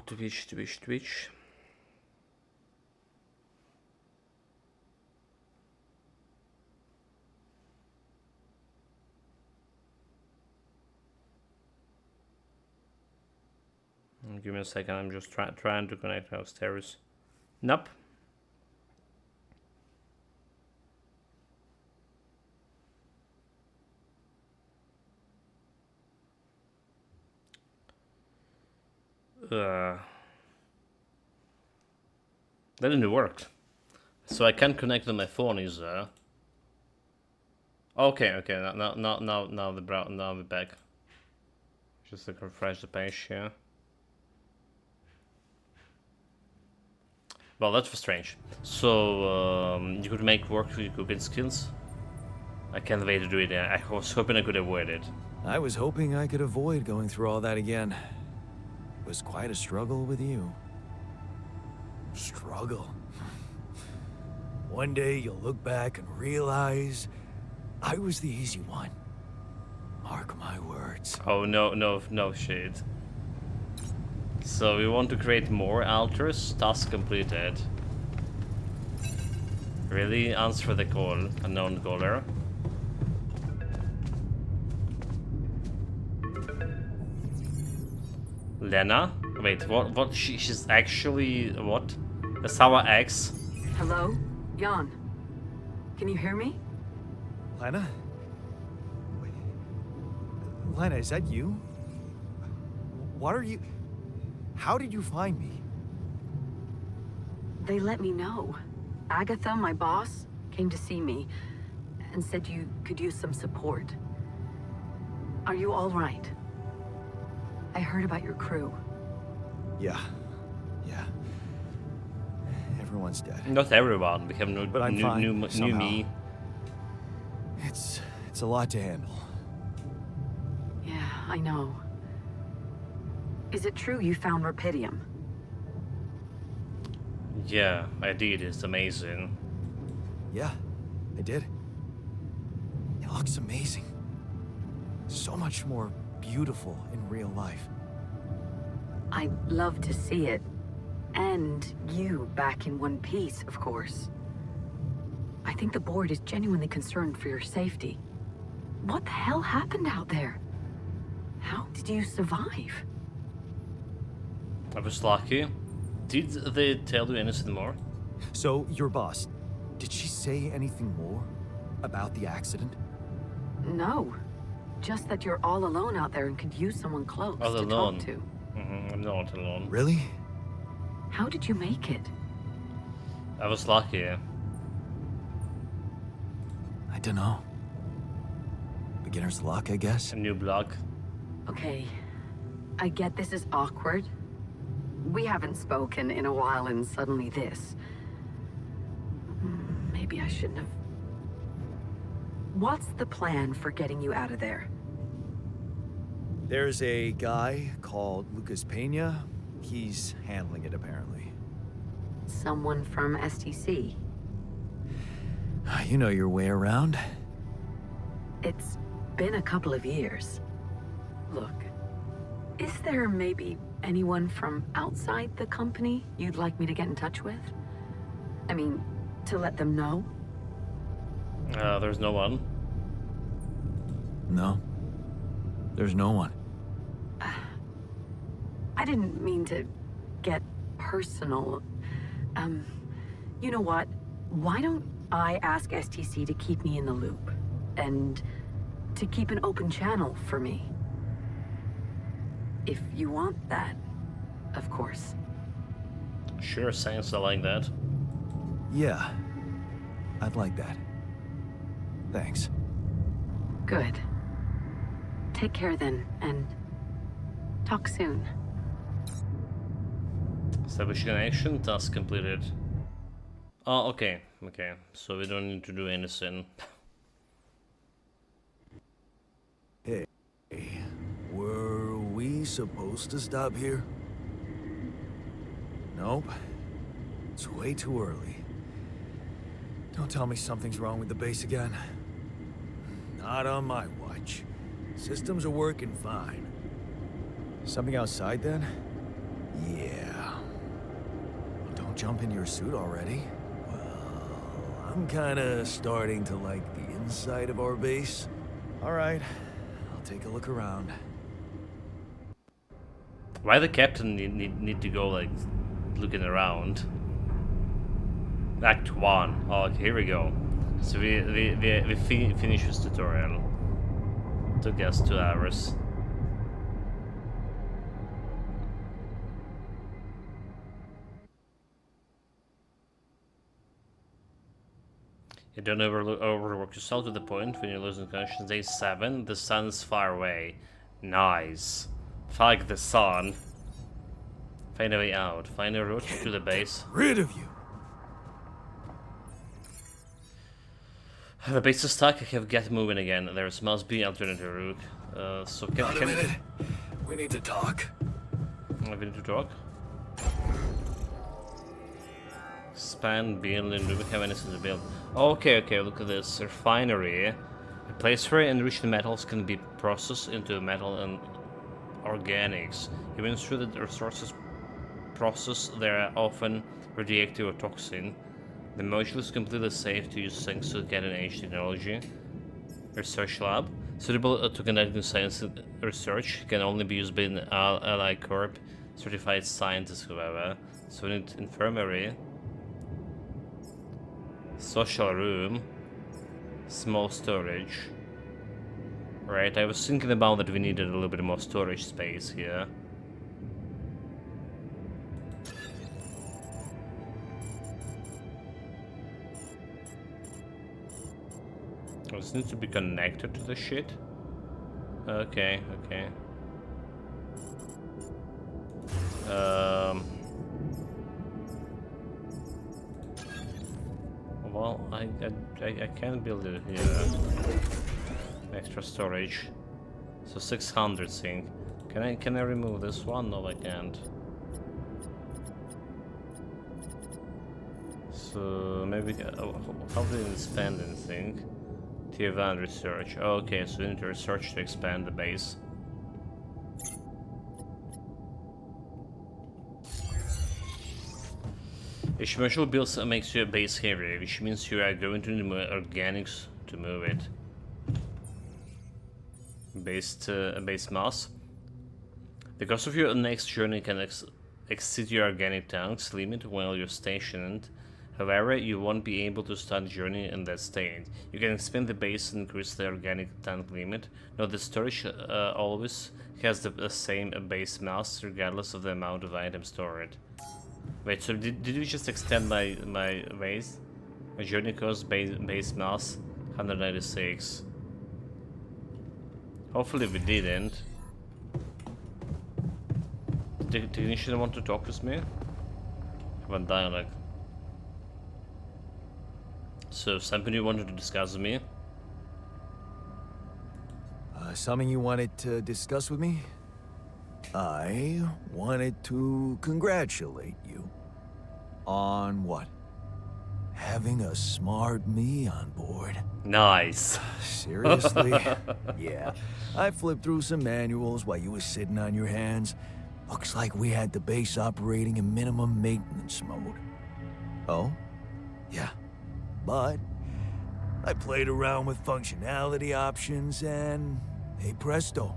Twitch. Give me a second, I'm just trying to connect upstairs. Nope. That didn't work. So I can't connect on my phone, is there? Okay, now we're back. Just like refresh the page here. Well, that was strange. So, you could make work with your cooking skills? I can't wait to do it. I was hoping I could avoid it.
I was hoping I could avoid going through all that again. It was quite a struggle with you. struggle. One day you'll look back and realize I was the easy one. Mark my words.
Oh no shit. So we want to create more altars. Task completed. Really? Answer the call. Unknown caller. Lena? Wait, what? She's actually what? That's our ex.
Hello? Jan. Can you hear me?
Lena? Wait. Lena, is that you? What are you... How did you find me?
They let me know. Agatha, my boss, came to see me and said you could use some support. Are you all right? I heard about your crew.
Yeah. Everyone's dead.
Not everyone. We have new
But I'm fine,
new
somehow.
me.
It's a lot to handle.
Yeah, I know. Is it true you found Rapidium?
Yeah, I did. It's amazing.
Yeah, I did. It looks amazing. So much more beautiful in real life.
I'd love to see it. And you back in one piece, of course. I think the board is genuinely concerned for your safety. What the hell happened out there? How did you survive?
I was lucky. Did they tell you anything more?
So, your boss, did she say anything more about the accident?
No. Just that you're all alone out there and could use someone close
All
to
alone.
talk to.
I'm not alone.
Really?
How did you make it?
I was lucky.
I don't know. Beginner's luck, I guess.
A new block.
Okay. I get this is awkward. We haven't spoken in a while and suddenly this. Maybe I shouldn't have. What's the plan for getting you out of there?
There's a guy called Lucas Pena. He's handling it, apparently.
Someone from STC.
You know your way around.
It's been a couple of years. Look, is there maybe anyone from outside the company you'd like me to get in touch with? I mean, to let them know?
There's no one.
No. There's no one.
I didn't mean to get personal. You know what? Why don't I ask STC to keep me in the loop? And to keep an open channel for me? If you want that, of course.
Sure, sounds like that.
Yeah. I'd like that. Thanks.
Good. Take care then, and talk soon.
Establish connection, task completed. Oh, okay. Okay, so we don't need to do anything.
Hey, were we supposed to stop here? Nope. It's way too early. Don't tell me something's wrong with the base again. Not on my watch. Systems are working fine. Something outside then? Yeah. Don't jump in your suit already. Well, I'm kinda starting to like the inside of our base. All right, I'll take a look around.
Why the captain need to go like looking around? Act 1. Oh, okay, here we go. So we finish this tutorial. Took us 2 hours. You don't overwork yourself to the point when you're losing consciousness. Day 7. The sun is far away. Nice. Fuck the sun. Find a way out. Find a route to the base.
Rid of you.
The base is stuck. I have get moving again. There must be alternative route. So
Wait a minute. We need to talk.
We need to talk. Expand, build, and do we have anything to build? Okay, look at this. Refinery. A place where enriched metals can be processed into metal and organics. Even through the resources processed, they are often radioactive or toxin. The module is completely safe to use thanks to cutting-edge technology. Research lab. Suitable to conducting science research, can only be used by an Ally Corp certified scientists, however. So we need infirmary. Social room. Small storage. Right, I was thinking about that we needed a little bit more storage space here. Does it need to be connected to the shit? Okay. Well, I can build it here. Extra storage. So 600 zinc. Can I remove this one? No, I can't. So maybe how do we spend anything? Tier 1 research. Oh, okay, so we need to research to expand the base. Each module builds makes your base heavier, which means you are going to need more organics to move it. Base mass. The cost of your next journey can exceed your organic tanks limit while you're stationed. However, you won't be able to start the journey in that state. You can expand the base and increase the organic tank limit. Note that storage always has the same base mass regardless of the amount of items stored. Wait, so did you just extend my base? My journey cost base mass 196. Hopefully we didn't. Did the technician want to talk with me? Have a dialogue. So, something you wanted to discuss with me?
Something you wanted to discuss with me? I wanted to congratulate you. On what? Having a smart me on board.
Nice.
Seriously? Yeah. I flipped through some manuals while you were sitting on your hands. Looks like we had the base operating in minimum maintenance mode. Oh? Yeah. But I played around with functionality options and, hey presto,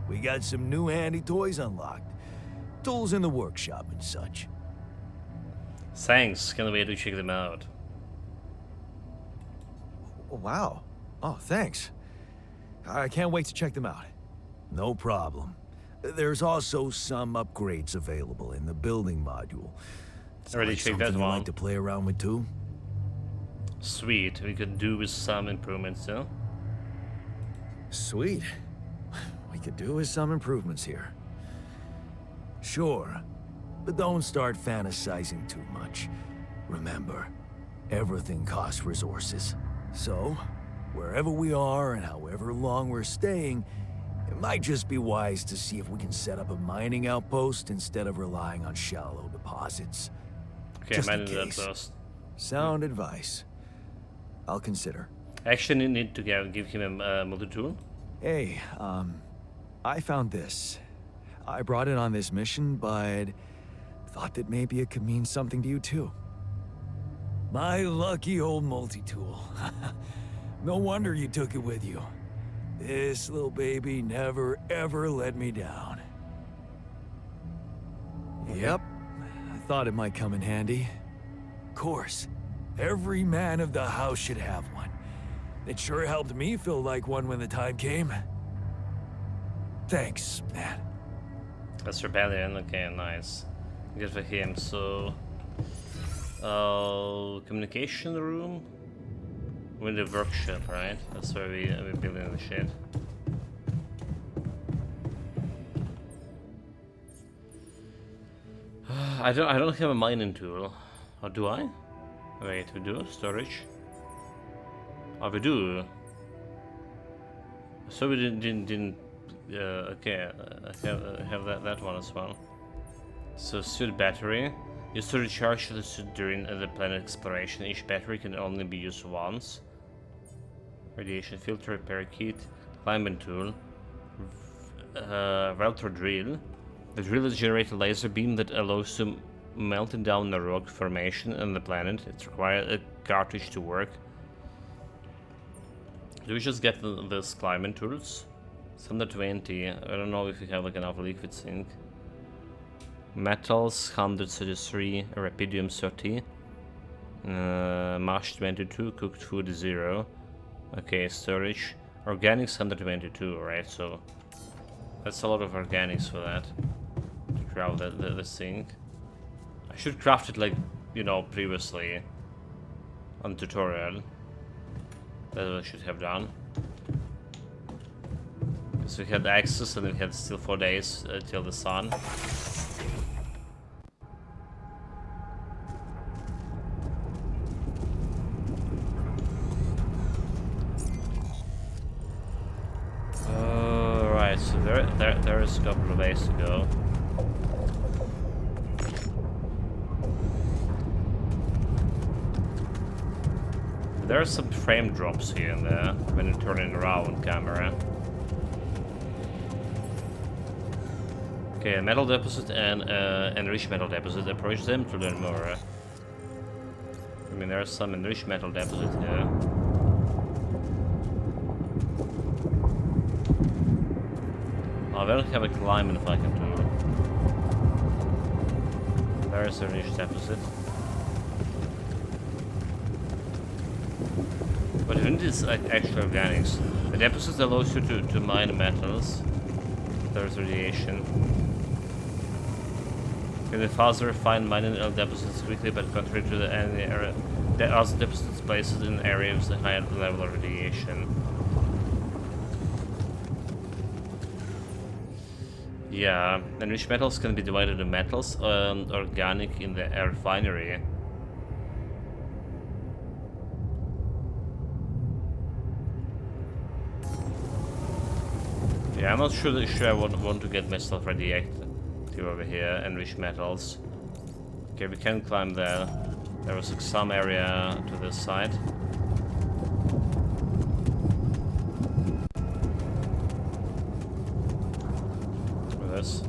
we got some new handy toys unlocked. Tools in the workshop and such.
Thanks, can't wait to check them out.
Wow. Oh, thanks. I can't wait to check them out. No problem. There's also some upgrades available in the building module.
Already checked that
something you
one.
like to play around with too?
Sweet, we could do with some improvements, though.
Sweet. We could do with some improvements here. Sure, but don't start fantasizing too much. Remember, everything costs resources. So, wherever we are and however long we're staying, it might just be wise to see if we can set up a mining outpost instead of relying on shallow deposits.
Okay,
Just in
manage that
case.
first.
Sound advice. I'll consider.
Actually, need to give him a multi-tool.
Hey, I found this. I brought it on this mission, but thought that maybe it could mean something to you too. My lucky old multi-tool. No wonder you took it with you. This little baby never ever let me down. Yep, I thought it might come in handy. Of course, every man of the house should have one. It sure helped me feel like one when the time came. Thanks, man.
That's rebellion. Okay, nice. Good for him. So, communication room. We're in the workshop, right? That's where we're building the shit. I don't have a mining tool. Or do I? Wait, we do storage. Oh, we do. So we didn't. Okay, I have that one as well. So suit battery. Used to recharge the suit during the planet exploration. Each battery can only be used once. Radiation filter, repair kit, climbing tool, welter drill. The drill is generates a laser beam that allows to melting down a rock formation on the planet. It requires a cartridge to work. Do we just get this climbing tools? 120. I don't know if we have like enough liquid zinc. Metals 133, rapidium 30, mash 22, cooked food 0. Okay, storage. Organics 122, right? So that's a lot of organics for that. To craft the zinc. I should craft it like, you know, previously on tutorial. That's what I should have done. Because we had access and we had still 4 days till the sun. Right, so there is a couple of ways to go. There are some frame drops here and there when you're turning around camera. Okay, metal deposit and enriched metal deposit. Approach them to learn more. I mean, there's some enriched metal deposit here. I will have a climbing if I can do. There is a enriched deposit. But it is actually organics. The deposit allows you to mine metals. There's radiation. You can faster find mining deposits quickly, but contrary to the area, there are deposits placed in areas with a higher level of radiation. Yeah, enriched metals can be divided into metals and organic in the refinery. Yeah, I'm not sure I want to get myself radioactive over here, enriched metals. Okay, we can climb there. There was like some area to this side. What is this?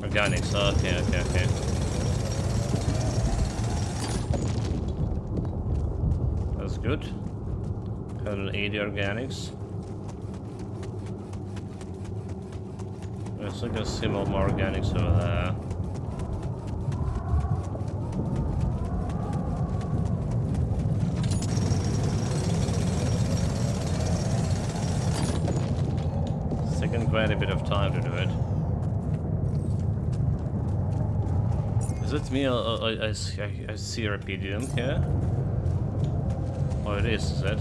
Organics, okay. 180 organics. So I can see more organics over there. It's taking quite a bit of time to do it. Is it me or I see rapidium here? Oh, it is it?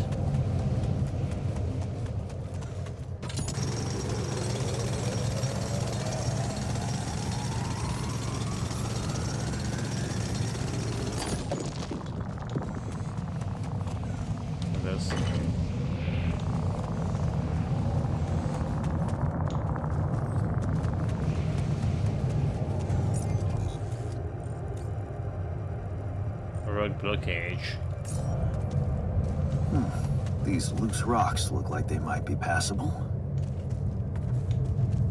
Blockage.
These loose rocks look like they might be passable.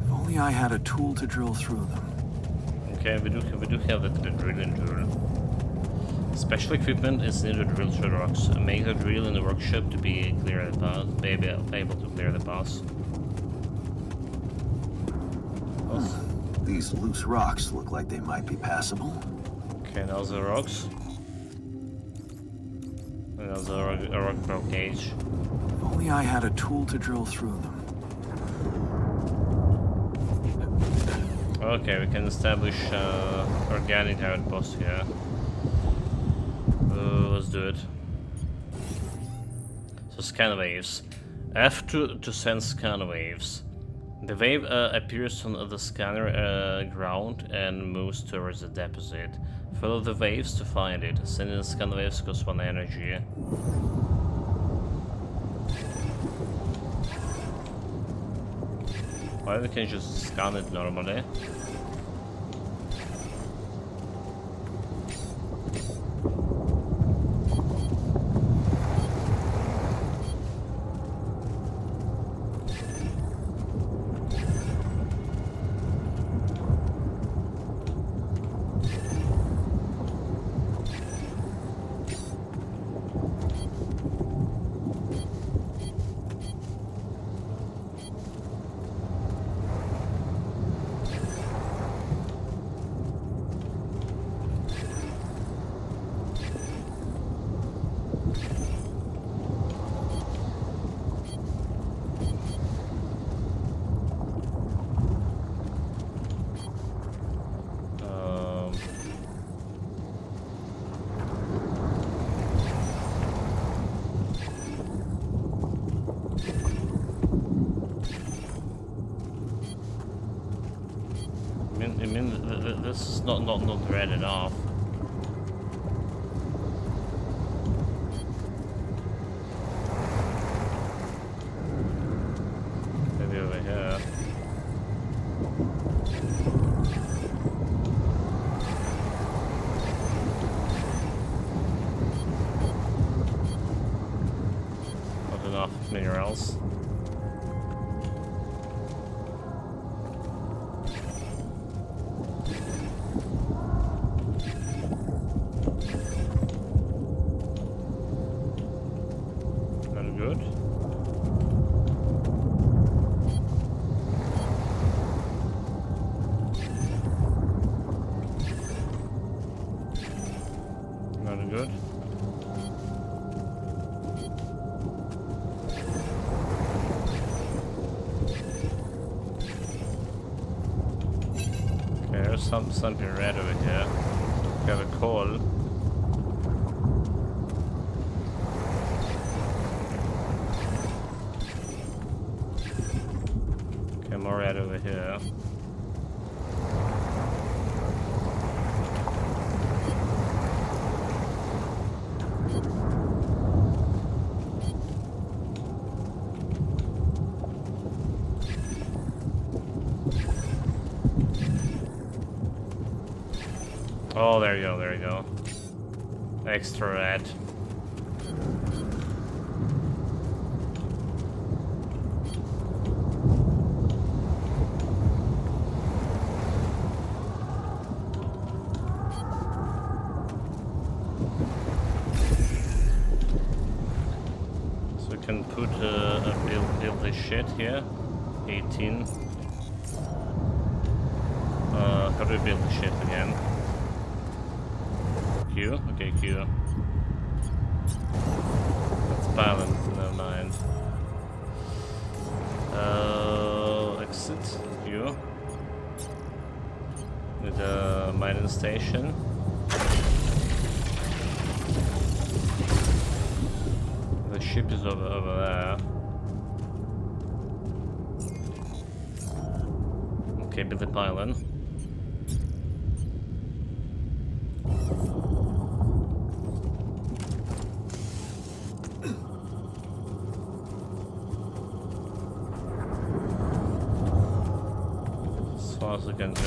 If only I had a tool to drill through them.
Okay, we do have the drilling tool. Special equipment is needed to drill through rocks. Make a drill in the workshop to be clear the path. Able to clear the path.
These loose rocks look like they might be passable.
Okay, now the rocks. Another rock blockage.
If only I had a tool to drill through them.
Okay, we can establish organic outpost here. Let's do it. So scan waves. F2 to send scan waves. The wave appears on the scanner ground and moves towards the deposit. Follow the waves to find it. Sending scan waves costs 1 energy. Why we can just scan it normally? mean, this is not red enough. Maybe over here. Not enough minerals. Very good. Very good. Okay, there's something red over here. Got a coal. Okay, more red over here. Oh, there you go, there you go. Extra red. So we can put build this shit here. 18. How do we build the shit again? Q? Okay, Q. That's balance, never mind. Exit. Q. With a mining station. The ship is over there. Okay, build the pylon. As far as I can go.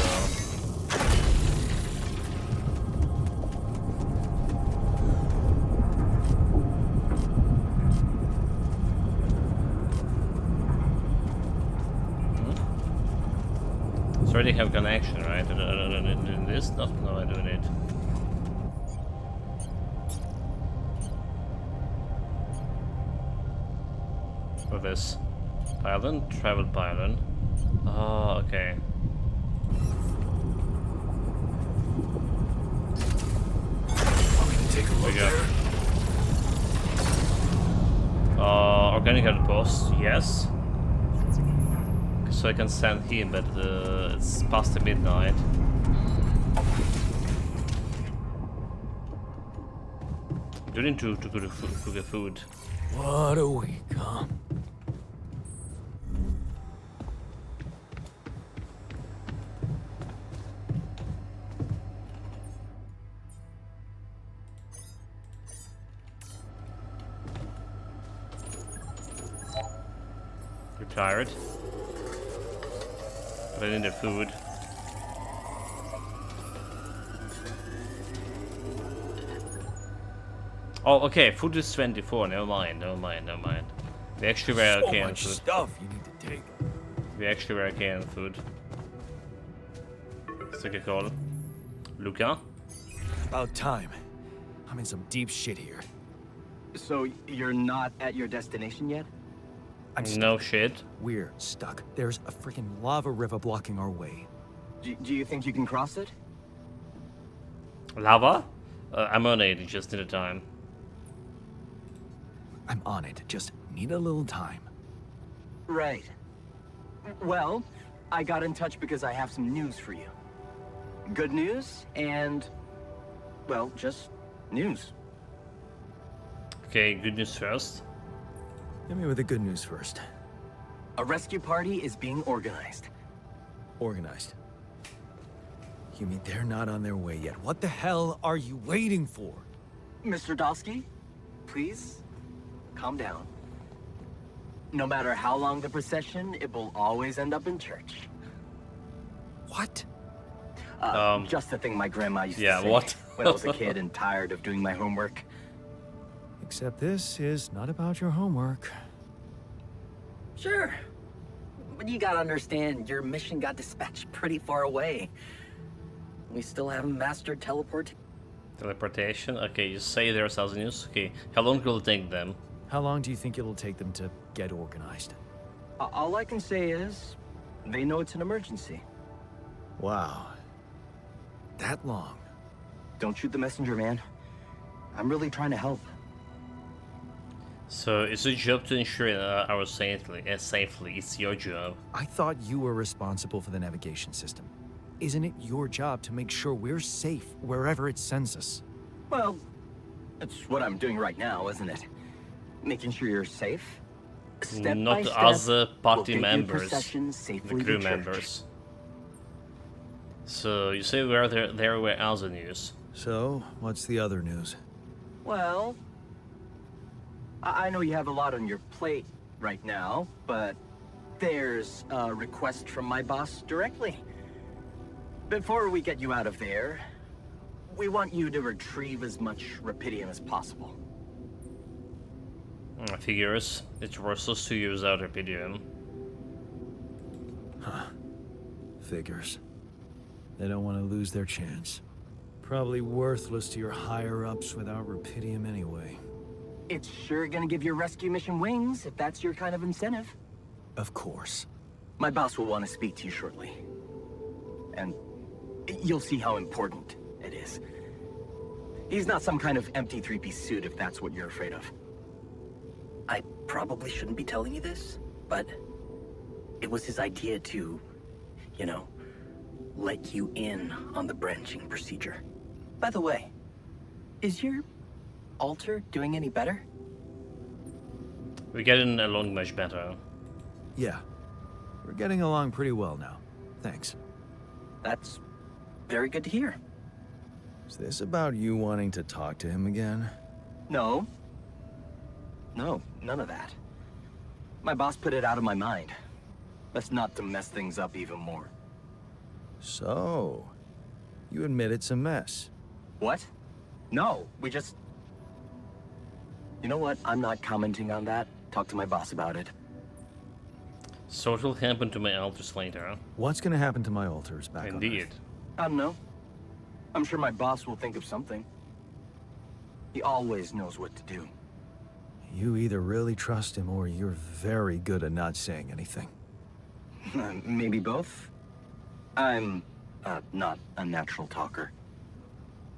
It's already have connection, right? I don't need to do this stuff? No, I don't need. For this pylon, travel pylon. Oh, okay.
Take a look there.
Organic outpost, yes. So I can stand here, but it's past the midnight. Do need to cook the food.
What a week, huh?
You're tired? But I need the food. Oh, okay. Food is 24. Never mind. We actually were
So
okay on
much
food.
stuff you need to take.
We actually were okay on food. Let's take a call. Luca?
About time. I'm in some deep shit here.
So you're not at your destination yet?
I'm stuck.
No shit.
We're stuck. There's a freaking lava river blocking our way.
Do you think you can cross it?
Lava? I'm on it. Just need a time.
I'm on it. Just need a little time.
Right. Well, I got in touch because I have some news for you. Good news and, well, just news.
Okay, good news first.
Hit me with the good news first.
A rescue party is being organized.
Organized. You mean they're not on their way yet? What the hell are you waiting for?
Mr. Dosky, please, calm down. No matter how long the procession, it will always end up in church.
What?
Just the thing my grandma used
yeah,
to say
what?
when I was a kid and tired of doing my homework.
Except this is not about your homework.
Sure. But you gotta understand, your mission got dispatched pretty far away. We still haven't mastered
Teleportation? Okay, you say there's 1,000 years. Okay, how long will it take them?
How long do you think it'll take them to get organized?
All I can say is, they know it's an emergency.
Wow. That long?
Don't shoot the messenger, man. I'm really trying to help.
So it's your job to ensure our safely. It's your job.
I thought you were responsible for the navigation system. Isn't it your job to make sure we're safe wherever it sends us?
Well, that's what I'm doing right now, isn't it? Making sure you're safe. Step
Not
by step,
other
we'll
party
get your
members,
procession
the
safely
crew
to church.
members. So you say there were other news.
So, what's the other news?
Well, I know you have a lot on your plate right now, but there's a request from my boss directly. Before we get you out of there, we want you to retrieve as much Rapidium as possible.
Figures. It's worthless to use out Rapidium.
Huh. Figures. They don't want to lose their chance. Probably worthless to your higher-ups without Rapidium anyway.
It's sure gonna give your rescue mission wings, if that's your kind of incentive.
Of course.
My boss will want to speak to you shortly. And you'll see how important it is. He's not some kind of empty three-piece suit, if that's what you're afraid of. I probably shouldn't be telling you this, but it was his idea to, you know, let you in on the branching procedure. By the way, is your altar doing any better?
We're getting along much better.
Yeah. We're getting along pretty well now. Thanks.
That's very good to hear.
Is this about you wanting to talk to him again?
No. No, none of that. My boss put it out of my mind. That's not to mess things up even more.
So, you admit it's a mess.
What? No, we just... You know what? I'm not commenting on that. Talk to my boss about it.
So what will happen to my altars later?
What's gonna happen to my altars back on
Indeed.
Earth?
I don't know. I'm sure my boss will think of something. He always knows what to do.
You either really trust him or you're very good at not saying anything.
Maybe both? I'm, not a natural talker.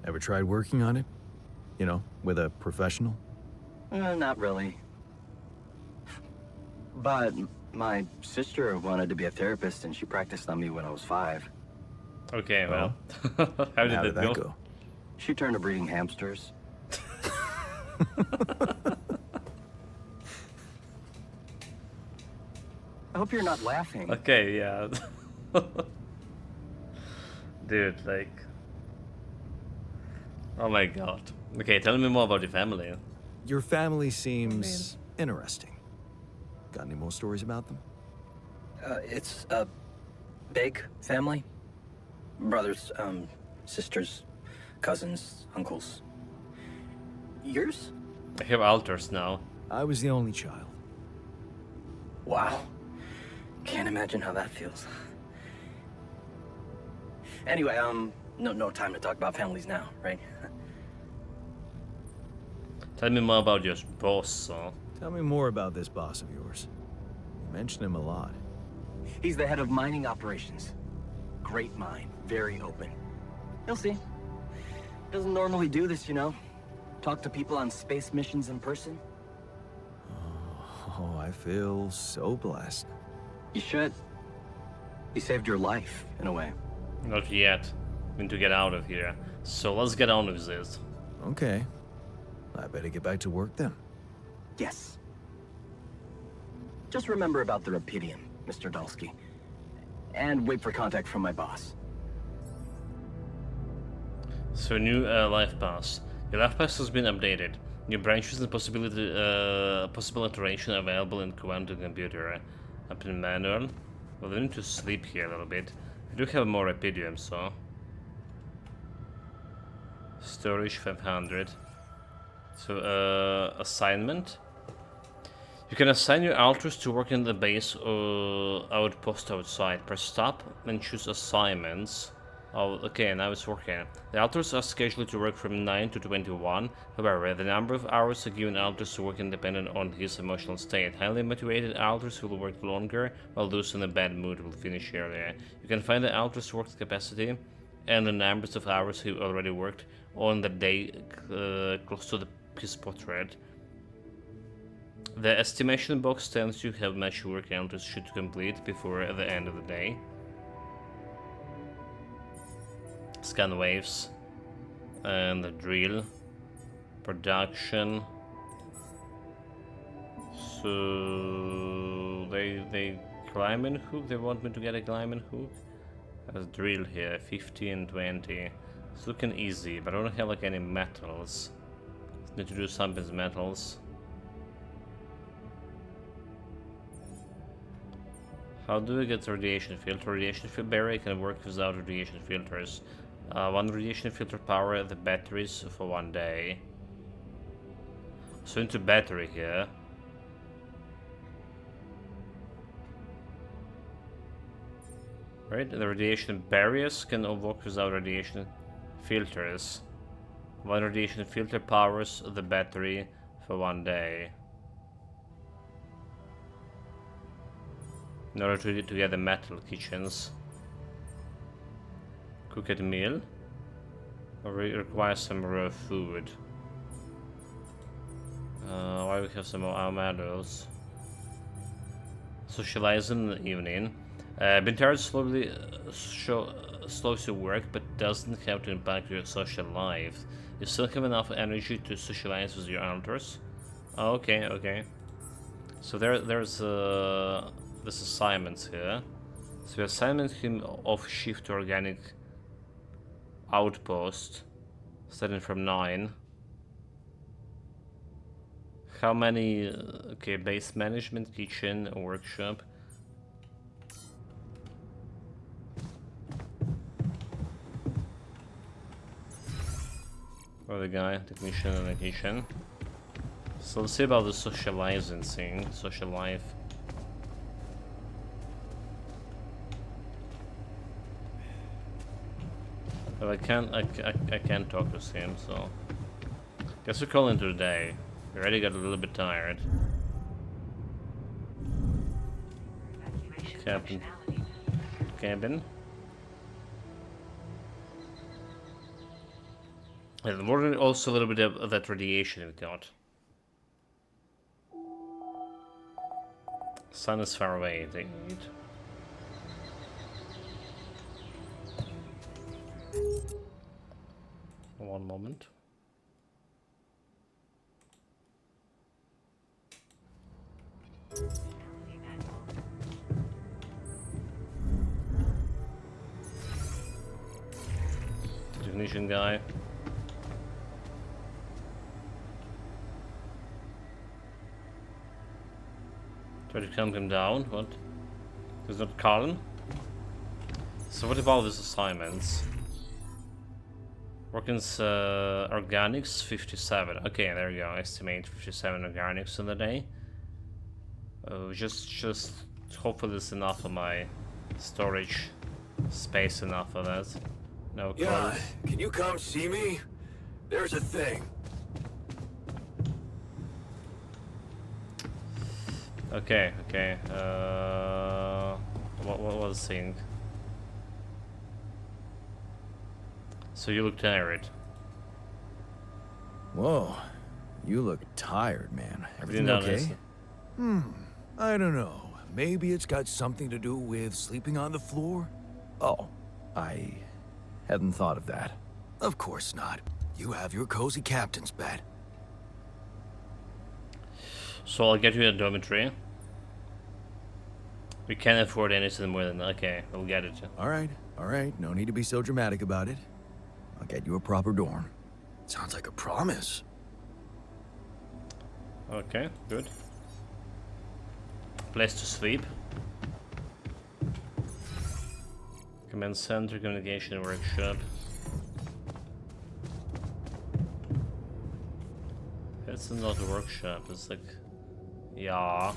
Ever tried working on it? You know, with a professional?
Not really. But my sister wanted to be a therapist and she practiced on me when I was 5.
Okay, well. How did that go?
She turned to breeding hamsters. I hope you're not laughing.
Okay, yeah. Dude, like... Oh my god. Okay, tell me more about your family.
Your family seems interesting. Got any more stories about them?
It's a big family. Brothers, sisters, cousins, uncles. Yours?
I have altars now.
I was the only child.
Wow. Can't imagine how that feels. Anyway, no time to talk about families now, right?
Tell me more about your boss, so.
Tell me more about this boss of yours. You mention him a lot.
He's the head of mining operations. Great mine, very open. You'll see. Doesn't normally do this, you know. Talk to people on space missions in person.
Oh, I feel so blessed.
You should. He saved your life, in a way.
Not yet. We need to get out of here. So let's get on with this.
Okay. I better get back to work then.
Yes. Just remember about the Rapidium, Mr. Dalsky. And wait for contact from my boss.
So new life pass. Your life pass has been updated. New branches and possible iteration available in quantum computer. Up in manual. Well, I need to sleep here a little bit. I do have more Epidium, so. Storage 500. So, assignment. You can assign your alters to work in the base or outpost outside. Press stop and choose assignments. Oh, okay, now it's working. The alters are scheduled to work from 9 to 21. However, the number of hours a given alters to work is dependent on his emotional state. Highly motivated alters will work longer, while those in a bad mood will finish earlier. You can find the alters' work capacity and the numbers of hours he already worked on the day close to his portrait. The estimation box tells you how much work alters should complete before the end of the day. Scan waves and the drill production. So they climbing hook. They want me to get a climbing hook. There's drill here, 15, 20. It's looking easy, but I don't have like any metals. Need to do some with metals. How do we get radiation filter? Radiation filter barrier can work without radiation filters. One radiation filter power the batteries for 1 day. So into battery here. Right, the radiation barriers can work without radiation filters. One radiation filter powers the battery for 1 day. In order to get the metal kitchens. Cook at meal. Or require some raw food. Why we have some more medals? Socialize in the evening. Bintard slows your work, but doesn't have to impact your social life. You still have enough energy to socialize with your alters. Oh, okay, okay. So there's assignments here. So we assigned him off shift to organic outpost, starting from 9. How many? Okay, base management, kitchen, workshop. Or the guy, technician and a kitchen. So let's see about the socializing thing, social life. But I can't talk with him, so guess we call into the day. We already got a little bit tired. Captain. Cabin. And more than also a little bit of that radiation we got. Sun is far away, they need. One moment. Technician guy. Try to calm him down. What? He's not calm. So what about these assignments? Working's organics 57. Okay, there you go. Estimate 57 organics in the day. Just hopefully there's enough of my storage space enough for that. No clothes.
Yeah, can you come see me? There's a thing.
Okay, okay. What was the thing? So you look tired.
Whoa, you look tired, man. Everything
Didn't
okay?
notice.
I don't know. Maybe it's got something to do with sleeping on the floor?
Oh, I hadn't thought of that.
Of course not. You have your cozy captain's bed.
So I'll get you a dormitory. We can't afford anything more than okay. We'll get it.
All right. No need to be so dramatic about it.
I'll get you a proper dorm. Sounds like a promise.
Okay, good. Place to sleep. Command center, communication workshop. It's not a workshop, it's like... Yeah.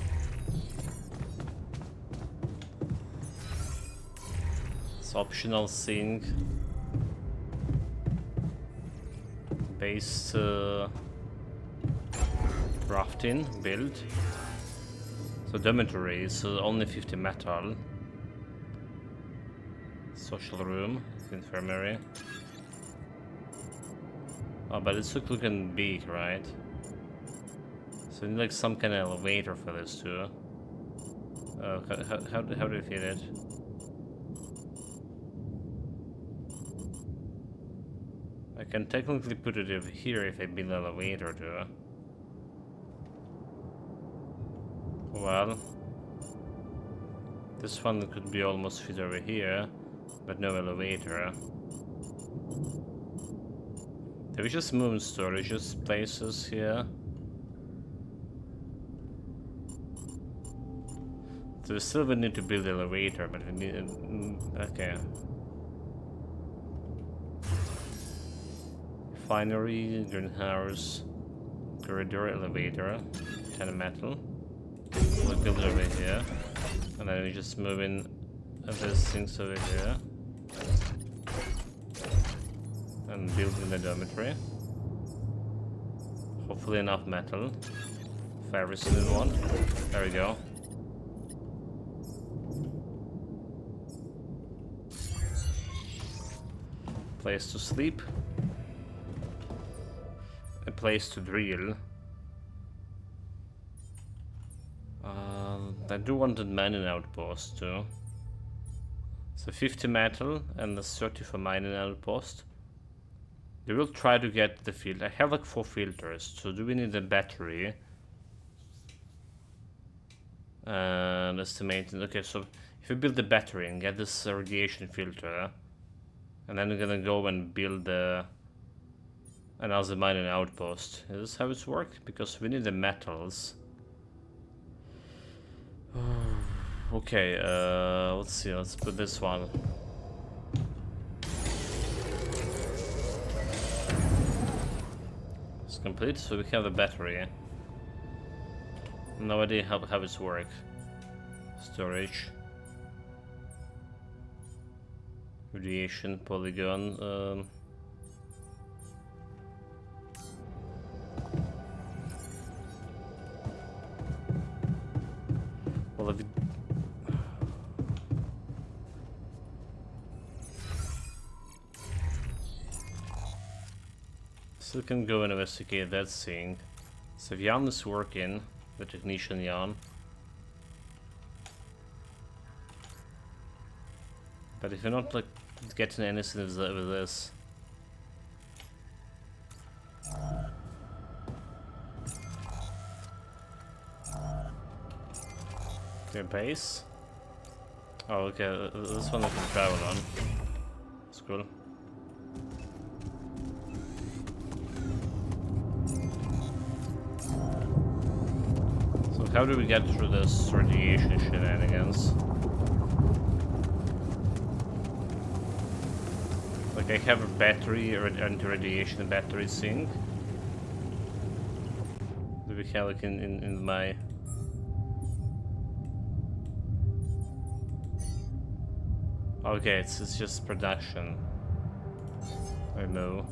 It's optional thing. Base crafting build. So dormitory is only 50 metal. Social room, infirmary. Oh, but it's looking big, right? So you need like some kind of elevator for this too. How do you fit it? I can technically put it over here if I build an elevator too. Well, this one could be almost fit over here, but no elevator. Do we just move storages places here? So we still would need to build an elevator, but we need... okay. Refinery, greenhouse, corridor, elevator, 10 metal. We'll build it over here. And then we just move in these things over here. And build in the dormitory. Hopefully enough metal. If I ever seen one. There we go. Place to sleep. A place to drill. I do want a mining outpost too. So 50 metal and a 30 for mining outpost. We will try to get the field. I have like 4 filters, so do we need a battery? And estimating. Okay, so if we build the battery and get this radiation filter, and then we're gonna go and build another mining outpost. Is this how it's worked? Because we need the metals. Okay, let's see, let's put this one. It's complete, so we have the battery. No idea how it's work. Storage. Radiation, polygon, well, if so we can go and investigate that thing. So if Jan is working, the technician Jan. But if you're not like getting anything with this. Okay, base. Oh, okay, this one I can travel on. It's cool. So how do we get through this radiation shenanigans? Like I have a battery or anti-radiation battery thing. Do we have like in my... Okay, it's just production. I know.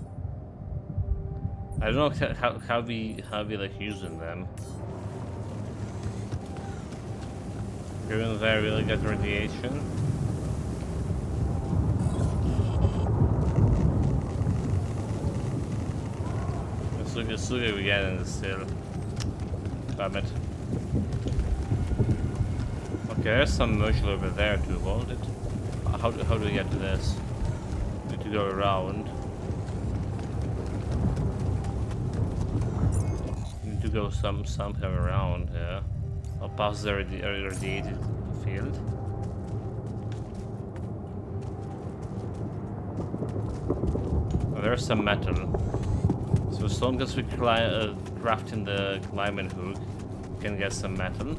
I don't know how we like using them. Going there really get radiation. Let's look at we get in this still. Damn it. Okay, there's some module over there to hold it. How do we get to this? Need to go around. Need to go somehow around here. I'll pass the irradiated field. Oh, there's some metal. So as long as we craft in the climbing hook, we can get some metal.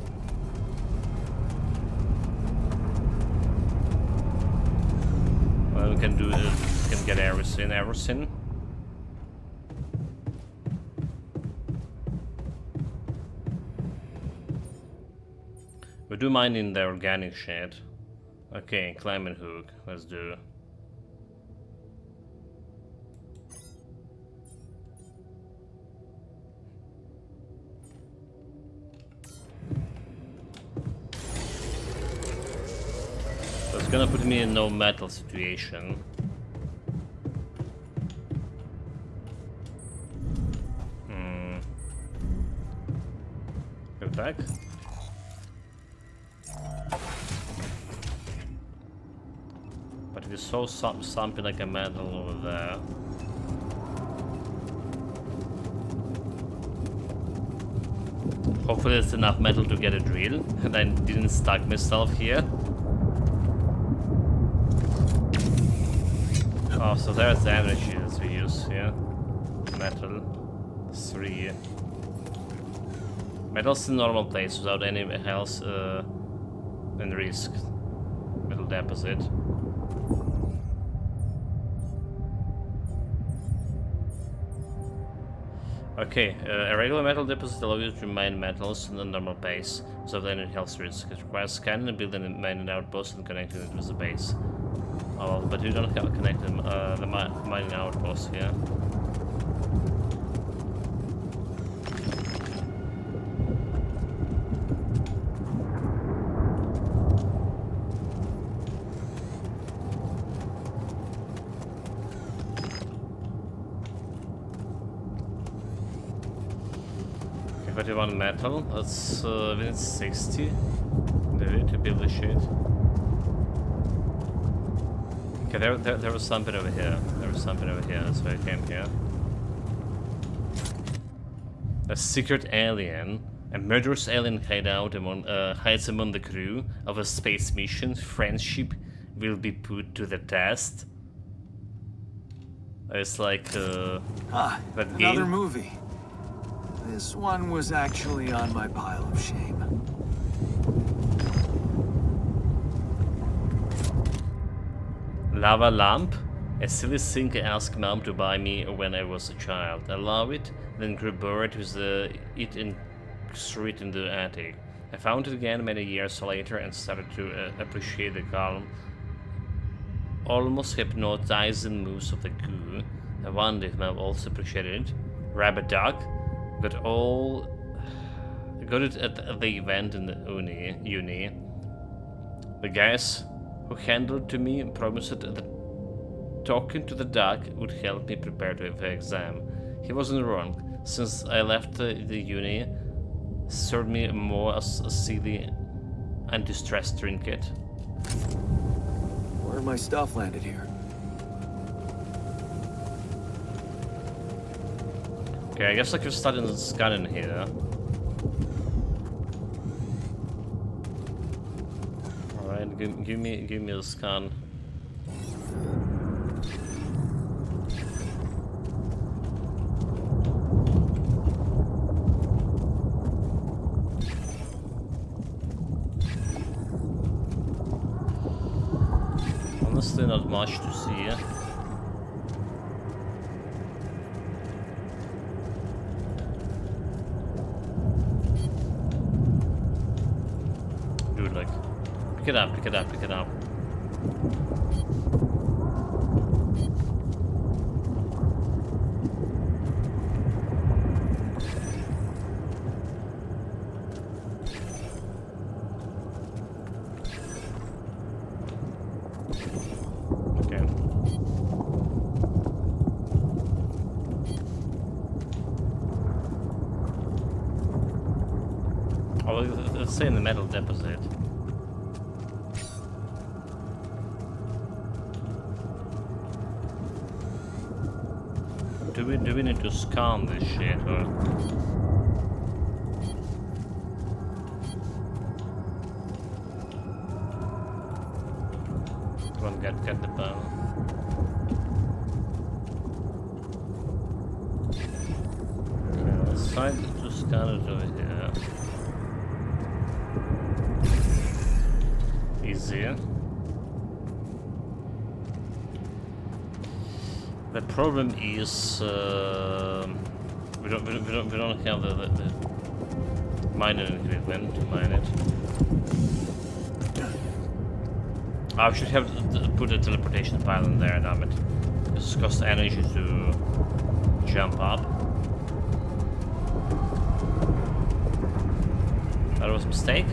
Well, we can do we can get everything. We do mining the organic shit. Okay, climbing hook. Let's do. So it's gonna put me in no metal situation. Go back. But we saw something like a metal over there. Hopefully there's enough metal to get a drill, and I didn't stuck myself here. Oh, so there's the energy that we use here. Metal. 3. Metal's in normal place without any else and risk. Metal deposit. Okay, a regular metal deposit allows you to mine metals in a normal base without any health risk. It requires scanning and building a mining outpost and connecting it with the base. Oh, well, but you don't have connected the mining outpost here. Okay, 31 metal. That's we need 60. Maybe to build the shit. Okay, there was something over here. There was something over here. That's why I came here. A secret alien. A murderous alien hides among the crew of a space mission. Friendship will be put to the test. It's like that
Another
game.
movie. This one was actually on my pile of shame.
Lava lamp? A silly thing I asked Mom to buy me when I was a child. I love it, then grew bored with it and threw it in the attic. I found it again many years later and started to appreciate the calm, almost hypnotizing moves of the goo. I wonder if Mom also appreciated it. Rabbit duck? Got it at the event in the uni. The guys who handed it to me promised that talking to the duck would help me prepare for the exam. He wasn't wrong, since I left the uni, served me more as a silly anti-stress trinket.
Where my stuff landed here?
Okay, I guess I could start in the scanning here. Alright, give me a scan. Honestly, not much to see. Dude, like, pick it up. Okay. Oh, let's say in the metal deposit. Do we need to scan this shit or? Come on, get the panel. decided to scan it over here. Easy. The problem is we don't have the mining equipment to mine it. I should have put a teleportation pylon there, damn it. This costs energy to jump up. That was a mistake.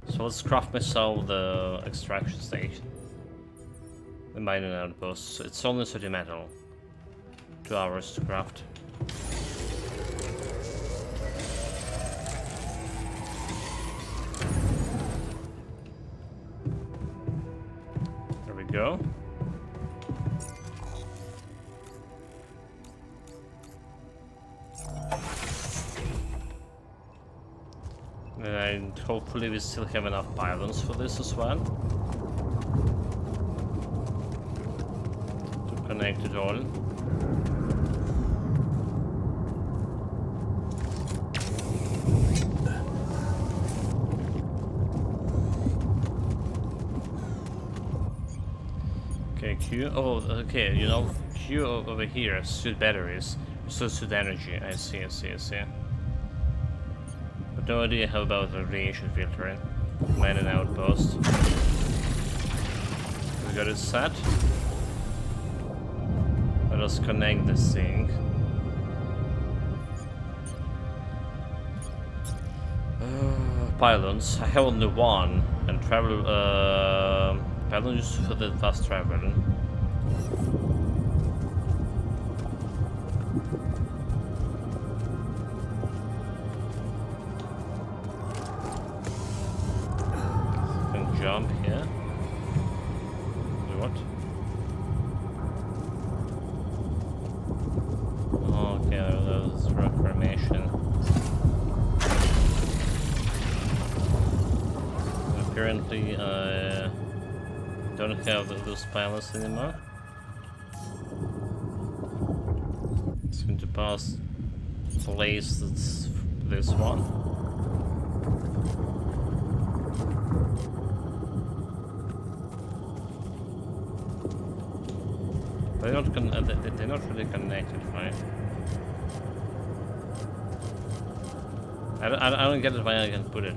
So let's craft myself the extraction station. The mining outpost. It's only 30 metal. 2 hours to craft. There we go. And hopefully we still have enough pylons for this as well. To connect it all. Okay, Q. Oh, okay, you know, Q over here, suit batteries. So suit energy. I see. But no idea how about the radiation filtering. Mining outpost. We got it set. Let us connect this thing. Pylons. I have only one. And travel. Pylon used for the fast travel. Jump here. What? Okay, that was rock formation. Apparently, I don't have those pylons anymore. It's going to pass place that's this one. They're not really connected, right? I don't get it why I can put it.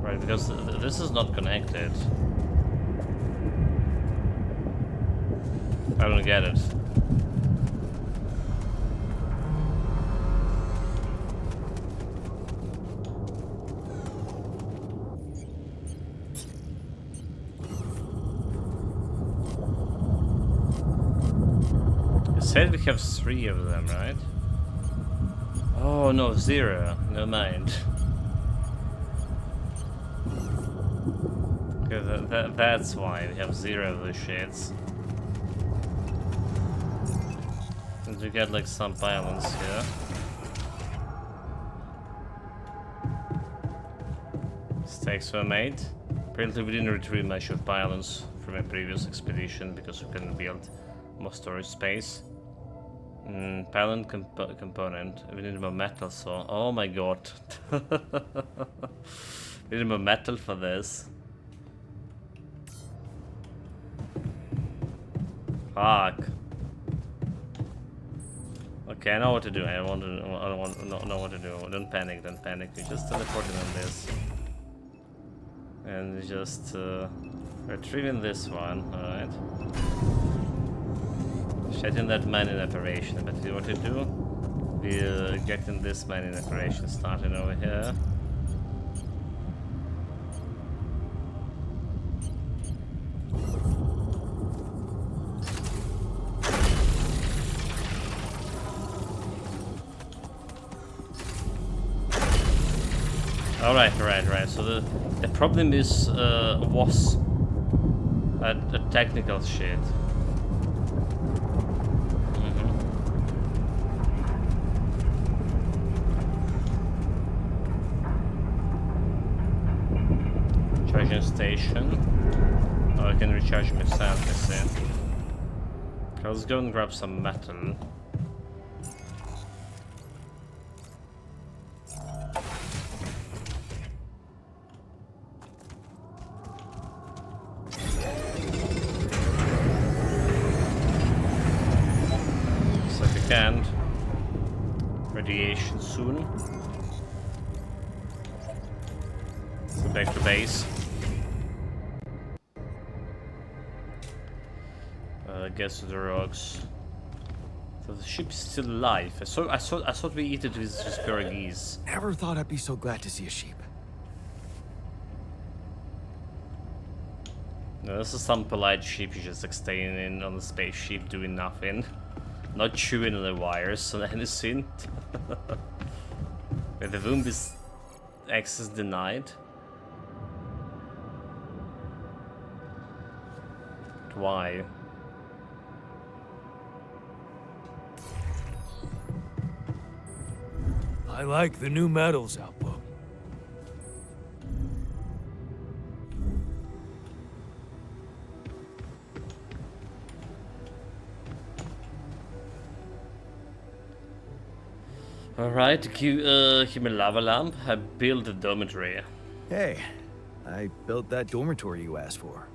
Right, because this is not connected. I don't get it. Said we have 3 of them, right? Oh no, 0. Never mind. Okay, that's why we have 0 of the shits. And we get like some pylons here. Mistakes were made. Apparently we didn't retrieve much of pylons from a previous expedition because we couldn't build more storage space. Pylon component. We need more metal, so... Oh my god. We need more metal for this. Fuck. Okay, I know what to do. I don't know what to do. Don't panic, don't panic. We just teleported on this. And we just retrieving this one, alright. Shutting that mining operation, but what to do? We're getting this mining operation started over here. Right. So the problem is was a technical shit. recharging station. Oh, I can recharge myself, I see. Okay, let's go and grab some metal. Looks like I can't. Radiation soon. Let's go back to base. Gets to the rocks. So the ship is still alive. I thought we eat it with just pierogies.
Never thought I'd be so glad to see a sheep.
No, this is some polite sheep just like staying in on the spaceship doing nothing. Not chewing on the wires or anything. But the room is access denied. Why?
I like the new metals output.
Alright, give me a lava lamp. I built a dormitory.
Hey, I built that dormitory you asked for.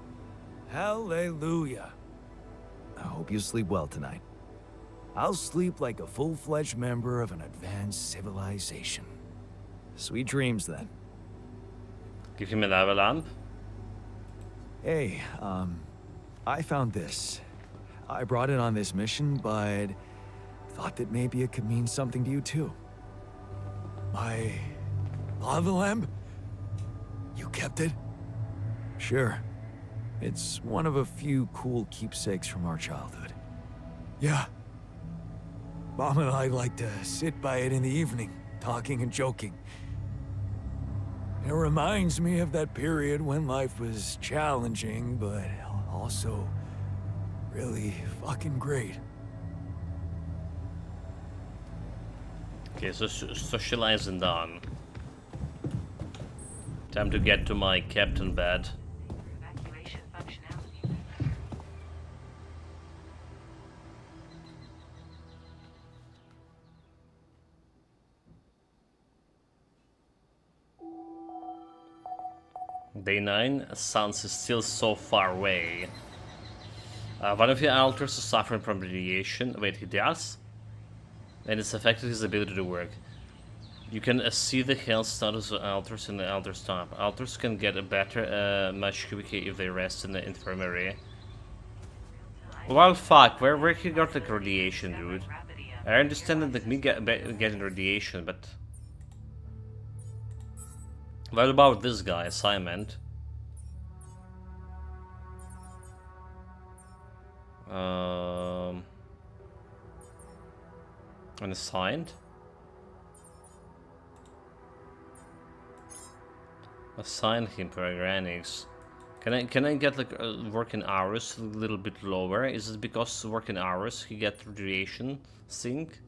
Hallelujah. I hope you sleep well tonight. I'll sleep like a full-fledged member of an advanced civilization. Sweet dreams, then.
Give him a lava lamp.
Hey, I found this. I brought it on this mission, but thought that maybe it could mean something to you, too. My lava lamp? You kept it? Sure. It's one of a few cool keepsakes from our childhood. Yeah. Mom and I like to sit by it in the evening, talking and joking. It reminds me of that period when life was challenging, but also really fucking great.
Okay, so socializing done. Time to get to my captain bed.
Evacuation functionality.
Day 9, Sans is still so far away. One of your alters is suffering from radiation. Wait, he does? And it's affected his ability to work. You can see the health status of alters in the alter's tab. Alters can get a better much quicker if they rest in the infirmary. Well, fuck, where he got like radiation, dude? I understand that like me getting radiation, but what about this guy, assignment? Unassigned? Assign him for organics. Can I get like working hours a little bit lower? Is it because working hours he get radiation sink?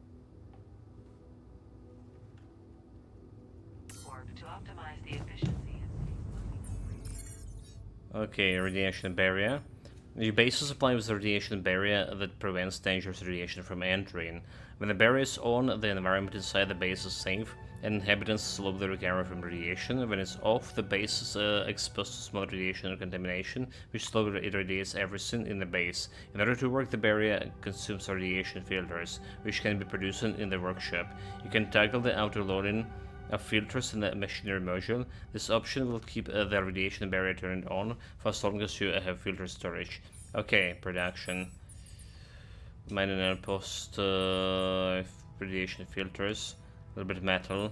Or to optimize the efficiency.
Okay, radiation barrier. Your base is supplied with a radiation barrier that prevents dangerous radiation from entering. When the barrier is on, the environment inside the base is safe, and inhabitants slowly recover from radiation. When it's off, the base is exposed to small radiation or contamination, which slowly irradiates everything in the base. In order to work, the barrier consumes radiation filters, which can be produced in the workshop. You can toggle the auto-loading of filters in the machinery module. This option will keep the radiation barrier turned on for as long as you have filter storage. Okay, production. Mining outpost, radiation filters, a little bit of metal.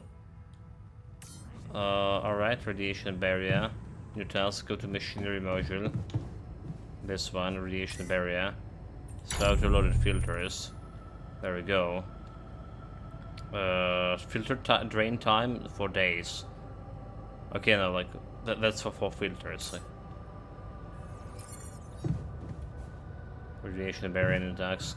Alright, radiation barrier. New task, go to machinery module. This one, radiation barrier. So auto-loaded filters. There we go. Filter drain time for days. Okay, no, like that's for 4 filters. Radiation barrier in attacks.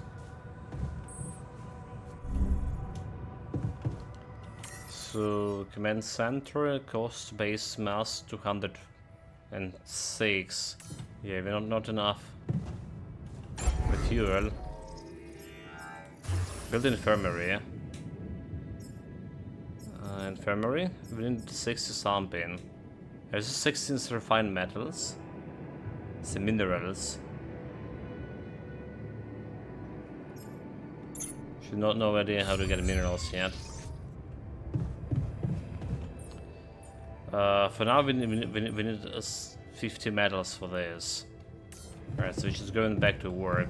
So command center cost base mass 200 And 6. Yeah, we're not enough. With fuel. Build infirmary. Infirmary? We need 60 something. There's 16 refined metals. Some minerals. Should not know idea how to get minerals yet. For now we need 50 metals for this. Alright, so we're just going back to work.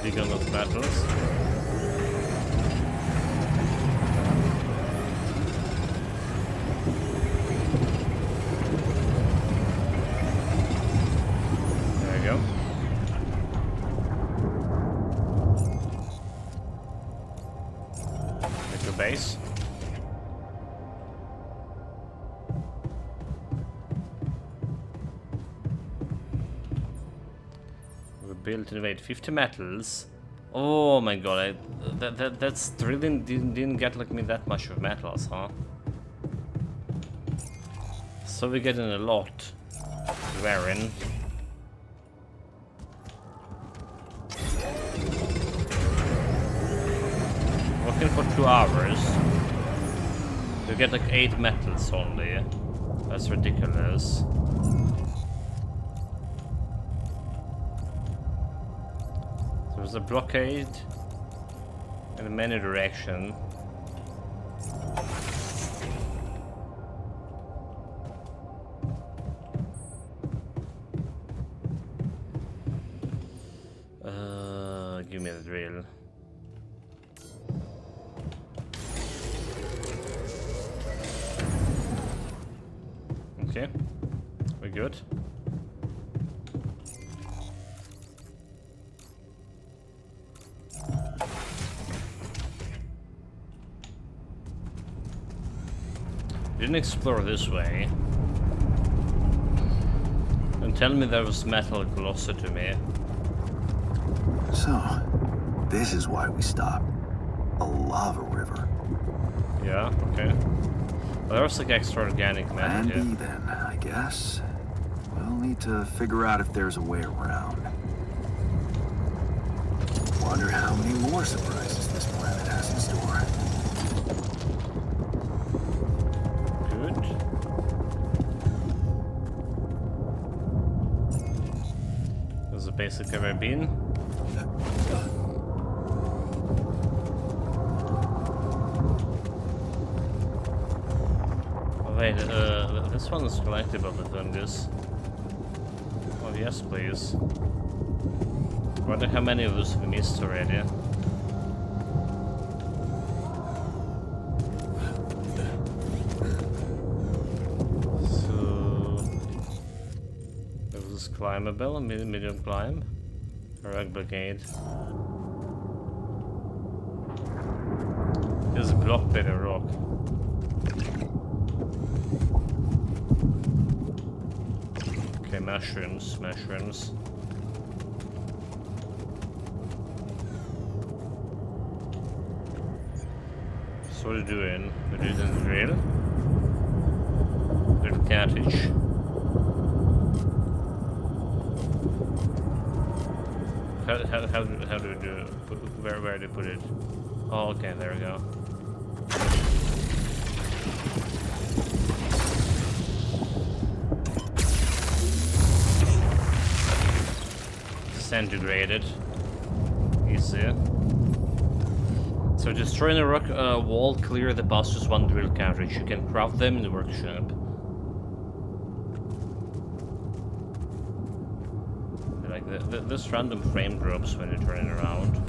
Dig on those metals. There we go. Back to base. Build and wait 50 metals. Oh my god, that's drilling didn't get like me that much of metals, huh? So we're getting a lot. Wearing. Working for 2 hours. You get like 8 metals only. That's ridiculous. There's a blockade in many directions. Give me the drill. Okay, we're good. Didn't explore this way. And tell me there was metal closer to me.
So, this is why we stopped. A lava river.
Yeah, okay. Well, there was like extra organic matter
Plan
here.
B then, I guess. We'll need to figure out if there's a way around. Wonder how many more surprises this planet has in store.
Good. There's a basic carabine. Oh, wait, this one is collectible, the fungus. Oh, yes, please. Wonder how many of those we missed already. So... There was this climbable, medium climb. A rug brigade. This is blocked by the rock. Okay, mushrooms. So what are you doing? We're doing the drill. Little cottage. How do we do it? Where do you put it? Oh, okay, there we go. Disintegrated. Easy. So destroying a rock wall, clear the boss's 1 drill cartridge. You can craft them in the workshop. Like this random frame drops when you turn it around.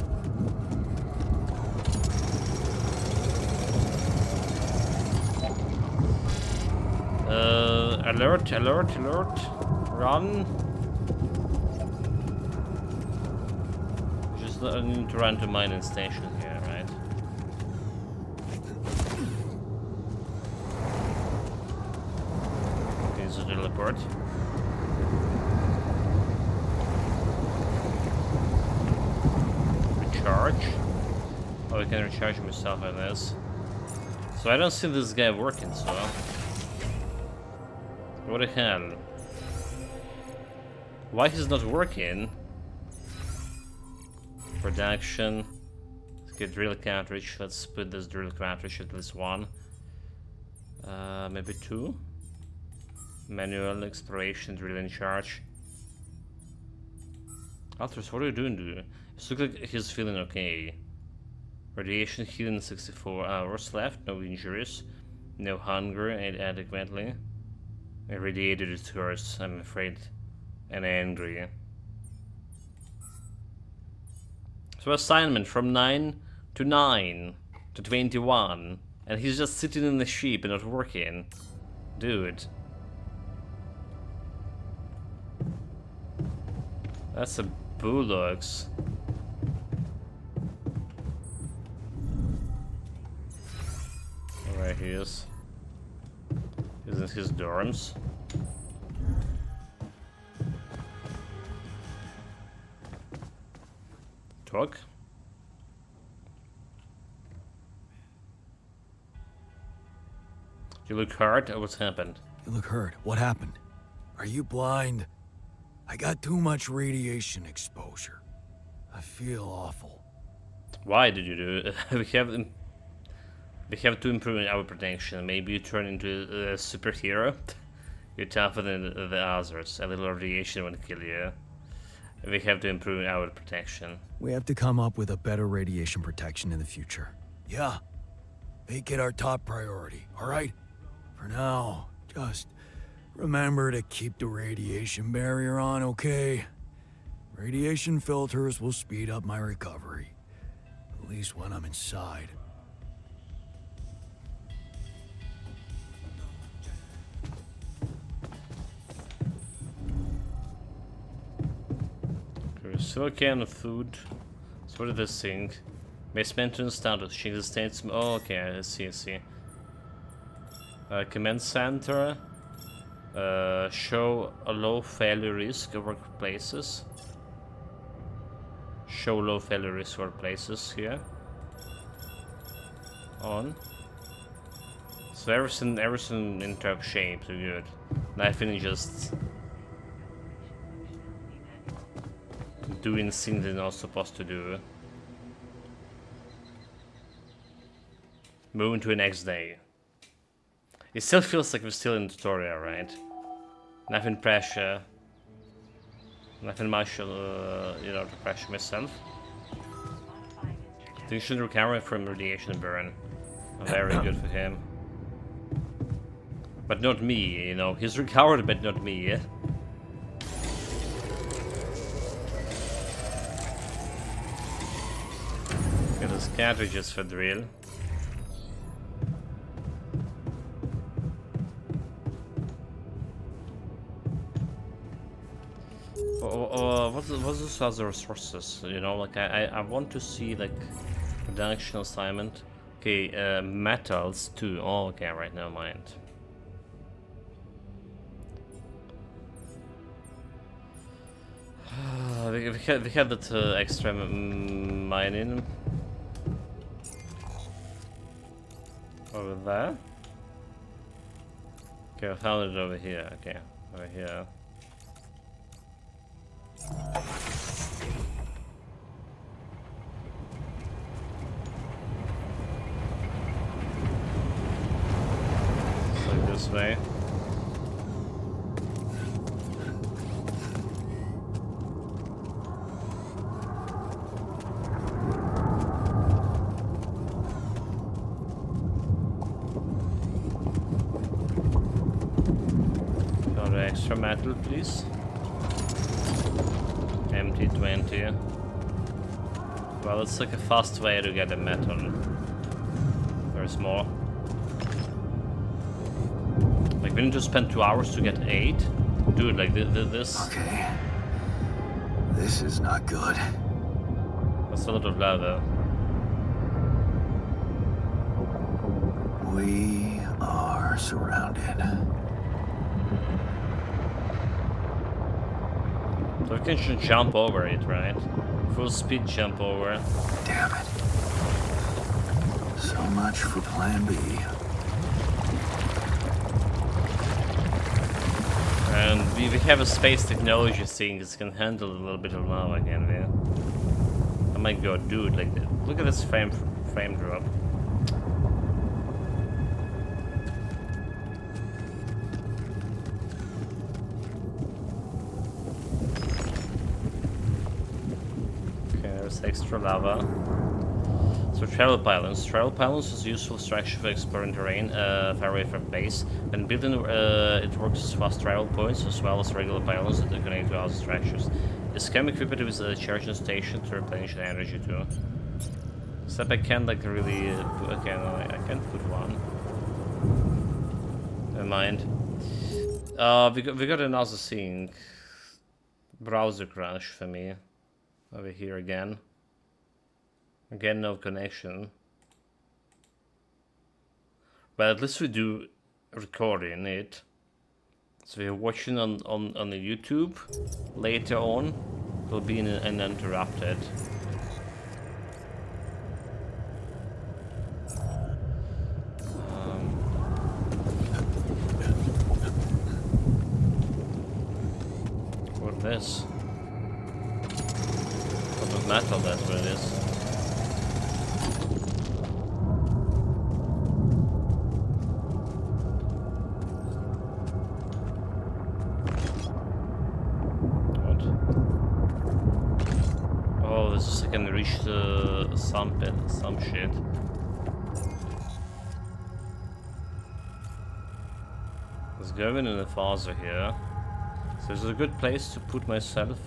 Alert! Run! Just need to run to mining station here, right? Okay, so teleport. recharge. Oh, I can recharge myself on this. So I don't see this guy working, so... What the hell? Why he's not working? Production. Let's get drill cartridge. Let's put this drill cartridge at least one. Maybe two. Manual exploration, drill in charge. Altus, what are you doing, dude? It looks like he's feeling okay. Radiation healing 64 hours left, no injuries, no hunger, ate adequately. Irradiated is worse, I'm afraid, and angry. So assignment from 9 to 9 to 21, and he's just sitting in the ship and not working. Dude. That's a bullocks. Right, he is. He's in his dorms. Talk. You look hurt. What's happened?
You look hurt. What happened? Are you blind? I got too much radiation exposure. I feel awful.
Why did you do it? We have to improve our protection. Maybe you turn into a superhero. You're tougher than the others. A little radiation won't kill you. We have to improve our protection.
We have to come up with a better radiation protection in the future. Yeah. Make it our top priority, alright? For now, just remember to keep the radiation barrier on, okay? Radiation filters will speed up my recovery. At least when I'm inside.
Silicon food. So what is this thing? Base maintenance status. Change the states. Oh, okay, I see. Command center. Show a low failure risk workplaces. Show low failure risk workplaces here. On. So everything in top shape, so good. Nothing just doing things they're not supposed to do. Moving to the next day. It still feels like we're still in the tutorial, right? Nothing pressure. Nothing much, to pressure myself. Think should recover from radiation burn. Very good for him. But not me, He's recovered, but not me. Get his cartridges for drill. What's those other resources? I want to see like production assignment. Okay, metals too. Oh, okay, right now mind. We had that extra mining over there. Okay, I found it over here. Okay, over here. So this way. Got an extra metal, please. Empty 20. Well, it's like a fast way to get a metal. There's more. Like, we need to spend 2 hours to get 8? Dude, like this.
Okay. This is not good.
That's a lot of lava.
We are surrounded.
So we can just jump over it, right? Full speed jump over.
Damn it. So much for plan B.
And we have a space technology thing that can handle a little bit of lava again, yeah. I might go, dude, like, look at this frame drop. Okay, there's extra lava. So travel pylons. Travel pylons is a useful structure for exploring terrain far away from base. When building, it works as fast travel points as well as regular pylons that connect to other structures. It's can be equipped with a charging station to replenish the energy too. Except I can't like really. Okay, no, I can't put one. Never mind. We got another thing. Browser crash for me. Over here again. Again, no connection. But at least we do recording it. So we're watching on the YouTube. Later on, will be uninterrupted. What this? What of metal? That's what it is. I can reach some shit. Let's go in the farther here. So this is a good place to put myself.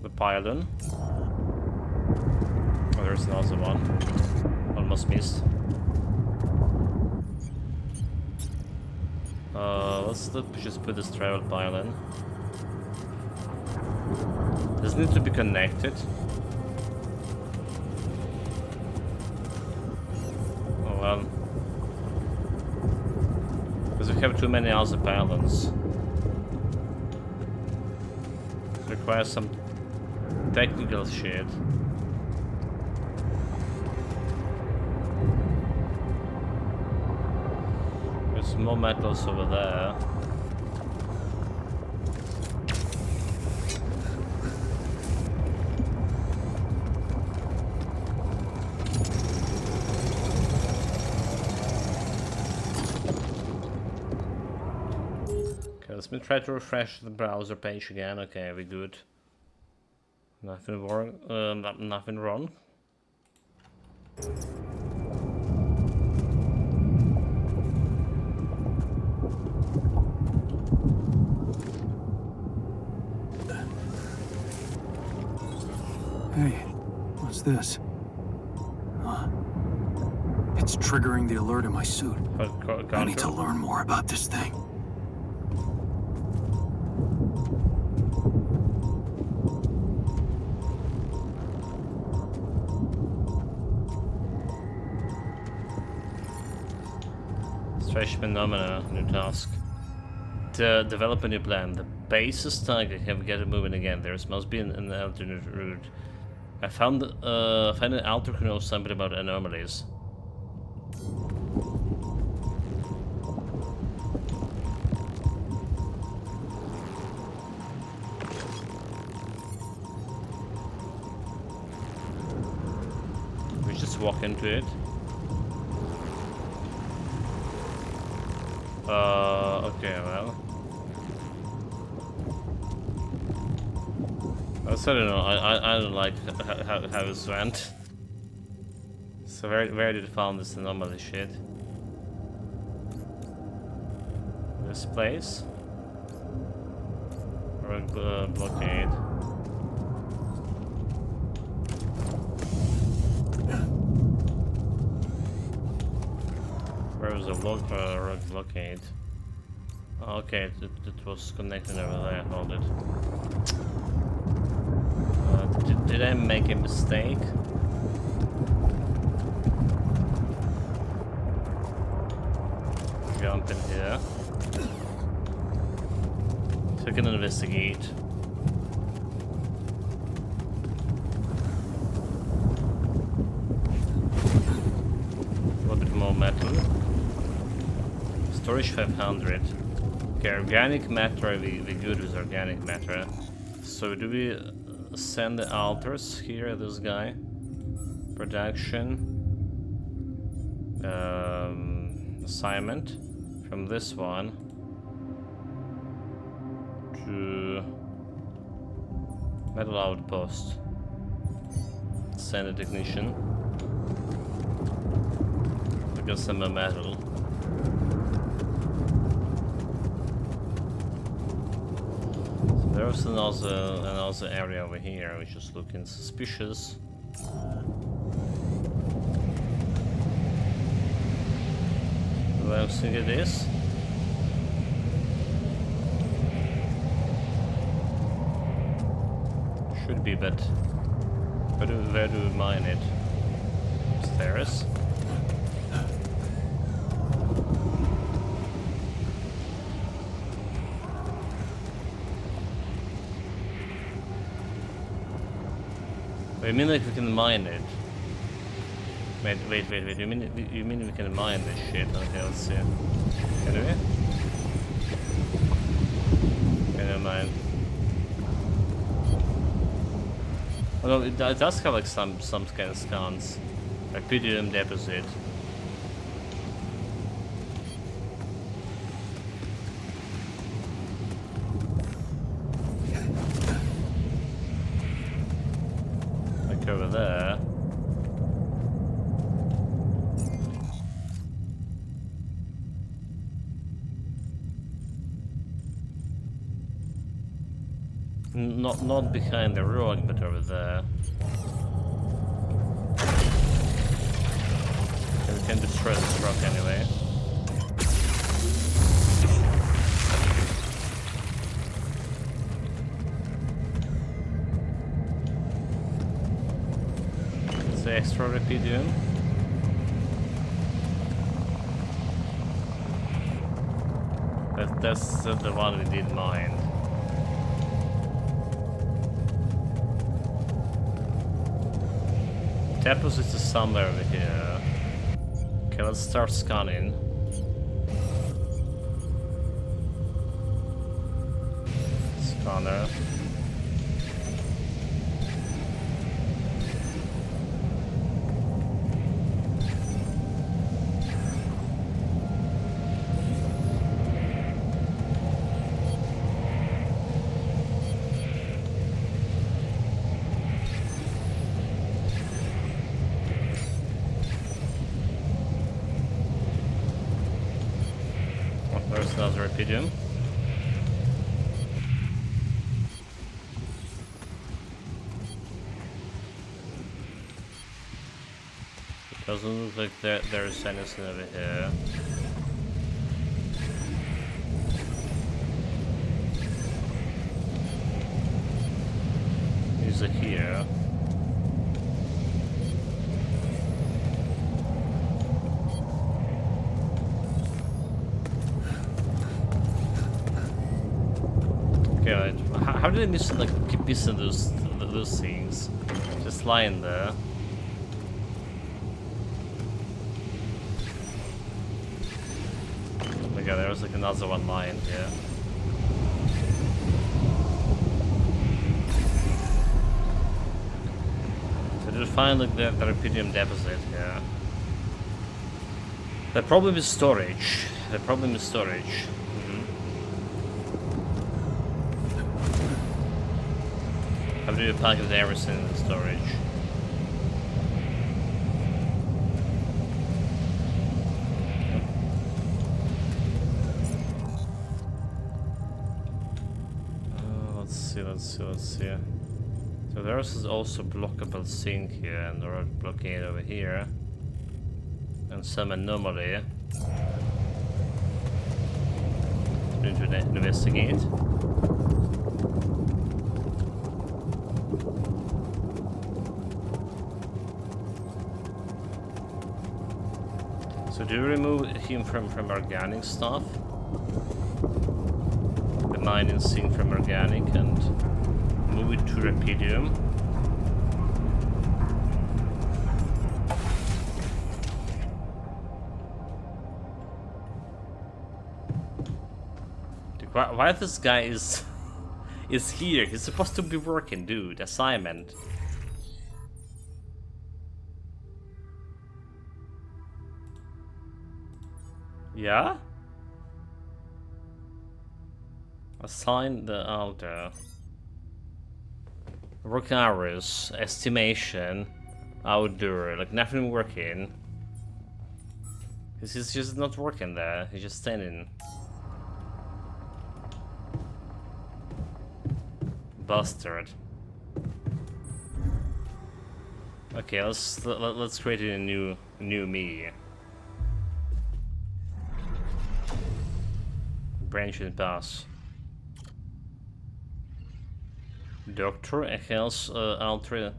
The pylon. Oh, there's another one. Almost missed. Let's just put this travel pylon. Does it need to be connected? Oh well. Because we have too many other pylons. It requires some technical shit. There's more metals over there. Let me try to refresh the browser page again. Okay, we good. Nothing wrong. Nothing wrong.
Hey, what's this? It's triggering the alert in my suit. I need to learn more about this thing.
Fresh phenomena, new task. To develop a new plan. The base is target. Have we got it moving again? There must be an alternate route. I found an alter who knows something about anomalies. We just walk into it. Okay, well. I don't know, I don't like how this went. So where did you find this anomaly shit? This place? Or a blockade? Where was the rock blockade? Okay, it was connected over there, hold it. Did I make a mistake? Jump in here. investigate. A little bit more metal. Storage 500. Okay, organic matter, we good with organic matter. So do we send the alters here, this guy? Production. Assignment. From this one. To metal outpost. Send a technician. Get some more metal. So there's another area over here which is looking suspicious. Do I think it is? Should be, but where do we mine it? Upstairs? You mean like we can mine it? Wait, you mean we can mine this shit? Okay, let's see. Can we? Okay, never mind. Although it does have like some kind of scans. Like PDM deposit. Like over there. Not behind the rock, but over there. And we can destroy this rock anyway. It's the extra Rapidium. That's the one we did mine. Deposit is somewhere over here. Okay, let's start scanning. Scanner. There's another Rapidium. It doesn't look like there's anything over here. Is it here? God, how did I miss like keep missing those things? Just lying there. Oh my god, there was like another one lying here. So did you find like the Rapidium deposit here? The problem is storage. The problem is storage. How do you package everything in the storage? Let's see. So there's also blockable sink here, and there are blockade over here. And some anomaly. Need to investigate. So do you remove him from organic stuff? The mining scene from organic and move it to Rapidium. Dude, why this guy is here? He's supposed to be working, dude. Assignment. Yeah? Assign the altar. Work hours, estimation, outdoor, like nothing working. He's just not working there, he's just standing. Bastard. Okay, let's create a new me. Branch and pass. Doctor health alter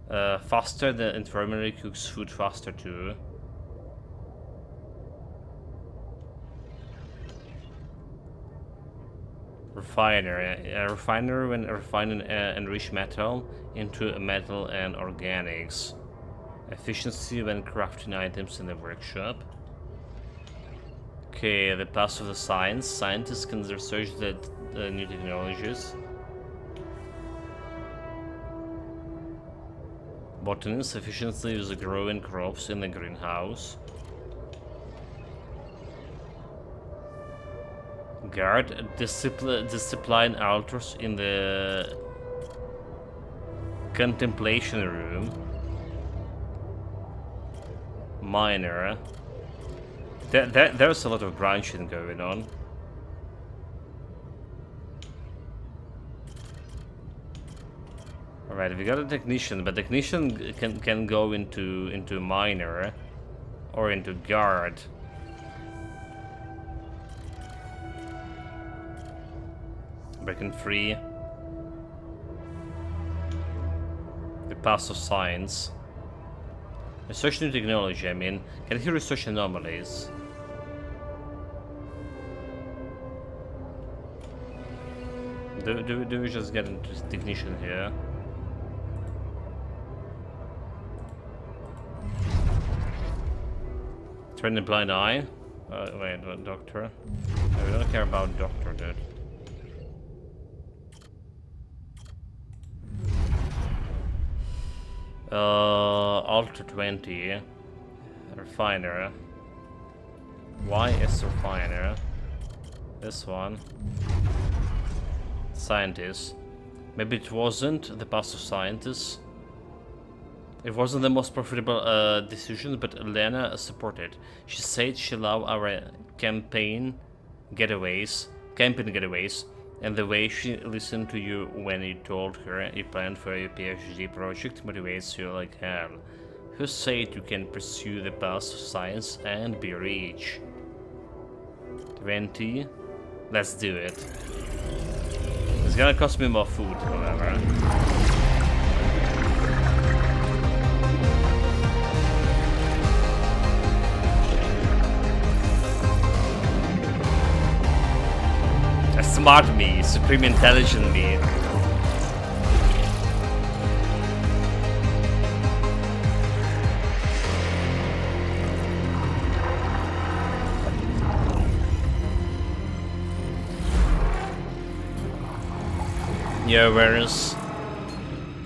faster. The infirmary cooks food faster too. Refiner. A refiner when refining enriched metal into metal and organics. Efficiency when crafting items in the workshop. Okay, the path of the science. Scientists can research the new technologies. Botanist efficiently use growing crops in the greenhouse. Guard discipline altars in the contemplation room. Miner. There's a lot of branching going on. Alright, we got a technician, but technician can go into miner or into guard. Breaking free. The path of science. Research new technology, I mean. Can he research anomalies? Do we just get into technician here? Turn the blind eye? Wait, what, doctor? No, we don't care about doctor, dude. Alter 20. Refiner. Why is refiner? This one. Scientist. Maybe it wasn't the path of scientists. It wasn't the most profitable decision, but Elena supported. She said she loved our campaign getaways, and the way she listened to you when you told her you planned for your PhD project motivates you like hell. Who said you can pursue the path of science and be rich? 20. Let's do it. It's gonna cost me more food, however. A smart me, supreme intelligent me. Your awareness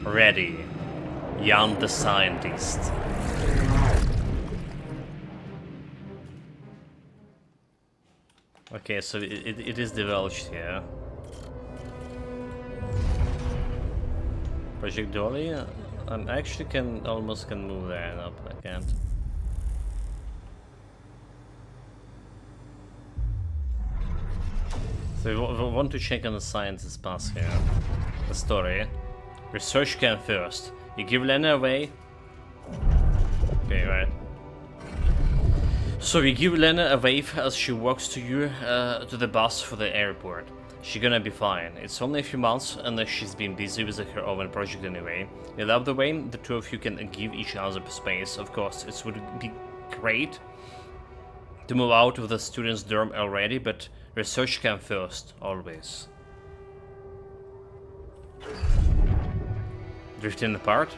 ready. Jan the scientist. Okay, so it is divulged here. Project Dolly? I actually almost can move there. Nope, I can't. So we want to check on the scientist pass here. The story. Research can first. You give Lena away. Okay, right. So you give Lena a wave as she walks to you, to the bus for the airport. She's gonna be fine. It's only a few months and she's been busy with her own project anyway. You love the way the two of you can give each other space. Of course, it would be great to move out of the students' dorm already, but Research came first, always. Drifting apart?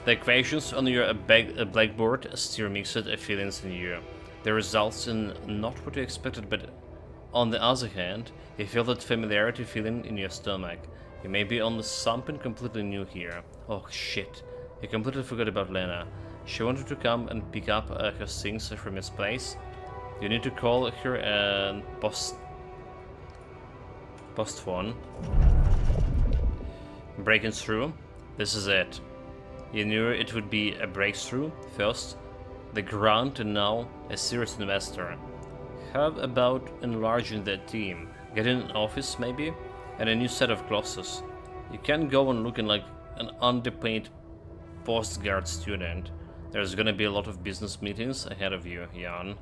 The equations on your blackboard stir mixed feelings in you. They result in not what you expected, but on the other hand, you feel that familiarity feeling in your stomach. You may be on something completely new here. Oh shit, you completely forgot about Lena. She wanted to come and pick up her things from his place. You need to call her and post phone. Breaking through. This is it. You knew it would be a breakthrough first, the grunt, and now a serious investor. How about enlarging the team? Getting an office maybe? And a new set of glasses. You can't go on looking like an underpaid postgrad student. There's gonna be a lot of business meetings ahead of you, Jan.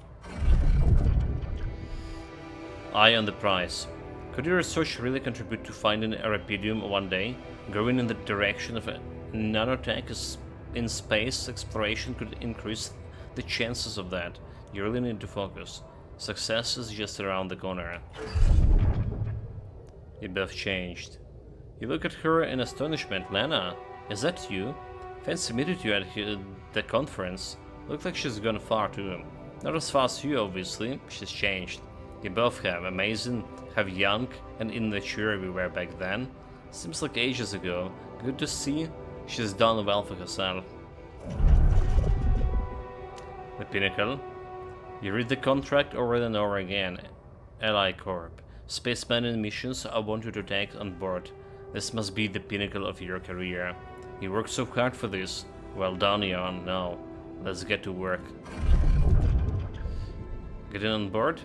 Eye on the prize. Could your research really contribute to finding a Rapidium one day? Going in the direction of a nanotech in space exploration could increase the chances of that. You really need to focus. Success is just around the corner. You both changed. You look at her in astonishment. Lena, is that you? Fancy meeting you at the conference. Looks like she's gone far too. Not as far as you, obviously. She's changed. You both have. Amazing, how young and immature we were back then. Seems like ages ago. Good to see. She's done well for herself. The Pinnacle. You read the contract over and over again. Ally Corp. Spaceman and missions I want you to take on board. This must be the pinnacle of your career. You worked so hard for this. Well done, Jan. Now, let's get to work. Getting on board?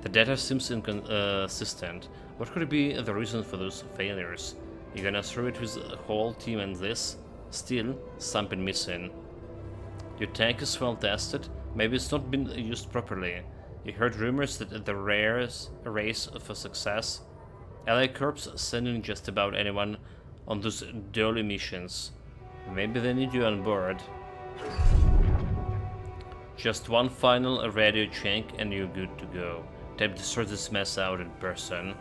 The data seems inconsistent. What could be the reason for those failures? You're gonna throw it with the whole team and this? Still, something missing. Your tank is well tested. Maybe it's not been used properly. You heard rumors that the race for success. LA Corp's sending just about anyone on those dirty missions. Maybe they need you on board. Just one final radio check and you're good to go. Time to sort this mess out in person.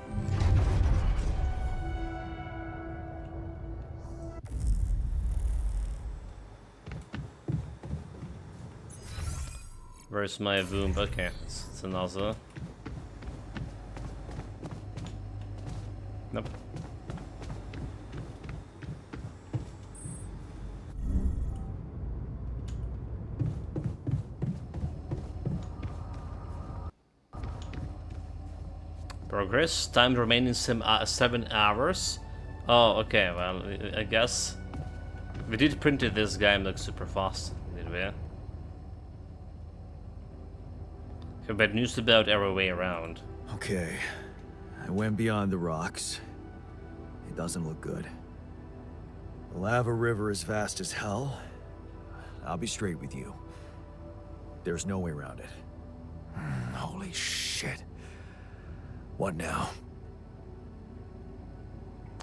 Where's my boom? Okay, it's another. Nope. Progress. Time remaining 7 hours. Oh, okay, well, I guess we did print it. This game looks super fast, did we? Have bad news about our way around.
Okay, I went beyond the rocks. It doesn't look good. The lava river is fast as hell. I'll be straight with you. There's no way around it. Holy shit. What now?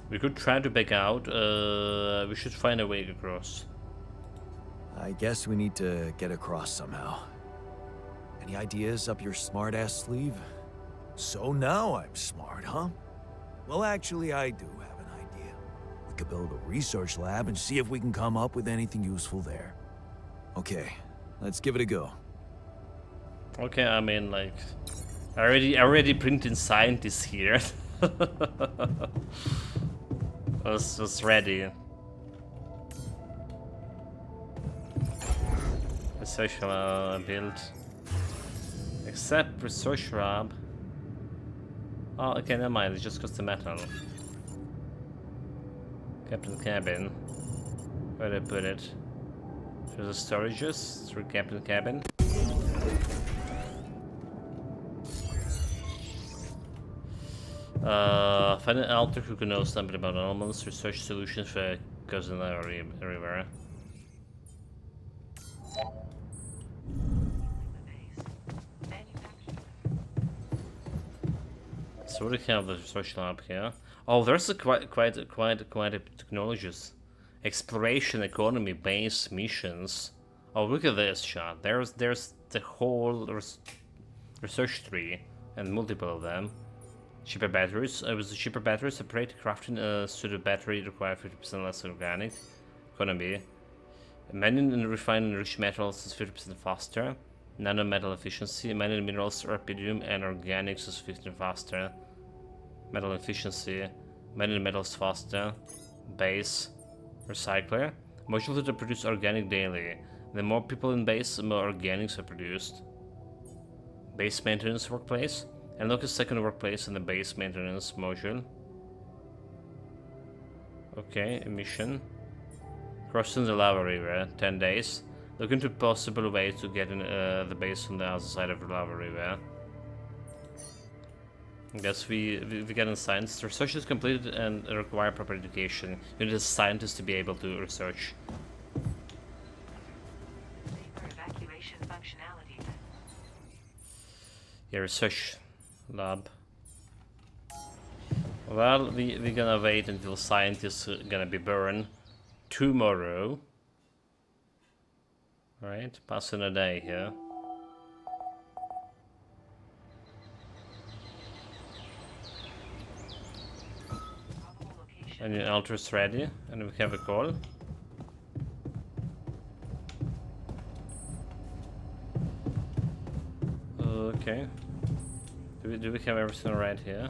We could try to back out. We should find a way across.
I guess we need to get across somehow. Any ideas up your smart-ass sleeve? So now I'm smart, huh? Well, actually, I do have an idea. We could build a research lab and see if we can come up with anything useful there. Okay, let's give it a go.
Okay, I mean, like, already printing scientists here. was ready. Research build. Except research lab. Oh, okay, never mind. It just costs the metal. Captain cabin. Where did I put it? Through the storages. Through captain cabin. Find an alter who can know something about elements. Research solutions for cousin river. So what do we have the research lab here? Oh, there's a quite a technologies. Exploration, economy, base, missions. Oh, look at this shot. There's the whole research tree. and multiple of them. Cheaper batteries. With the cheaper batteries, separate crafting a pseudo battery require 50% less organic. Economy. Mining and refining rich metals is 50% faster. Nano metal efficiency. Mining minerals, rubidium, and organics is 15% faster. Metal efficiency. Mining metals faster. Base. Recycler. Modular to produce organic daily. The more people in base, the more organics are produced. Base maintenance workplace. Unlock a second workplace in the base maintenance module. Okay, a mission. Crossing the lava river, 10 days. Look into possible ways to get in the base on the other side of the lava river. I guess we get in science. Research is completed and require proper education. You need a scientist to be able to research.
Safer evacuation functionality.
Yeah, research lab. Well, we're gonna wait until scientists are gonna be burned tomorrow. Alright, passing a day here. And your Ultra's ready, and we have a call. Okay. Do we have everything right here?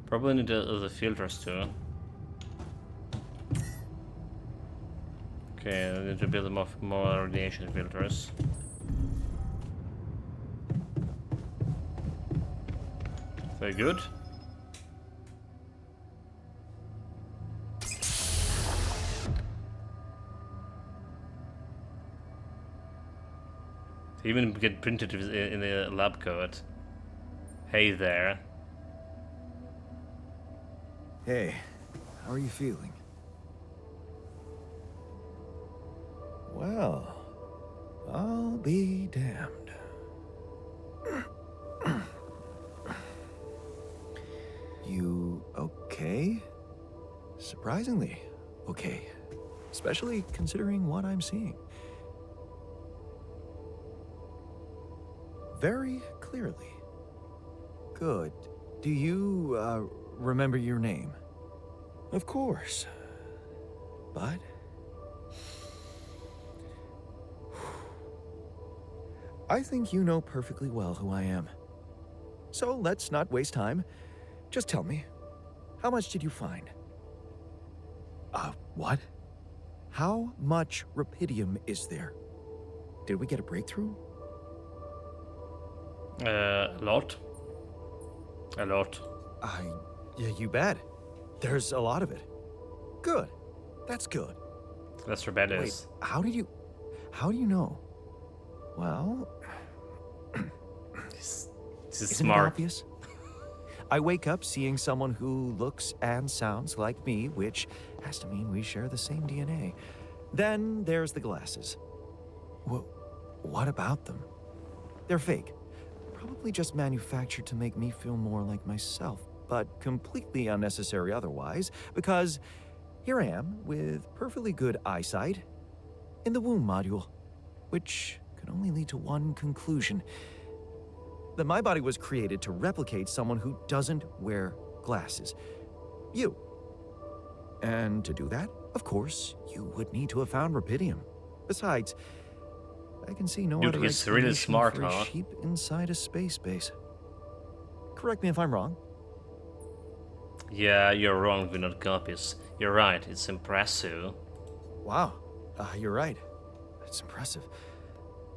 Probably need the filters too. Okay, I need to build more radiation filters. Very good. They even get printed in the lab code. Hey there.
Hey, how are you feeling? Well, I'll be damned. You okay? Surprisingly okay. Especially considering what I'm seeing. Very clearly. Good. Do you, remember your name? Of course. But... I think you know perfectly well who I am. So let's not waste time. Just tell me, how much did you find? What? How much rubidium is there? Did we get a breakthrough?
A lot. A lot.
Yeah, you bet. There's a lot of it. Good. That's good.
That's where bad
Wait,
is.
how do you know? Well,
This is
isn't it
smart.
obvious? I wake up seeing someone who looks and sounds like me, which has to mean we share the same DNA. Then there's the glasses. What about them? They're fake. Probably just manufactured to make me feel more like myself, but completely unnecessary otherwise, because here I am with perfectly good eyesight in the womb module, which can only lead to one conclusion: that my body was created to replicate someone who doesn't wear glasses. You. And to do that, of course, you would need to have found rubidium. Besides, I can see no
Dude,
other
he's really
explanation
smart,
for a
huh?
sheep inside a space base. Correct me if I'm wrong.
Yeah, you're wrong, we're not copies. You're right, it's impressive.
Wow, you're right. It's impressive.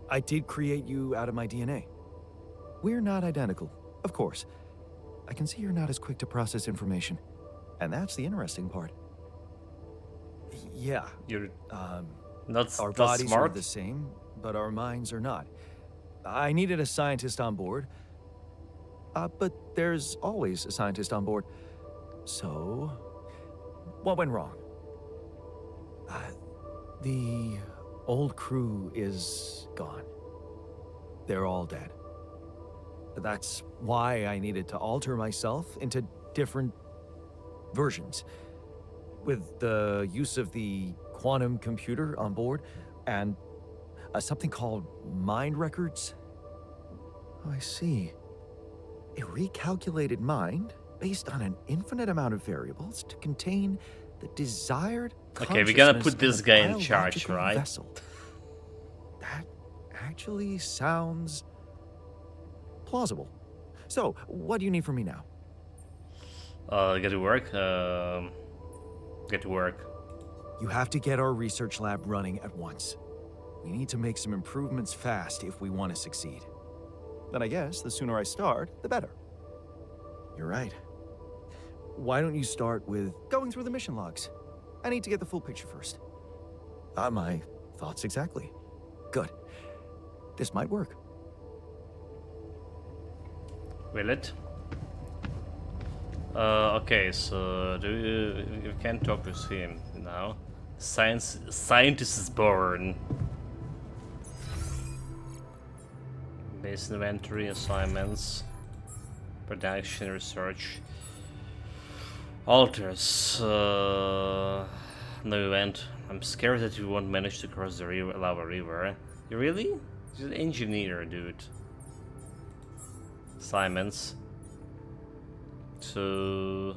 I did create you out of my DNA. We're not identical, of course. I can see you're not as quick to process information. And that's the interesting part. Yeah,
You're
our
not
bodies are
smart.
the same, but our minds are not. I needed a scientist on board. But there's always a scientist on board. So, what went wrong? The old crew is gone. They're all dead. That's why I needed to alter myself into different versions. With the use of the quantum computer on board and something called mind records. Oh, I see. A recalculated mind based on an infinite amount of variables to contain the desired
Okay, we're gonna
consciousness
put this
of a
guy in charge,
biological
right?
vessel. That actually sounds plausible. So, what do you need from me now?
Get to work. Get to work.
You have to get our research lab running at once. We need to make some improvements fast if we want to succeed. Then I guess the sooner I start, the better. You're right. Why don't you start with going through the mission logs? I need to get the full picture first. My thoughts exactly. Good. This might work.
Will it? Okay, so you can't talk with him now. Scientist is born. Base inventory, assignments, production, research, altars. No event. I'm scared that you won't manage to cross the lava river. You really? You're an engineer, dude. Assignments. So,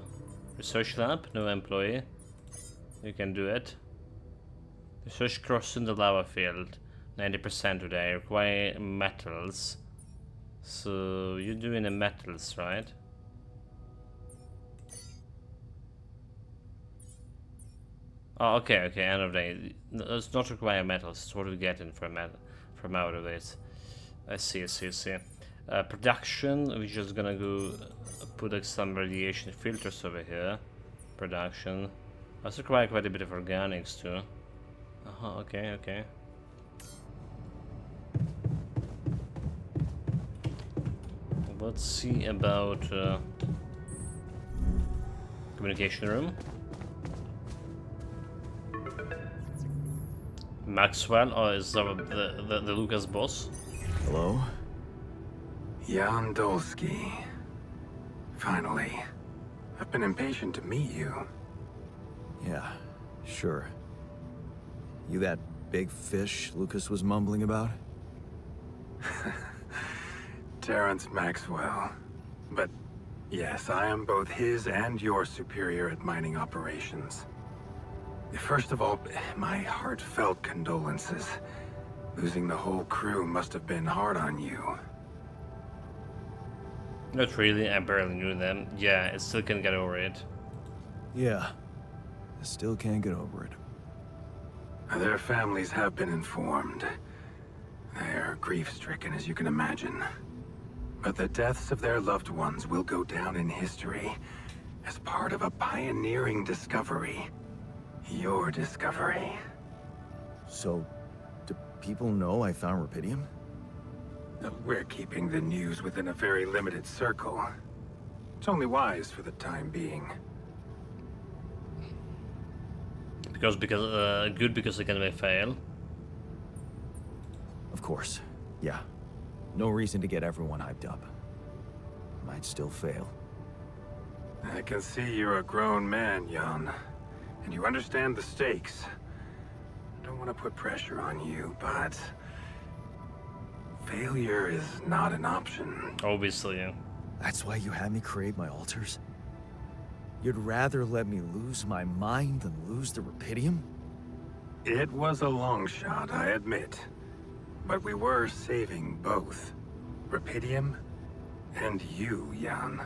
research lab, no employee. You can do it. Research crossing the lava field, 90% today. Require metals. So, you're doing the metals, right? Oh, okay, end of day. Let's not require metals. It's what we get in from out of this. I see. Production, we're just gonna go put like some radiation filters over here. Production. That's require quite a bit of organics too. Okay. Let's see about communication room. Maxwell, or is that the Lucas boss?
Hello?
Jan Dolsky. Finally. I've been impatient to meet you.
Yeah, sure. You that big fish Lucas was mumbling about?
Terrence Maxwell. But yes, I am both his and your superior at mining operations. First of all, my heartfelt condolences. Losing the whole crew must have been hard on you.
Not really, I barely knew them. Yeah, I still can't get over it.
Yeah. I still can't get over it.
Their families have been informed. They're grief-stricken, as you can imagine. But the deaths of their loved ones will go down in history as part of a pioneering discovery. Your discovery.
So, do people know I found rupidium?
We're keeping the news within a very limited circle. It's only wise for the time being.
Good because it can fail.
Of course. Yeah. No reason to get everyone hyped up. Might still fail.
I can see you're a grown man, Jan. And you understand the stakes. I don't want to put pressure on you, but... failure is not an option.
Obviously.
That's why you had me create my altars? You'd rather let me lose my mind than lose the rupidium?
It was a long shot, I admit. But we were saving both. Rupidium and you, Jan.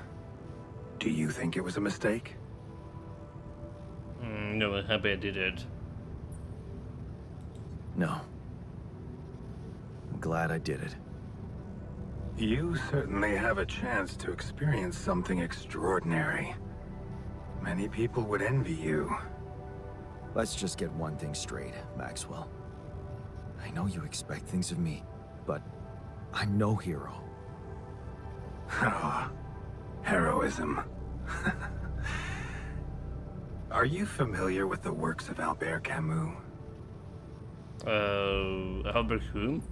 Do you think it was a mistake?
No, I'm happy I did it.
No. I'm glad I did it.
You certainly have a chance to experience something extraordinary. Many people would envy you.
Let's just get one thing straight, Maxwell. I know you expect things of me, but I'm no hero.
Ah, heroism. Are you familiar with the works of Albert Camus?
Albert whom?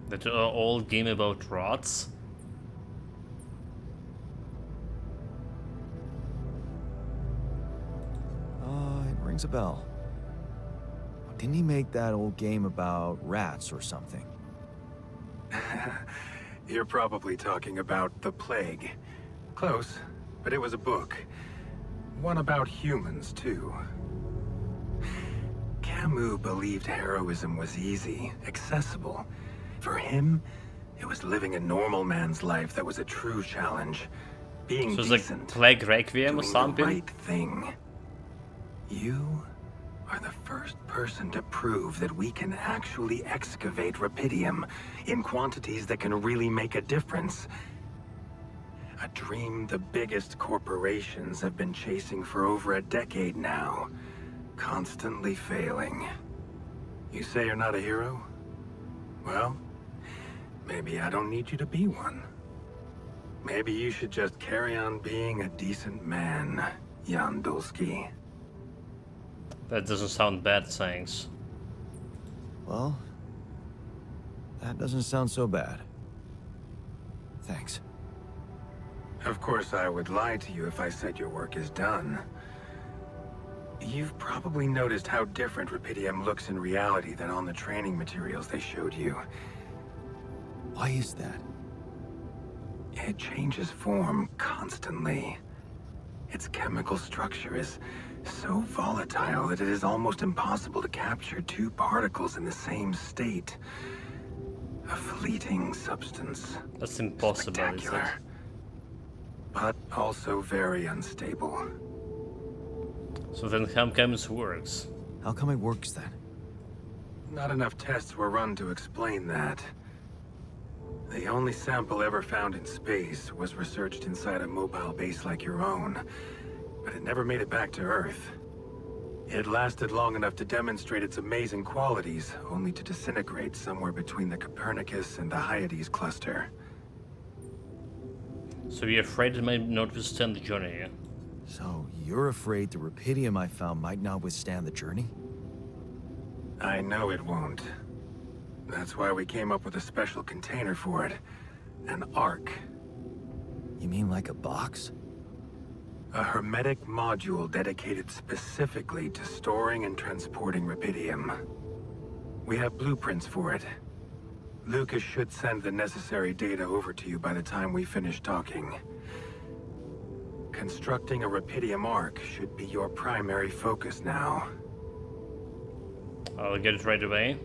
That old game about rots?
It rings a bell. Didn't he make that old game about rats or something?
You're probably talking about The Plague. Close, but it was a book. One about humans, too. Camus believed heroism was easy, accessible. For him, it was living a normal man's life that was a true challenge. Being
So it's like
decent,
Plague Requiem or
doing the
something?
right thing. You are the first person to prove that we can actually excavate rupidium in quantities that can really make a difference. A dream the biggest corporations have been chasing for over a decade now, constantly failing. You say you're not a hero? Well, maybe I don't need you to be one. Maybe you should just carry on being a decent man, Jan Dulski.
That doesn't sound bad, thanks.
Well, that doesn't sound so bad. Thanks.
Of course, I would lie to you if I said your work is done. You've probably noticed how different rupidium looks in reality than on the training materials they showed you.
Why is that?
It changes form constantly. Its chemical structure is so volatile that it is almost impossible to capture two particles in the same state. A fleeting substance.
That's impossible, is it?
Spectacular, but also very unstable.
So then how come it works?
How come it works then?
Not enough tests were run to explain that. The only sample ever found in space was researched inside a mobile base like your own, but it never made it back to Earth. It lasted long enough to demonstrate its amazing qualities, only to disintegrate somewhere between the Copernicus and the Hyades cluster.
So you're afraid it might not withstand the journey, yeah?
So you're afraid the rupidium I found might not withstand the journey?
I know it won't. That's why we came up with a special container for it. An Ark.
You mean like a box?
A hermetic module dedicated specifically to storing and transporting rupidium. We have blueprints for it. Lucas should send the necessary data over to you by the time we finish talking. Constructing a rupidium Ark should be your primary focus now.
I'll get it right away.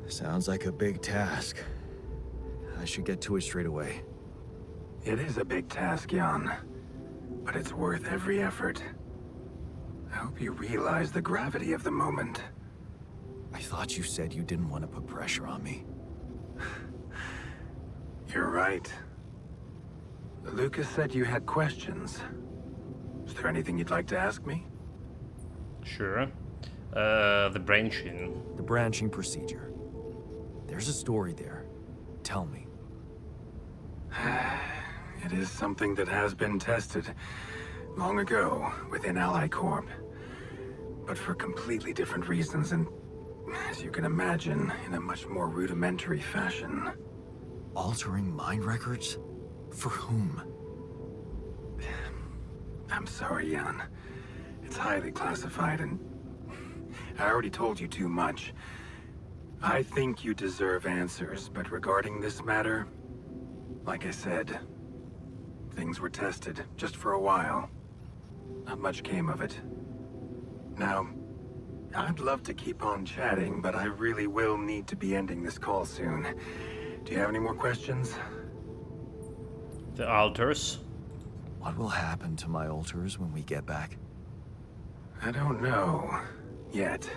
Sounds like a big task. I should get to it straight away.
It is a big task, Jan, but it's worth every effort. I hope you realize the gravity of the moment.
I thought you said you didn't want to put pressure on me.
You're right. Lucas said you had questions. Is there anything you'd like to ask me?
Sure. The branching.
The branching procedure. There's a story there. Tell me.
It is something that has been tested long ago within Ally Corp. But for completely different reasons and, as you can imagine, in a much more rudimentary fashion.
Altering mind records? For whom?
I'm sorry, Jan. It's highly classified and I already told you too much. I think you deserve answers, but regarding this matter, like I said, things were tested just for a while. Not much came of it. Now, I'd love to keep on chatting, but I really will need to be ending this call soon. Do you have any more questions?
The altars.
What will happen to my altars when we get back?
I don't know. Yet.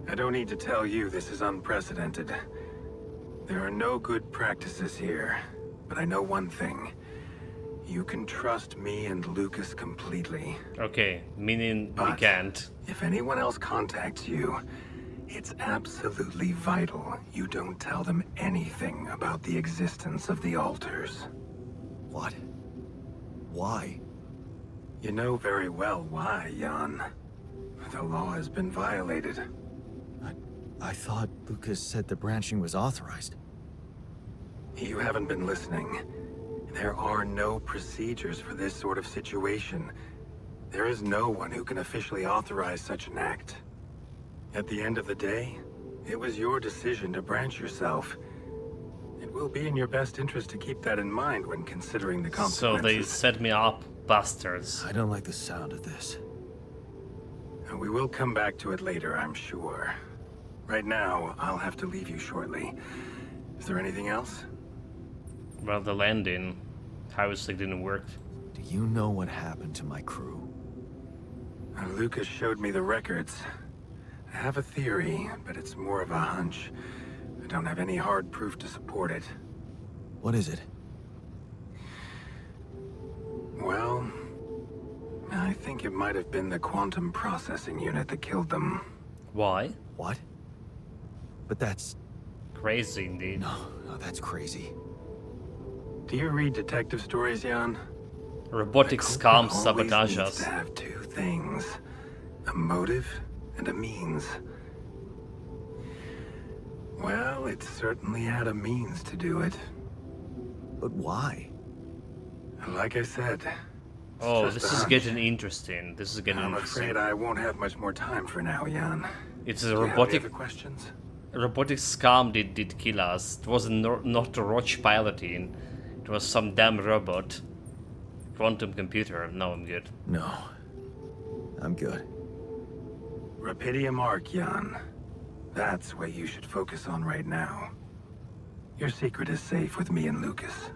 I don't need to tell you this is unprecedented. There are no good practices here, but I know one thing. You can trust me and Lucas completely.
Okay, meaning we
But
can't.
if anyone else contacts you, it's absolutely vital you don't tell them anything about the existence of the altars.
What? Why?
You know very well why, Jan. The law has been violated.
I thought Lucas said the branching was authorized.
You haven't been listening. There are no procedures for this sort of situation. There is no one who can officially authorize such an act. At the end of the day, It was your decision to branch yourself. It will be in your best interest to keep that in mind when considering the
So
consequences.
they set me up, bastards.
I don't like the sound of this.
And we will come back to it later, I'm sure. Right now, I'll have to leave you shortly. Is there anything else?
Well, the landing obviously didn't work.
Do you know what happened to my crew?
Lucas showed me the records. I have a theory, but it's more of a hunch. I don't have any hard proof to support it.
What is it?
Well, I think it might have been the quantum processing unit that killed them.
Why?
What? But that's...
Crazy indeed.
No, that's crazy.
Do you read detective stories, Jan?
Robotic scam sabotage
needs
us.
to have two things. A motive and a means. Well, it certainly had a means to do it.
But why?
Like I said...
Oh,
just
this
a
is
hunch.
getting interesting. This is getting
I'm
interesting.
afraid I won't have much more time for now, Jan.
It's
Do
a
you have any
robotic...
other questions?
A robotic scam did kill us. It was not a Roach piloting. It was some damn robot. Quantum computer. No, I'm good.
No. I'm good.
Rapidium Arc, Jan. That's what you should focus on right now. Your secret is safe with me and Lucas.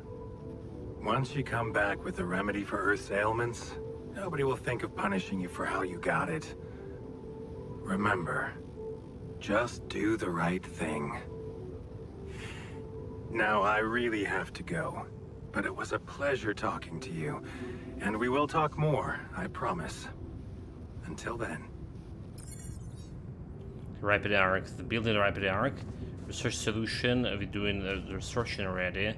Once you come back with a remedy for Earth's ailments, nobody will think of punishing you for how you got it. Remember, just do the right thing. Now, I really have to go, but it was a pleasure talking to you, and we will talk more, I promise. Until then.
Rapid arc. The building rapid arc. Research solution. We're doing the researching already.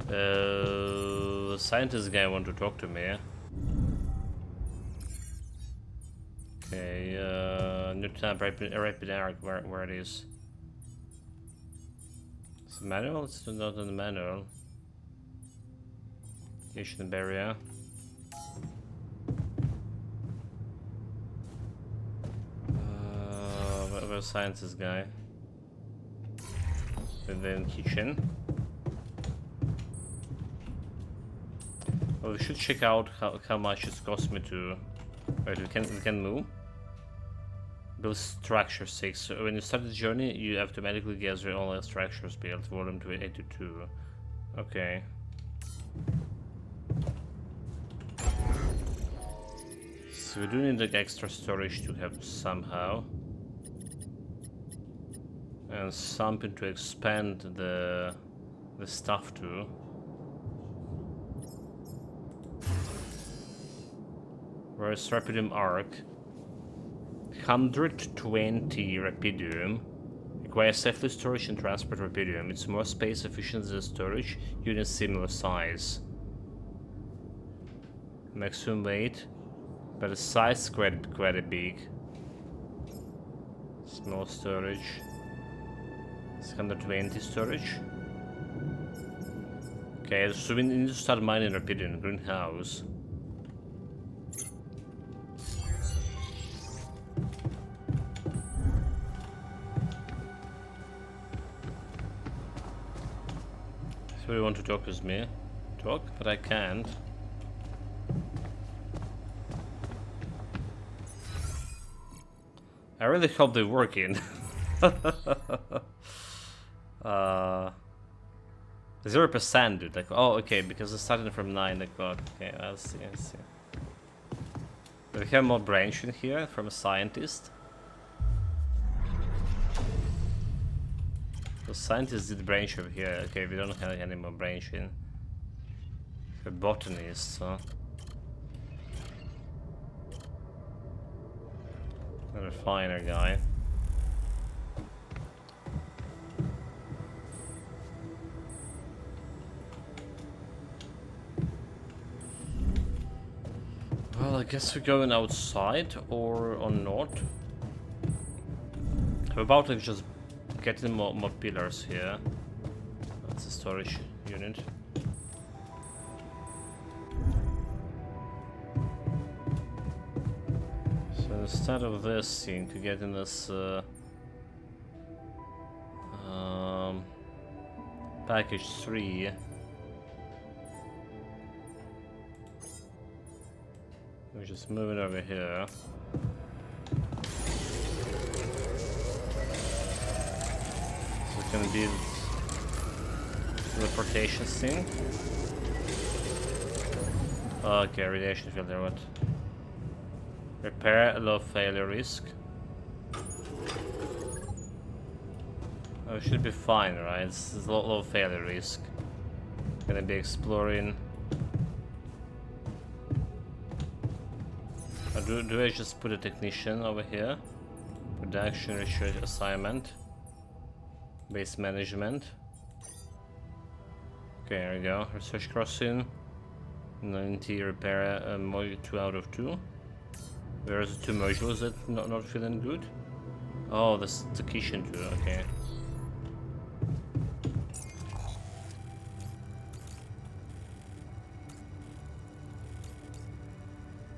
The scientist guy want to talk to me. Okay, new tab, rapid arc, where it is. It's the manual? It's not in the manual. Asian barrier. Where's scientist guy? And then kitchen. Well, we should check out how much it cost me to... Wait, we can move? Build structure 6. So when you start the journey, you automatically gather all the structures built. Volume to 82. Okay. So we do need like extra storage to have somehow. And something to expand the stuff to. Where's Rapidium Arc? 120 Rapidium. Requires safely storage and transport Rapidium. It's more space efficient than storage unit similar size. Maximum weight, but the size is quite big. Small storage. It's 120 storage. Okay, so we need to start mining Rapidium. Greenhouse. So you want to talk with me? Talk, but I can't. I really hope they're working. 0%, dude. Like, oh, okay, because it started from 9 o'clock. Okay, I'll see. Do we have more branching here from a scientist? The scientists did branch over here. Okay, we don't have any more branching. A botanist, huh? A refiner guy. Well, I guess we're going outside or not. I'm about to just getting more pillars here. That's a storage unit. So instead of this thing, to get in this Package 3. We just move it over here. So it's gonna be the teleportation thing. Okay, radiation filter, what? Repair, low failure risk. Oh, it should be fine, right? It's low failure risk. Gonna be exploring. Do I just put a technician over here? Production, research, assignment. Base management. Okay, there we go. Research crossing. 90 repair, 2 out of 2. Where's the 2 modules that not feeling good? Oh, that's the kitchen too, okay.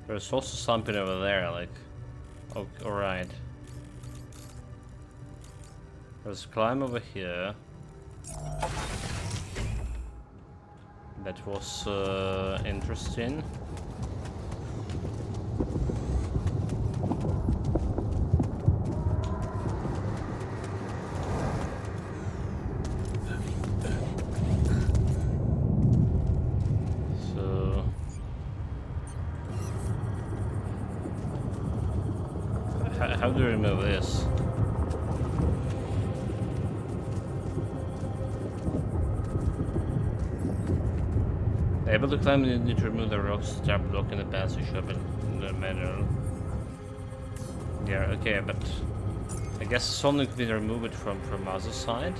There's also something over there, like... Oh, alright. Let's climb over here. That was interesting. How do we remove this? Able to climb, you need to remove the rocks that are blocking the passage up in the middle. Yeah, okay, but I guess something could be removed from other side.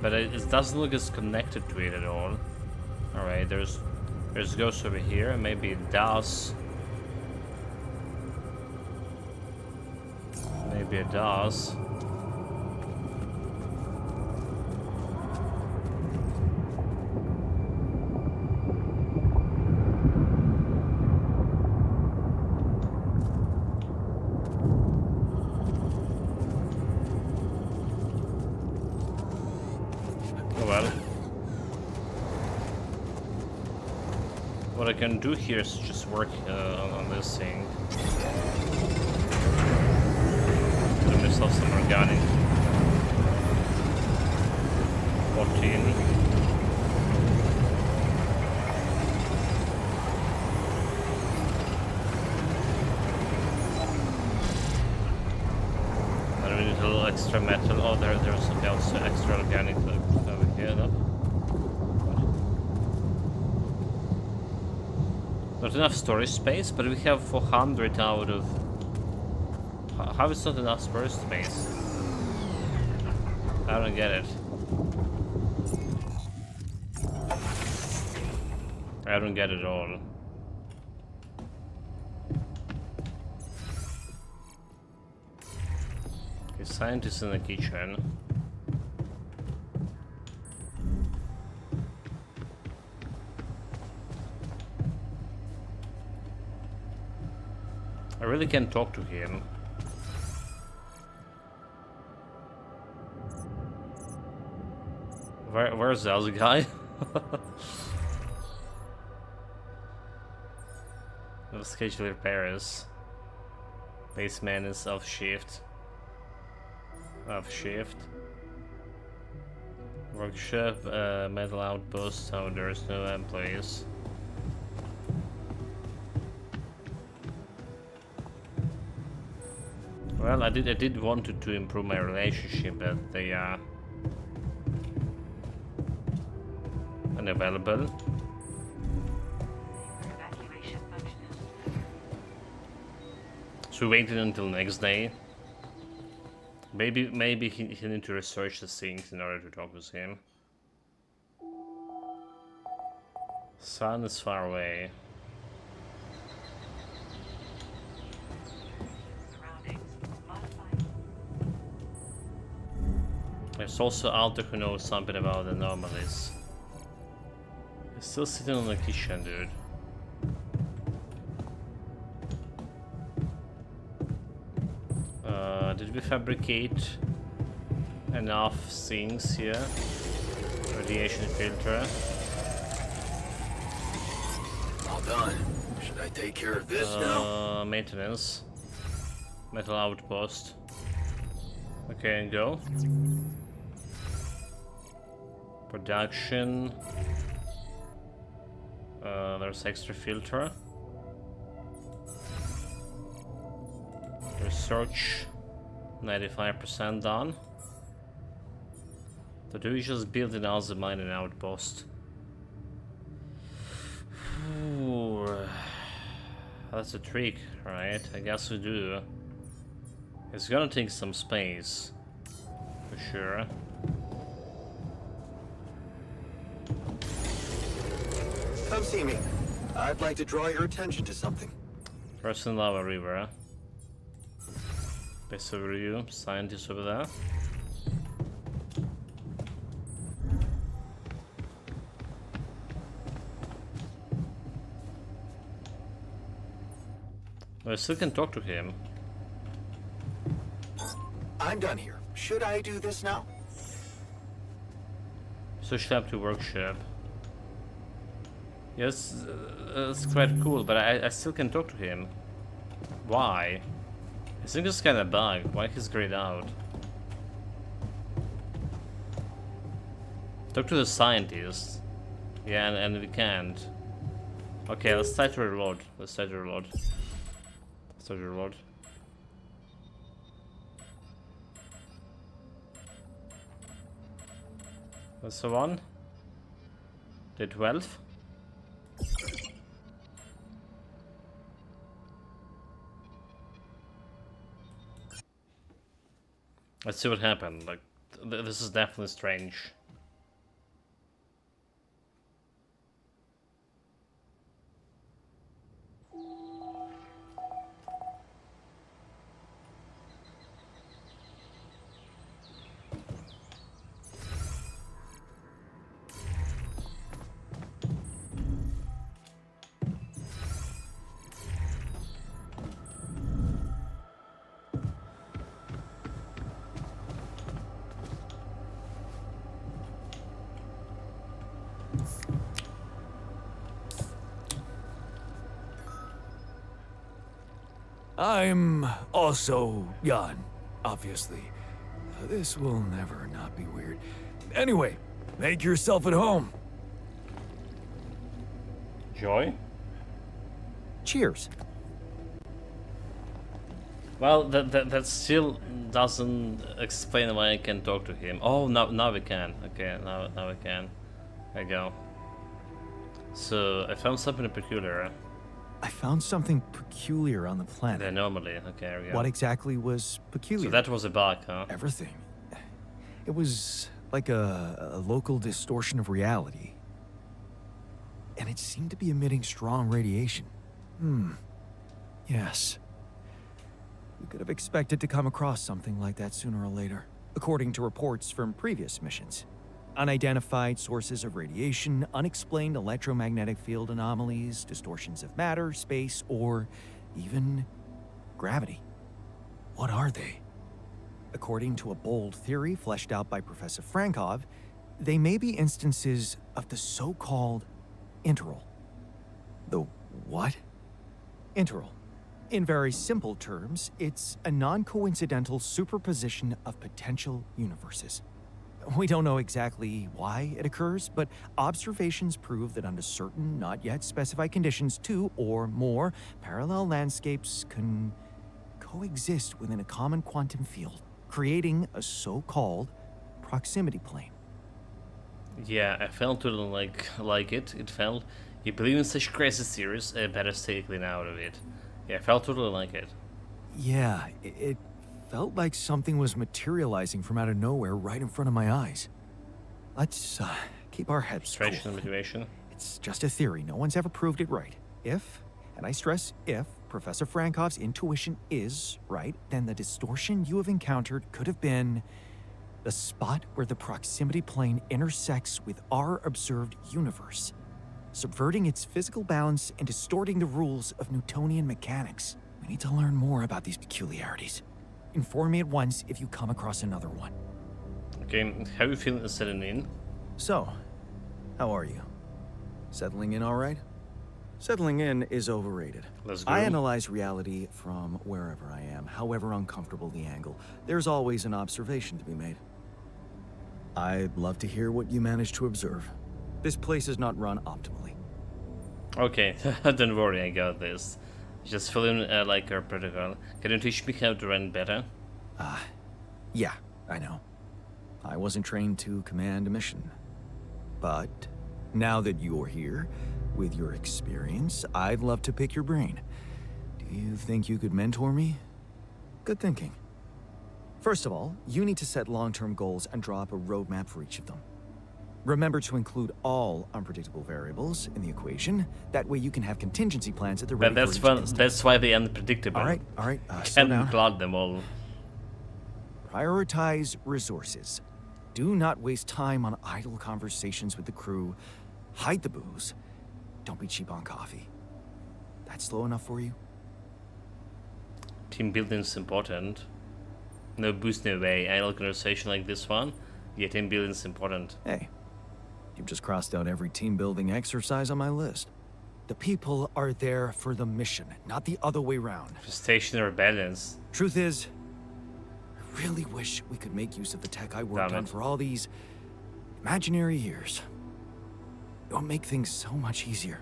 But it doesn't look as connected to it at all. Alright, there's ghost over here, maybe it does. Maybe it does. Oh well. What I can do here is just work on this thing. Myself some organic 14. And we need a little extra metal. Oh, there's also extra organic over here. Look. Not enough storage space, but we have 400 out of. How is not enough storage space? I don't get it. I don't get it at all. Okay, scientist in the kitchen. I really can't talk to him. Where's the other guy? No schedule repairs. Baseman is off shift. Workshop, metal outpost, so there's no employees. Well, I did want to improve my relationship, but they are unavailable.
Evacuation functional.
So we waited until next day. Maybe he need to research the things in order to talk with him. Sun is far away. There's also Alter who knows something about anomalies. He's still sitting on the kitchen, dude. Did we fabricate enough things here? Radiation filter.
All done. Should I take care of this now?
Maintenance. Metal outpost. Okay, and go. Production. There's extra filter. Research. 95% done. So do we just build another mining outpost? Ooh, that's a trick, right? I guess we do. It's gonna take some space, for sure.
Come see me. I'd like to draw your attention to something.
Person Lava River. Base overview, scientist over there. I still can talk to him.
I'm done here. Should I do this now?
Switch tab to workshop. Yes, it's quite cool, but I still can talk to him. Why? I think it's kind of bug. Why he's grayed out? Talk to the scientist. Yeah, and we can't. Okay, let's try to reload. Let's try to reload. Let's try to reload. That's the one. Day 12. Let's see what happened. Like, this is definitely strange.
I'm also Jan, obviously. This will never not be weird. Anyway, make yourself at home.
Joy?
Cheers.
Well, that still doesn't explain why I can talk to him. Oh, now we can. Okay, now we can. There you go. So, I found something peculiar.
I found something peculiar on the planet.
The anomaly. Okay, there we go.
What exactly was peculiar?
So that was a bug, huh?
Everything. It was like a local distortion of reality. And it seemed to be emitting strong radiation. Yes. We could have expected to come across something like that sooner or later, according to reports from previous missions. Unidentified sources of radiation, unexplained electromagnetic field anomalies, distortions of matter, space, or even gravity. What are they? According to a bold theory fleshed out by Professor Frankov, they may be instances of the so-called interval. The what? Interval. In very simple terms, it's a non-coincidental superposition of potential universes. We don't know exactly why it occurs, but observations prove that under certain, not yet specified conditions, two or more parallel landscapes can coexist within a common quantum field, creating a so-called proximity plane.
Yeah, I felt to like it. It felt, you believe in such crazy theories, I better stay clean out of it. Yeah, I felt totally like it.
Yeah, it felt like something was materializing from out of nowhere right in front of my eyes. Let's keep our heads cool.
Frustration and motivation.
It's just a theory. No one's ever proved it right. If, and I stress if, Professor Frankov's intuition is right, then the distortion you have encountered could have been the spot where the proximity plane intersects with our observed universe, subverting its physical balance and distorting the rules of Newtonian mechanics. We need to learn more about these peculiarities. Inform me at once if you come across another one.
Okay, how you feeling settling in?
So, how are you? Settling in all right? Settling in is overrated.
Let's go.
I analyze reality from wherever I am, however uncomfortable the angle. There's always an observation to be made. I'd love to hear what you managed to observe. This place is not run optimally.
Okay, don't worry, I got this. Just following like our protocol. Can you teach me how to run better?
Yeah, I know. I wasn't trained to command a mission. But now that you're here, with your experience, I'd love to pick your brain. Do you think you could mentor me? Good thinking. First of all, you need to set long-term goals and draw up a roadmap for each of them. Remember to include all unpredictable variables in the equation. That way you can have contingency plans at the ready
But
for each instance.
that's why they're unpredictable.
All right, slow
Can't
down.
include them all.
Prioritize resources. Do not waste time on idle conversations with the crew. Hide the booze. Don't be cheap on coffee. That's slow enough for you?
Team building's important. No boost, no way. Idle conversation like this one. Yeah, team building's important.
Hey, you've just crossed out every team-building exercise on my list. The people are there for the mission, not the other way round.
Station rebellions.
Truth is, I really wish we could make use of the tech I worked
Damn
on
it.
for all these imaginary years. It would make things so much easier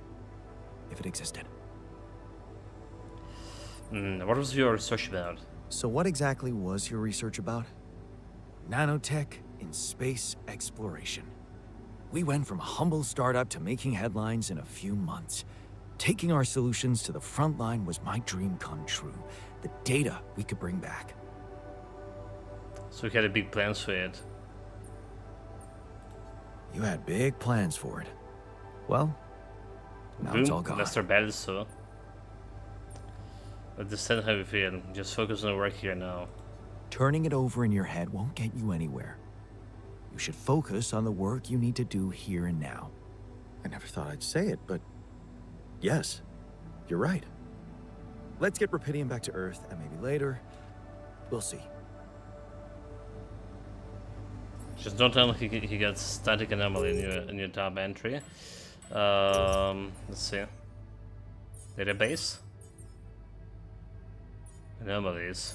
if it existed.
What was your research about?
So what exactly was your research about? Nanotech in space exploration. We went from a humble startup to making headlines in a few months. Taking our solutions to the front line was my dream come true. The data we could bring back.
So we had a big plans for it.
You had big plans for it. Well, now it's all
Boom,
gone.
that's our battle, so. Understand how you feel. Just focus on the work here now.
Turning it over in your head won't get you anywhere. You should focus on the work you need to do here and now. I never thought I'd say it, but yes, you're right. Let's get Rapidian back to Earth, and maybe later, we'll see.
Just don't tell him he got static anomaly in your top entry. Let's see. Database. Anomalies.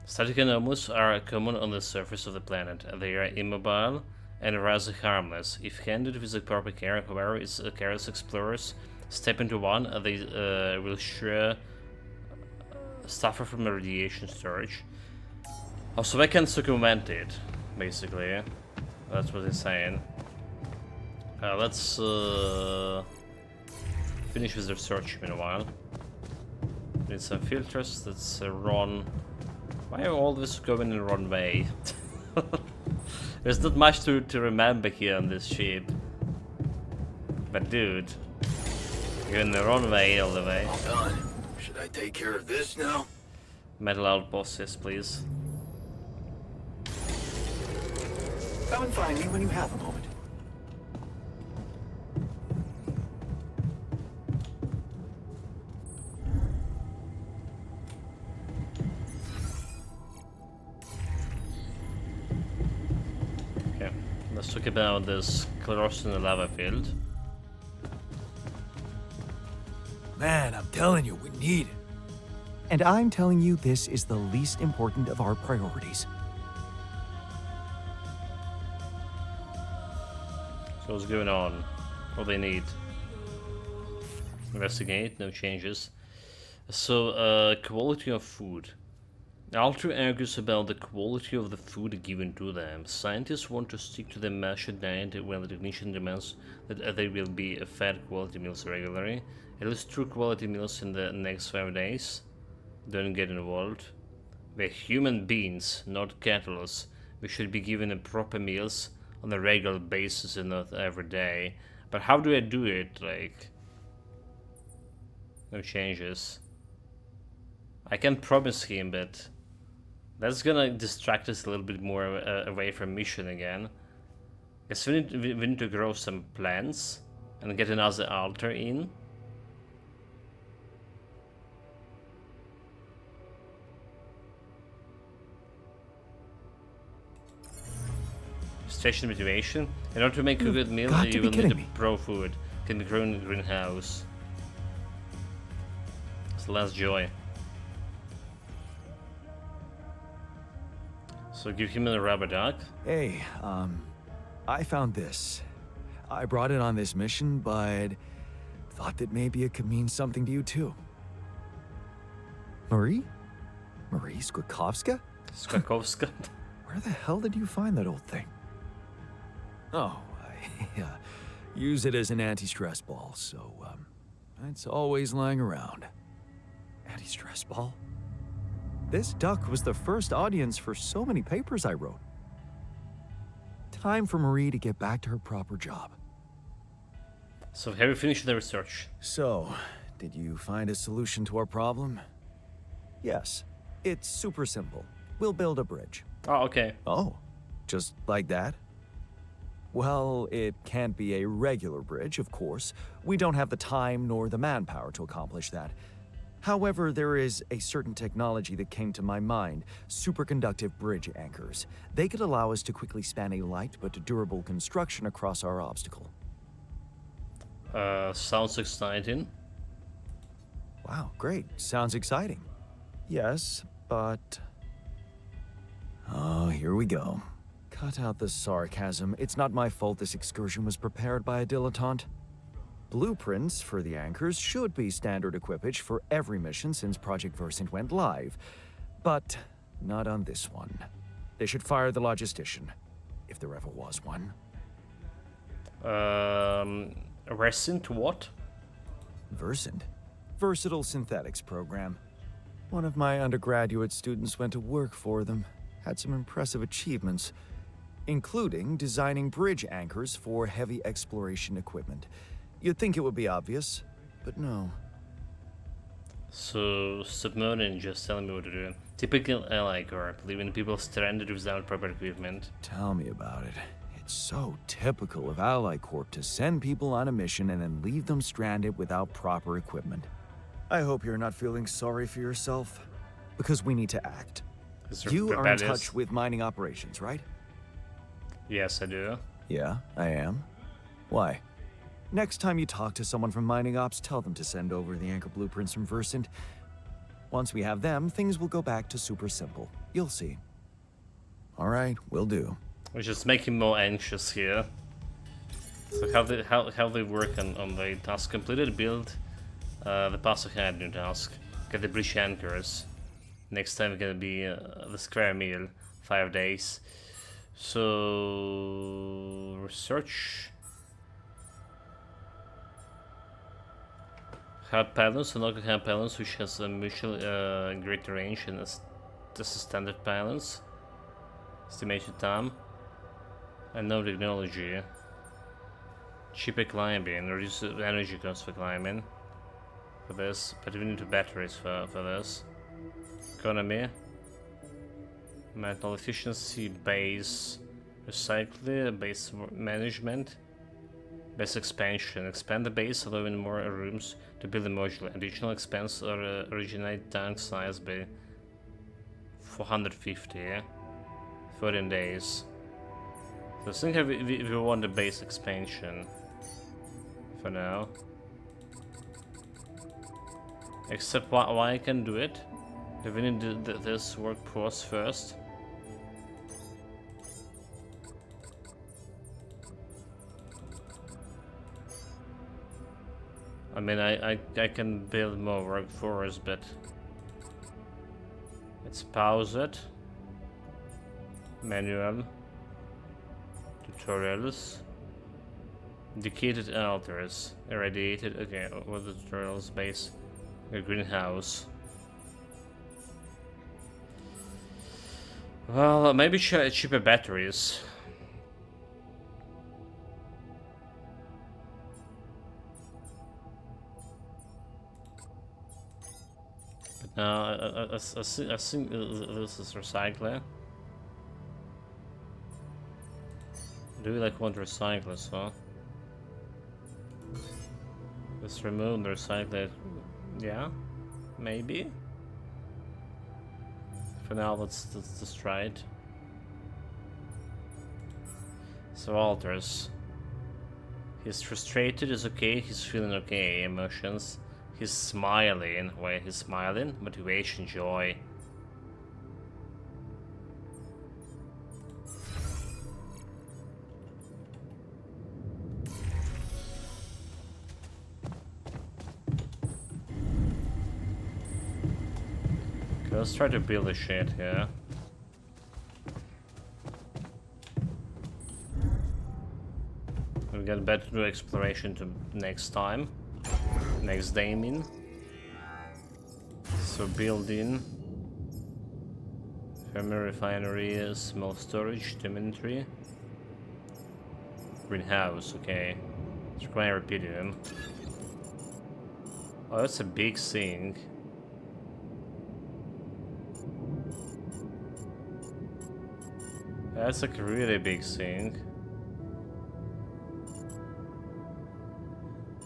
Static anomalies are common on the surface of the planet. They are immobile and rather harmless. If handled with the proper care, however, its careless explorers step into one, they will sure suffer from a radiation surge. Oh, so they can circumvent it, basically. That's what he's saying. Let's finish with the research meanwhile. Need some filters. Let's run. Why are all this going in the wrong way? There's not much to remember here on this ship. But dude, you're in the wrong way all the way.
All done. Should I take care of this now?
Metal outpost, yes please.
Come and find me when you have a moment.
Okay, let's talk about this sclerosis in the lava field.
Man, I'm telling you, we need it. And I'm telling you, this is the least important of our priorities.
So what's going on? What they need? Investigate, no changes. So, quality of food. Alter argues about the quality of the food given to them. Scientists want to stick to the measured diet when the technician demands that they will be fed quality meals regularly. At least 2 quality meals in the next 5 days. Don't get involved. We're human beings, not cattle. We should be given proper meals on a regular basis and not every day. But how do I do it? Like, no changes. I can promise him, but that's gonna distract us a little bit more away from mission again. Guess we need to grow some plants and get another altar in. station motivation. In order to make a good meal,
got to
you
be
will need
kidding
a
me.
pro food. Can be grown in the greenhouse. It's the last joy. So give him a rubber duck.
Hey, I found this. I brought it on this mission, but thought that maybe it could mean something to you too. Marie? Marie Skwakovska?
Skwakovska.
Where the hell did you find that old thing? Oh, I use it as an anti-stress ball, so, it's always lying around. Anti-stress ball? This duck was the first audience for so many papers I wrote. Time for Marie to get back to her proper job.
So have you finished the research?
So, did you find a solution to our problem? Yes. It's super simple. We'll build a bridge.
Oh, okay.
Oh, just like that? Well, it can't be a regular bridge, of course. We don't have the time nor the manpower to accomplish that. However, there is a certain technology that came to my mind, superconductive bridge anchors. They could allow us to quickly span a light but durable construction across our obstacle.
Sounds exciting.
Wow, great. Sounds exciting. Yes, but... Oh, here we go. Cut out the sarcasm. It's not my fault this excursion was prepared by a dilettante. Blueprints for the anchors should be standard equipage for every mission since Project Versant went live. But not on this one. They should fire the logistician, if there ever was one.
Versant what?
Versant? Versatile Synthetics program. One of my undergraduate students went to work for them. Had some impressive achievements, including designing bridge anchors for heavy exploration equipment. You'd think it would be obvious, but no.
So, submarine just telling me what to do. Typical ally corp, leaving people stranded without proper equipment.
Tell me about it. It's so typical of Ally Corp to send people on a mission and then leave them stranded without proper equipment. I hope you're not feeling sorry for yourself, because we need to act. You are in touch with mining operations, right?
Yes, I do.
Yeah, I am. Why? Next time you talk to someone from mining ops, tell them to send over the anchor blueprints from Versant. Once we have them, things will go back to super simple. You'll see. All right, will do.
We just make him more anxious here. So how they work on the task completed? Build the pass ahead new task. Get the bridge anchors. Next time gonna be the square meal. 5 days. So research. Hard balance, local hard balance, which has a mutual greater range and this is standard balance. Estimated time. And no technology. Cheaper climbing, reduce energy cost for climbing. For this, but we need two batteries for this. Economy. Metal efficiency, base recycling, base management. Base expansion. Expand the base, allowing more rooms to build a module. Additional expense or originate tank size by 450. 14 days. So I think we want the base expansion for now. Except why I can do it? Do we need this workforce first? I mean, I can build more workforce, but let's pause it. Manual. Tutorials. Indicated altars. Irradiated. Okay, what the tutorials base? A greenhouse. Well, maybe cheaper batteries. But now I think this is recycler. Do we like want recyclers, huh? Let's remove the recycler. Yeah, maybe. For now, let's try it. So Walters. He's frustrated, is okay, he's feeling okay, emotions. He's smiling. Why he's smiling? Motivation, joy. Okay, let's try to build a shit here. We'll get better to exploration to next time. Next day, I mean. So building. Thermal refinery, small storage, inventory. Greenhouse, okay. It's require rubidium. Oh, that's a big thing. That's like a really big thing.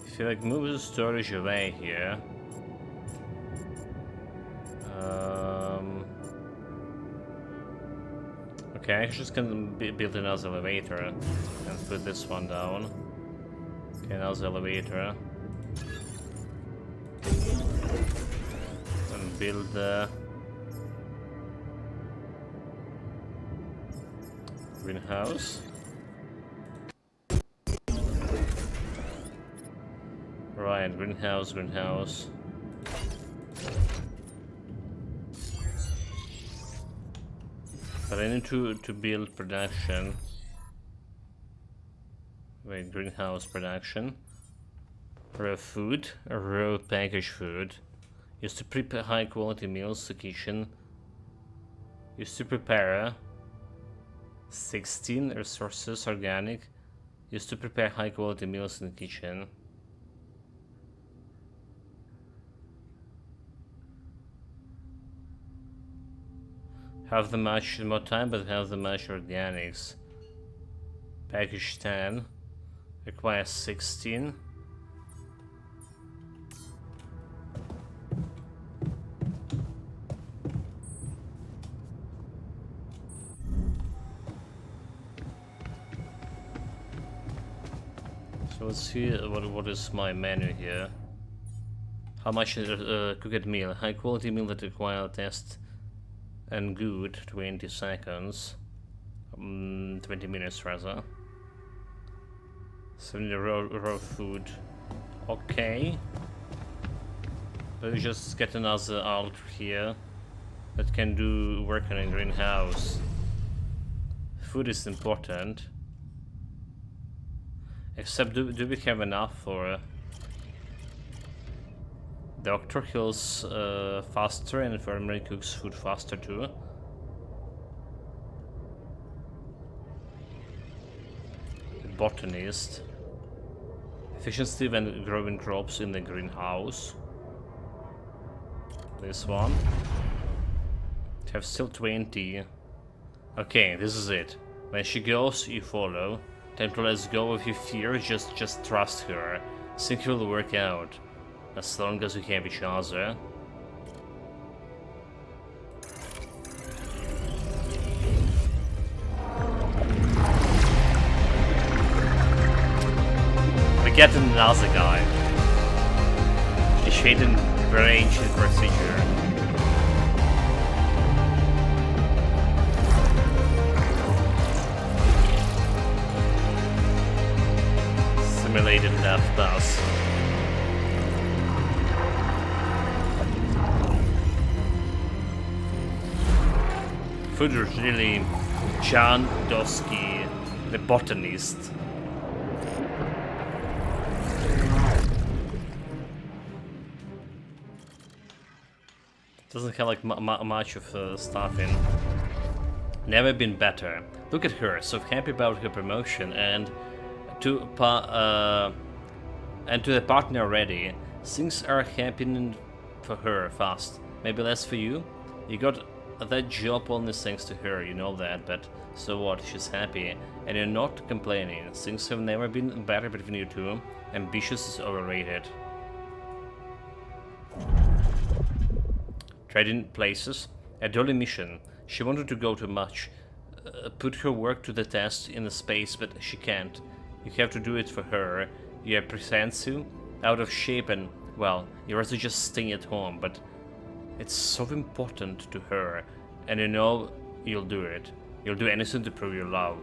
If you like move the storage away here. Okay, I'm just gonna build another elevator and put this one down. Okay, another elevator. And build the greenhouse. Right, greenhouse, greenhouse. But I need to build production. Wait, greenhouse production. Raw food, raw packaged food. Used to prepare high quality meals, the kitchen. Used to prepare 16 resources, organic. Used to prepare high quality meals in the kitchen. Have the much more time, but have the much organics. Package 10. Requires 16. So let's see what is my menu here. How much cooked meal? High quality meal that require test and good 20 seconds. 20 minutes rather. 70 raw food. Okay. But we just get another alt here that can do work in a greenhouse. Food is important. Except do we have enough for Doctor heals faster and infirmary cooks food faster too. Botanist. Efficiency when growing crops in the greenhouse. This one. Have still 20. Okay, this is it. When she goes, you follow. Time to let go of your fear, just trust her. Think it will work out. As long as we have each other. We get another guy. Initiating very ancient procedure. Simulated death bus. Food is really John Dosky, the botanist. Doesn't have like much of stuff in. Never been better. Look at her, so happy about her promotion and to the partner already. Things are happening for her fast. Maybe less for you. You got that job only thanks to her, you know that, but so what, she's happy, and you're not complaining. Things have never been better between you two. Ambitious is overrated. Trading places. A Dolly mission. She wanted to go to much put her work to the test in the space, but she can't. You have to do it for her. You have Presensu, out of shape, and, well, you're also just staying at home, but it's so important to her, and you know you'll do it. You'll do anything to prove your love.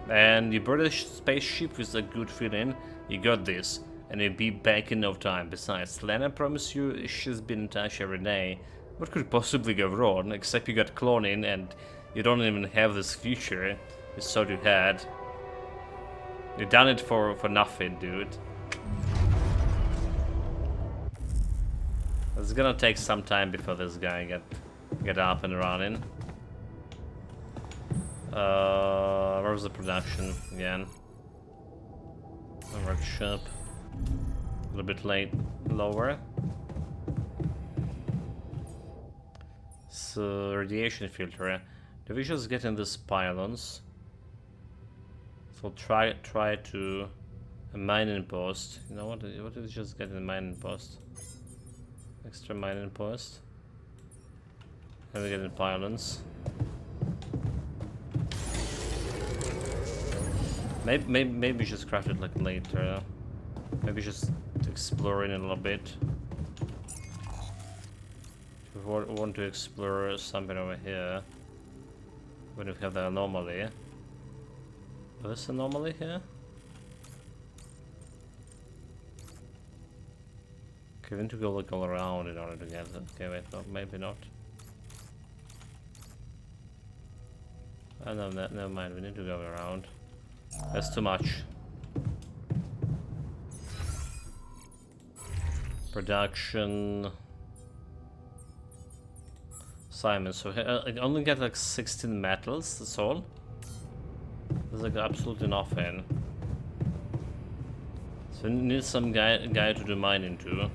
And you board a spaceship with a good feeling. You got this, and you'll be back in no time. Besides, Lena promised you she's been in touch every day. What could possibly go wrong, except you got cloning and you don't even have this future you thought you had. You done it for nothing, dude. It's gonna take some time before this guy get up and running. Where's the production again? Workshop. A little bit lower. So radiation filter. Do we just get in this pylons? So try to a mining post. You know what? What did we just get in a mining post? Extra mining post. And we get in pylons. Maybe just craft it like later. Maybe just exploring it a little bit. If we want to explore something over here, when we have the anomaly. Is this anomaly here? Okay, we need to go like all around in order to get it. Okay, wait, no, maybe not. Oh no, never mind, we need to go around. That's too much. Production. Simon, so I only get like 16 metals, that's all. There's like absolutely nothing. So we need some guy to do mining too.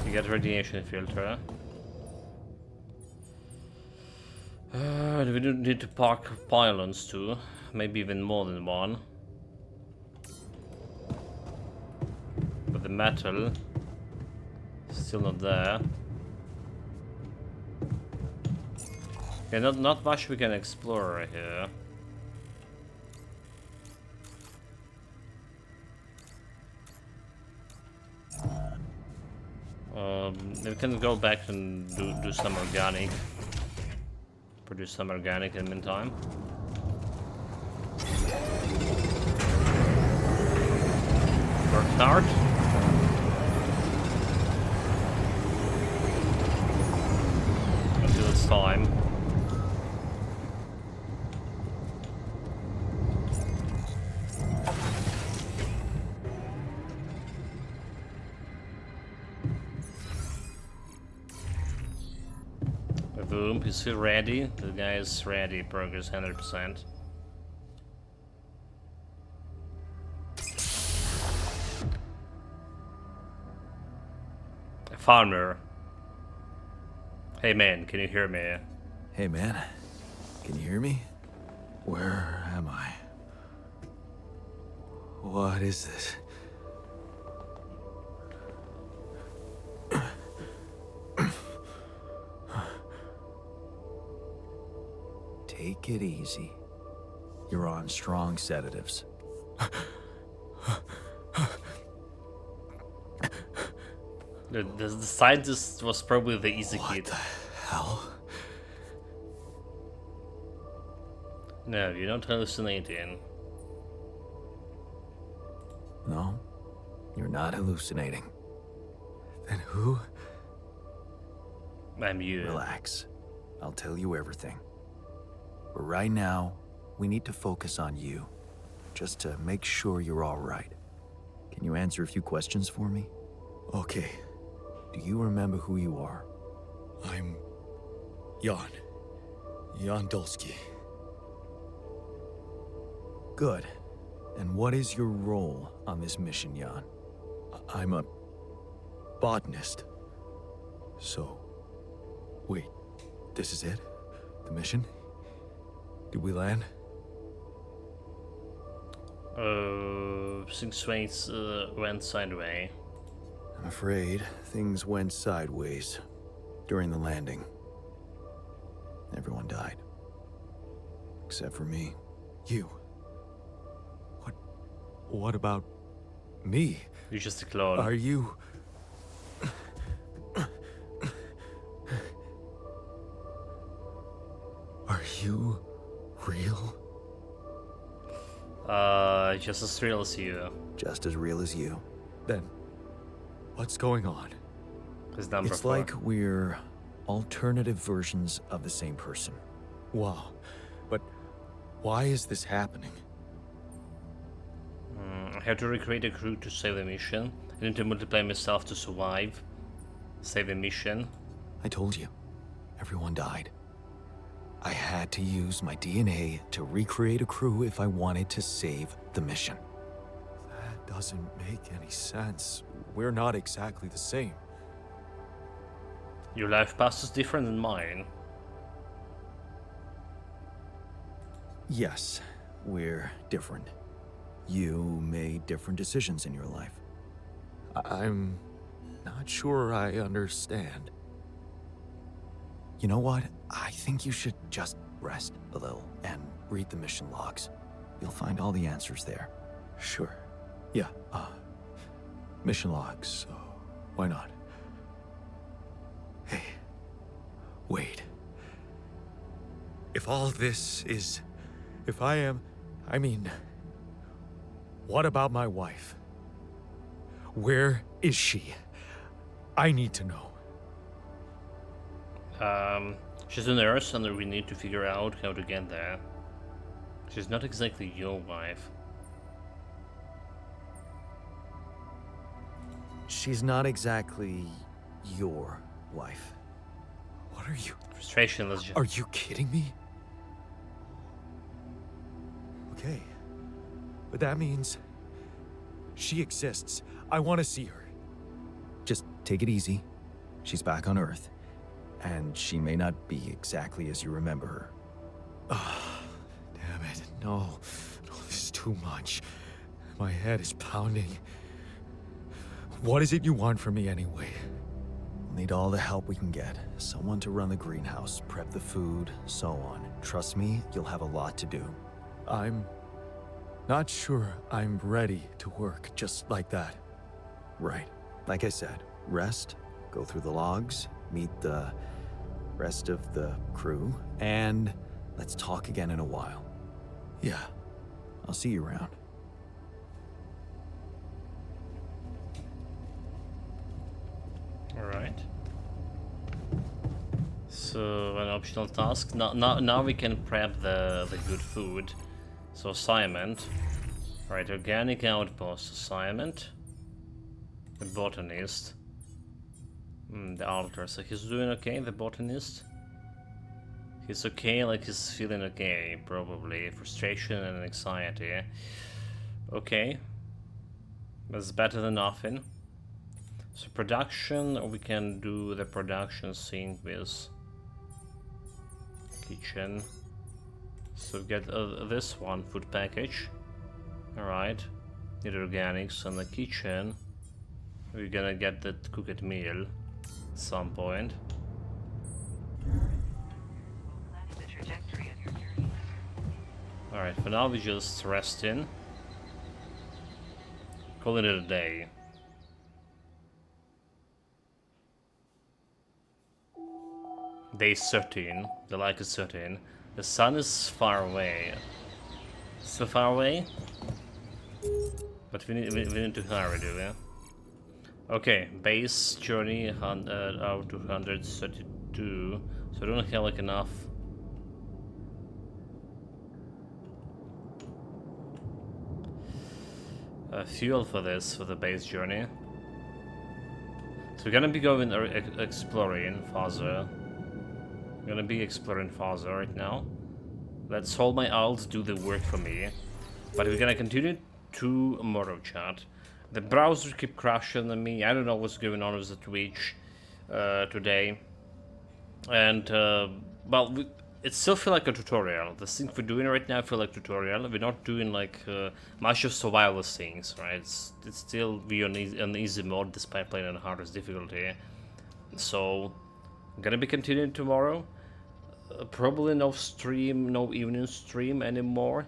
You get radiation filter. We do need to park pylons too, maybe even more than one. But the metal is still not there. Okay, not much we can explore right here. We can go back and do some organic. Produce some organic in the meantime. Work hard. Until it's time. Boom, is he ready? The guy is ready, progress 100%. A farmer. Hey man, can you hear me?
Hey man, can you hear me? Where am I? What is this? Take it easy. You're on strong sedatives.
The scientist was probably the easy kid.
What the hell?
No, you're not hallucinating.
No, you're not hallucinating. Then who?
I'm you.
Relax. I'll tell you everything. But right now, we need to focus on you. Just to make sure you're all right. Can you answer a few questions for me? Okay. Do you remember who you are?
I'm... Jan. Jan Dolsky.
Good. And what is your role on this mission, Jan?
I'm a... botanist. So... Wait, this is it? The mission? Did we land?
Things went sideways.
I'm afraid things went sideways during the landing. Everyone died. Except for me.
You. What about me?
You're just a clone.
Are you... Are you real?
Just as real as you.
Just as real as you.
Then, what's going on?
His number
It's
4.
like we're alternative versions of the same person.
Wow. But why is this happening?
I have to recreate a crew to save the mission. I need to multiply myself to survive. Save the mission.
I told you. Everyone died. I had to use my DNA to recreate a crew if I wanted to save the mission.
That doesn't make any sense. We're not exactly the same.
Your life path is different than mine.
Yes, we're different. You made different decisions in your life.
I'm not sure I understand.
You know what? I think you should just rest a little and read the mission logs. You'll find all the answers there.
Sure.
Yeah,
Mission logs. Why not? Hey, wait. If all this is... If I am... I mean... What about my wife? Where is she? I need to know.
She's a nurse and we need to figure out how to get there. She's not exactly your wife.
she's not exactly your wife.
What are you...
Frustration, let's just...
Are you kidding me? Okay. But that means... she exists. I want to see her.
Just take it easy. She's back on Earth. And she may not be exactly as you remember her.
Damn it. No. No, this is too much. My head is pounding. What is it you want from me anyway?
We'll need all the help we can get. Someone to run the greenhouse, prep the food, so on. Trust me, you'll have a lot to do.
I'm not sure I'm ready to work just like that.
Right. Like I said, rest, go through the logs, meet the rest of the crew, and let's talk again in a while.
Yeah.
I'll see you around.
Alright. So, an optional task. Now we can prep the good food. So, assignment. Right, organic outpost assignment. The botanist. The altar. So he's doing okay, the botanist. He's okay, like he's feeling okay, probably. Frustration and anxiety. Okay. That's better than nothing. So production, we can do the production scene with kitchen. So get this one, food package. Alright. Need organics and the kitchen. We're gonna get that cooked meal at some point. Alright, for now we just rest in. Calling it a day. Day 13. The light is 13. The sun is far away. So far away? But we need to hurry, do we? Okay, base journey out 232. So I don't have like enough. Fuel for this, for the base journey. So we're gonna be going exploring further. I'm gonna be exploring further right now. Let's hold my alt, do the work for me. But we're gonna continue tomorrow, chat. The browser keep crashing on me. I don't know what's going on with the Twitch today. And, well, it still feel like a tutorial. The things we're doing right now feel like tutorial. We're not doing like much of survival things, right? It's still be on easy mode despite playing on hardest difficulty. So I'm gonna be continuing tomorrow. Probably no stream, no evening stream anymore.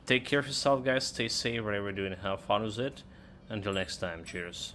Take care of yourself, guys. Stay safe, whatever you're doing. Have fun with it. Until next time, cheers.